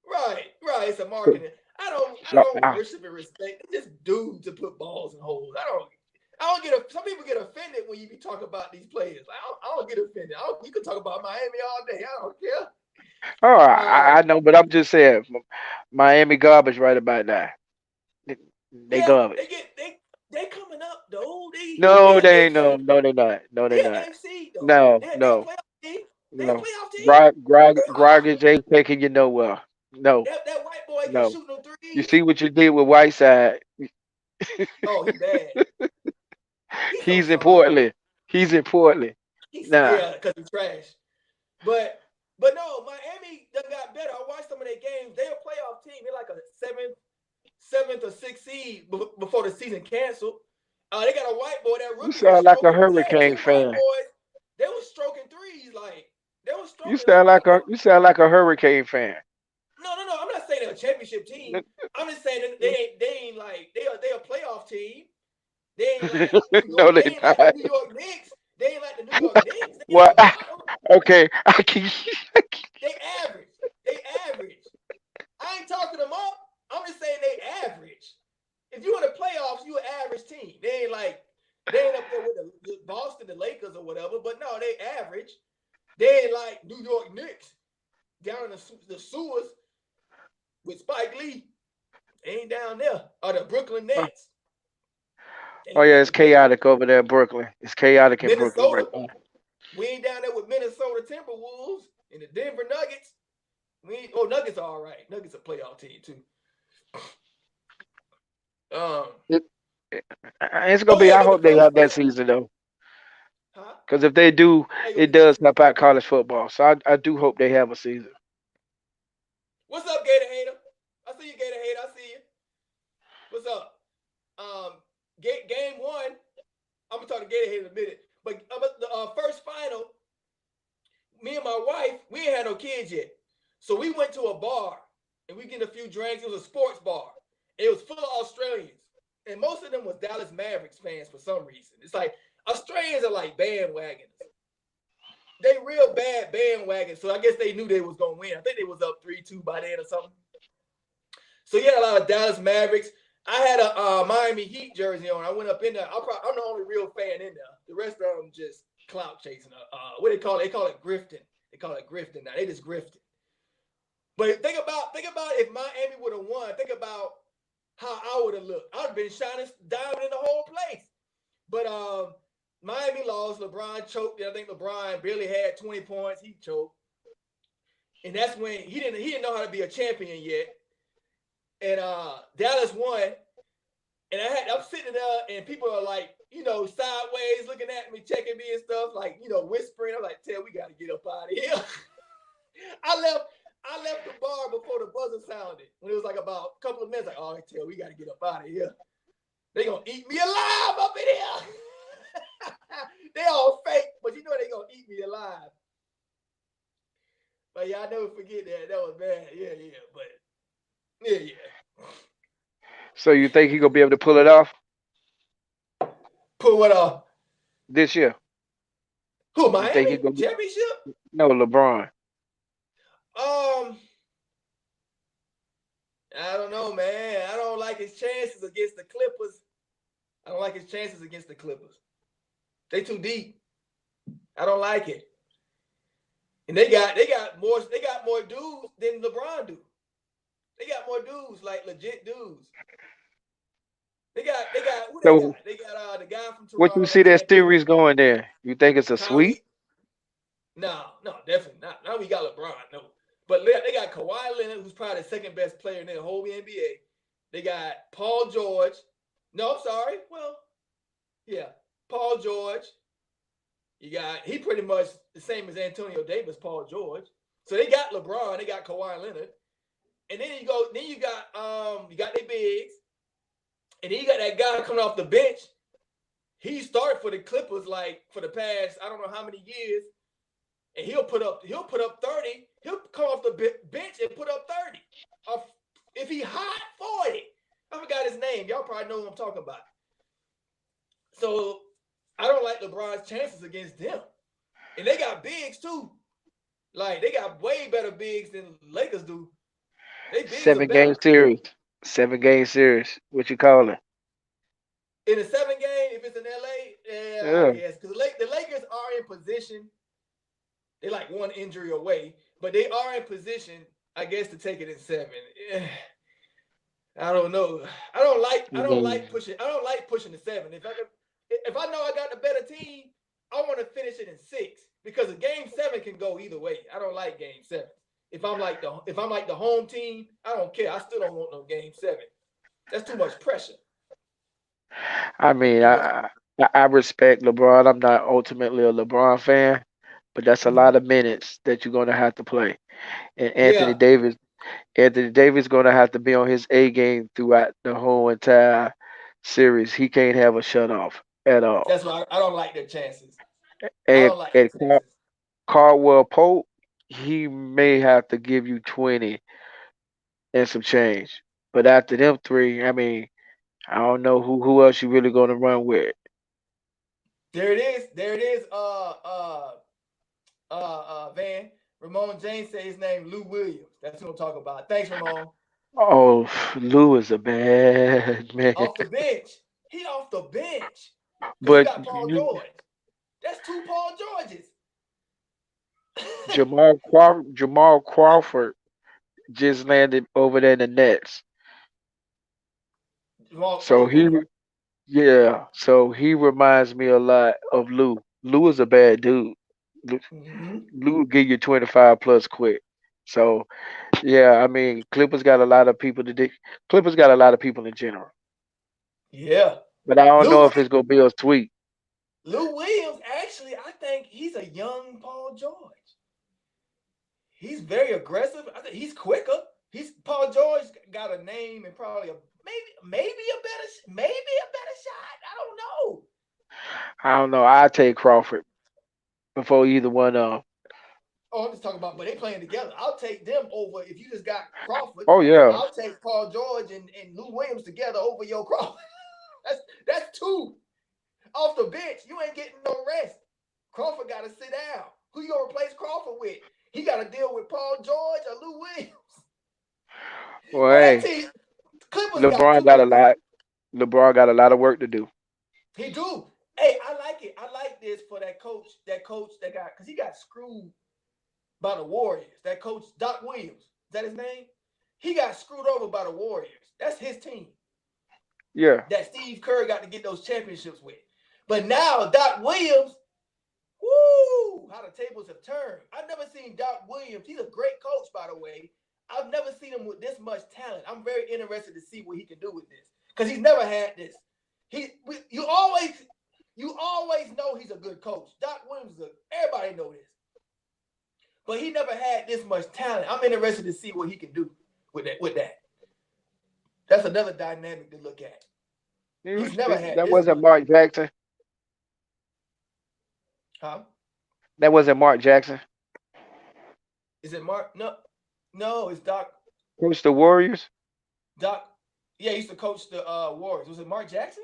Right. It's a marketing. I don't worship and respect. It's just dudes to put balls in holes. I don't get some people get offended when you be talking about these players. I don't get offended. You can talk about Miami all day. I don't care. Oh, I know, but I'm just saying, Miami garbage right about now. They garbage. They coming up though. No, they ain't. No, they're not. No, they're not. AFC, No. They a playoff team. They a playoff team. Groggage ain't taking you nowhere. No. That white boy can shoot no threes. You see what you did with Whiteside? Oh, he bad. He's in Portland. Yeah, because he's trash. But no, Miami done got better. I watched some of their games. They're a playoff team. They're like a 7th or 6th seed before the season canceled. They got a white boy that rookie. You sound like a Hurricane fan. They were stroking threes You sound like a Hurricane fan. No. I'm not saying they're a championship team. I'm just saying they ain't like they a playoff team. They ain't like no, they ain't like the New York Knicks. They ain't like the New York Knicks. What? Okay, They average. I ain't talking them up. I'm just saying they average. If you in the playoffs, you an average team. They ain't up there with the Boston, the Lakers, or whatever. But no, they average. They ain't like New York Knicks down in the sewers with Spike Lee. They ain't down there. Or the Brooklyn Nets. Oh yeah, it's chaotic over there in Brooklyn. It's chaotic in Brooklyn right now. We ain't down there with Minnesota Timberwolves and the Denver Nuggets. Nuggets are all right. Nuggets a playoff team too. It's gonna be. I hope they have that season though, because if they do, it does help out college football. So I do hope they have a season. What's up, Gator Hater? I see you, Gator Hater. I see you. What's up? Game 1. I'm gonna talk to Gator Hater in a minute. But the first final, me and my wife, we ain't had no kids yet, so we went to a bar and we get a few drinks. It was a sports bar. It was full of Australians, and most of them was Dallas Mavericks fans for some reason. It's like Australians are like bandwagons. They real bad bandwagons, so I guess they knew they was gonna win. I think they was up 3-2 by then or something. So you had a lot of Dallas Mavericks. I had a Miami Heat jersey on. I went up in there. I'm the only real fan in there. The rest of them just clout chasing. What they call it? They call it grifting. They call it grifting now. They just grifting. But think about if Miami would have won. Think about how I would have looked. I'd have been shining diamond in the whole place. But Miami lost. LeBron choked. I think LeBron barely had 20 points. He choked. And that's when he didn't know how to be a champion yet. And Dallas won. And I'm sitting there and people are like, sideways looking at me, checking me and stuff, like, whispering. I'm like, Ted, we got to get up out of here. I left the bar before the buzzer sounded. When it was like about a couple of minutes, like, oh, Ted, we got to get up out of here. They going to eat me alive up in here. They all fake, but they going to eat me alive. But yeah, I never forget that. That was bad. Yeah. But yeah. So you think he gonna be able to pull it off Pull what off? this year? Who, You think Miami? he gonna be? Championship? No, LeBron. I don't know, man. I don't like his chances against the Clippers. They too deep. I don't like it. And they got more dudes than LeBron do. They got more dudes, like legit dudes. They got who they So got? They got the guy from Toronto. what you see that series going there? You think it's a sweep? No, definitely not. Now we got LeBron, no. But they got Kawhi Leonard, who's probably the second best player in the whole NBA. They got Paul George. No, I'm sorry. Well, yeah, Paul George. He pretty much the same as Antonio Davis, Paul George. So they got LeBron, they got Kawhi Leonard. And then you got their bigs. And then you got that guy coming off the bench. He started for the Clippers like for the past, I don't know how many years. And he'll put up 30. He'll come off the bench and put up 30. If he hot, 40. I forgot his name. Y'all probably know who I'm talking about. So I don't like LeBron's chances against them. And they got bigs too. Like they got way better bigs than Lakers do. They bigs are better. 7-game series. What you call it? In a 7-game, if it's in LA, I guess. Because the Lakers are in position. They're like one injury away, but they are in position, I guess, to take it in 7. I don't know. I don't like pushing the 7. If I know I got the better team, I want to finish it in 6 because a game 7 can go either way. I don't like game 7. If I'm like the home team, I don't care. I still don't want no game 7. That's too much pressure. I mean, I respect LeBron. I'm not ultimately a LeBron fan, but that's a lot of minutes that you're gonna have to play. And Anthony Davis gonna have to be on his A game throughout the whole entire series. He can't have a shut off at all. That's why I don't like their chances. I don't like their chances. Caldwell Pope, he may have to give you 20 and some change. But after them 3, I mean, I don't know who else you really gonna run with. There it is. Van. Ramon James said his name Lou Williams. That's who I'm talking about. Thanks, Ramon. Oh, Lou is a bad man. Off the bench. He off the bench. But he got Paul George. That's 2 Paul Georges. Jamal Crawford just landed over there in the Nets. So he reminds me a lot of Lou. Lou is a bad dude. Lou will give you 25 plus quick. So yeah, I mean Clippers got a lot of people to do. Clippers got a lot of people in general. Yeah. But I don't know if it's gonna be a sweep. Lou Williams, actually, I think he's a young Paul George. He's very aggressive. I think he's quicker. Paul George got a name and probably maybe a better shot. I don't know. I take Crawford before either one of them. Oh, I'm just talking about, but they playing together. I'll take them over if you just got Crawford. Oh yeah. I'll take Paul George and Lou Williams together over your Crawford. That's 2 off the bench. You ain't getting no rest. Crawford got to sit down. Who you gonna replace Crawford with? He got to deal with Paul George or Lou Williams. Well, hey. Clippers got LeBron two got a good coaches. lot. LeBron got a lot of work to do. He do. Hey, I like it. I like this for that coach that got, because he got screwed by the Warriors. That coach, Doc Williams, is that his name? He got screwed over by the Warriors. That's his team. Yeah. That Steve Kerr got to get those championships with. But now Doc Williams, woo, how the tables have turned. I've never seen Doc Williams. He's a great coach, by the way. I've never seen him with this much talent. I'm very interested to see what he can do with this, because he's never had this. You always know he's a good coach. Doc Williams, everybody know this. But he never had this much talent. I'm interested to see what he can do with that. That's another dynamic to look at. He's never had That this wasn't much. Mark Jackson. Huh? That wasn't Mark Jackson. Is it Mark? No, it's Doc. Coach the Warriors. Doc. Yeah, he used to coach the Warriors. Was it Mark Jackson?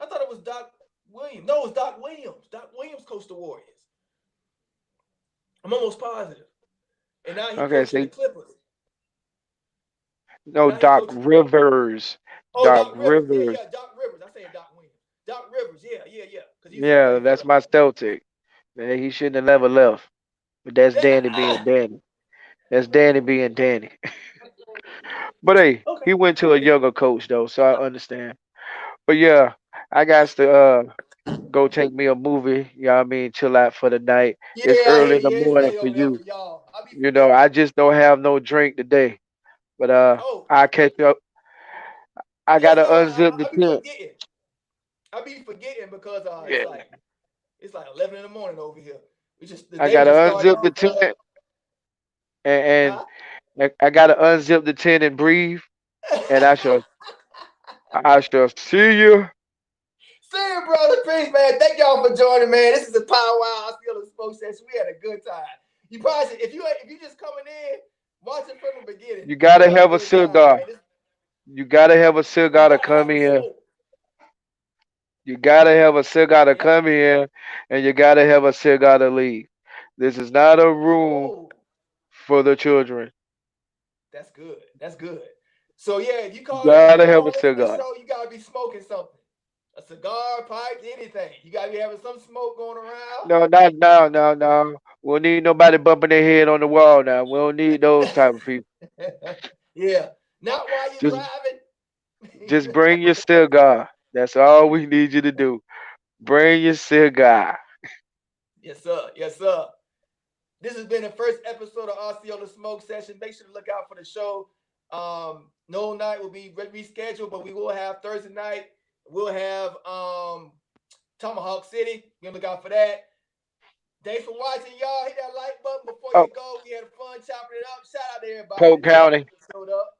I thought it was Doc Williams. No, it was Doc Williams. Doc Williams coached the Warriors. I'm almost positive. And now he coaches the Clippers. No, Doc Rivers. Oh, Doc Rivers. Rivers. Yeah, Doc Rivers. I said Doc Williams. Doc Rivers. Yeah. Yeah, that's my Celtic. Man, he shouldn't have never left. But that's Danny being Danny. That's Danny being Danny. But hey, Okay. he went to a younger coach though, so I understand. But yeah, I got to go take me a movie. You know what I mean? Chill out for the night. Yeah, It's I early hear in the you. It's morning late for over there you. for y'all. I be You know, I just don't have no drink today. But I catch up. I yes, gotta sir. unzip the I be tent. forgetting. I be forgetting because Yeah. it's like 11 in the morning over here. The I day gotta just started unzip the off. tent and Huh? I gotta unzip the tent and breathe. And I shall see you. See you, brother. Peace, man. Thank y'all for joining, man. This is a powwow. Osceola Smoke Session. We had a good time. You probably should, if you just coming in, watch it from the beginning. You gotta have a good cigar. time, man. You gotta have a cigar to come in. You gotta have a cigar to come in, and you gotta have a cigar to leave. This is not a room for the children. That's good. That's good. So yeah, if you You call gotta have a in this cigar. show, you gotta be smoking something. A cigar, pipe, anything. You gotta be having some smoke going around. No, not now, no. We don't need nobody bumping their head on the wall now. We don't need those type of people. Yeah. Not while you're driving. Just bring your cigar. That's all we need you to do. Bring your cigar. Yes, sir. Yes, sir. This has been the first episode of Osceola Smoke Session. Make sure to look out for the show. No night will be rescheduled, but we will have Thursday night. We'll have Tomahawk City. You can look out for that. Thanks for watching, y'all. Hit that like button before you go. We had fun chopping it up. Shout out to everybody. Polk County. Showed up.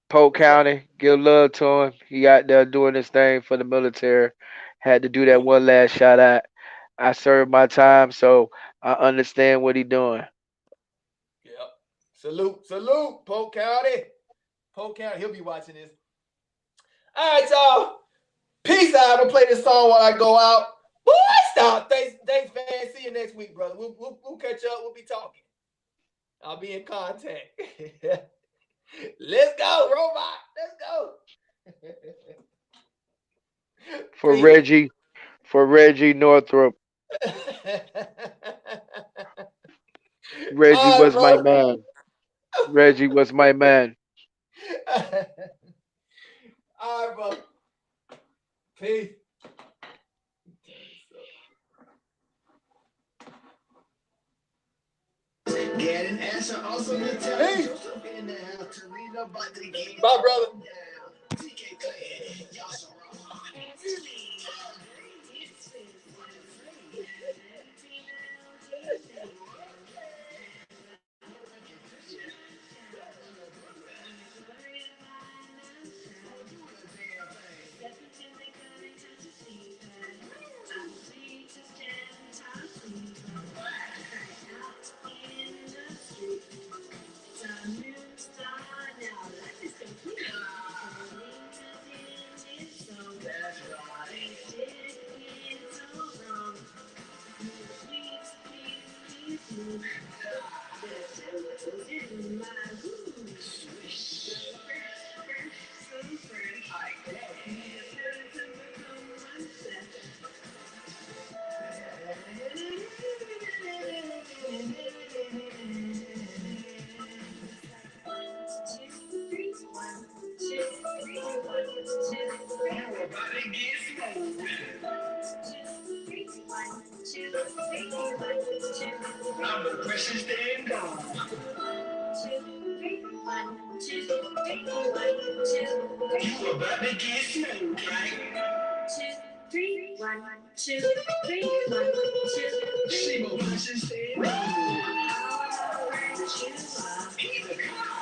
Polk County. Give love to him. He out there doing his thing for the military. Had to do that one last shout out. I served my time, so I understand what he doing. Yep. Salute, Polk County. Polk County, he'll be watching this. All right, y'all. Peace out. I'm gonna play this song while I go out. Boy, stop. Thanks, man. See you next week, brother. We'll catch up. We'll be talking. I'll be in contact. Let's go, robot. Let's go. For Reggie Northrop. Reggie was my man. Reggie was my man. All right, bro. Peace. Get an answer also to tell Joseph in the house to lead up by the game. Bye, brother. TK Clay, y'all so wrong. I'm the precious damn dog. 2, 3, 1, 2, 3, 1, 2, 3. You about to get smoked, right? 2, 3, 1, 2, 3, 1, 2, 3. She my precious damn dog. All around you are. He's a cop.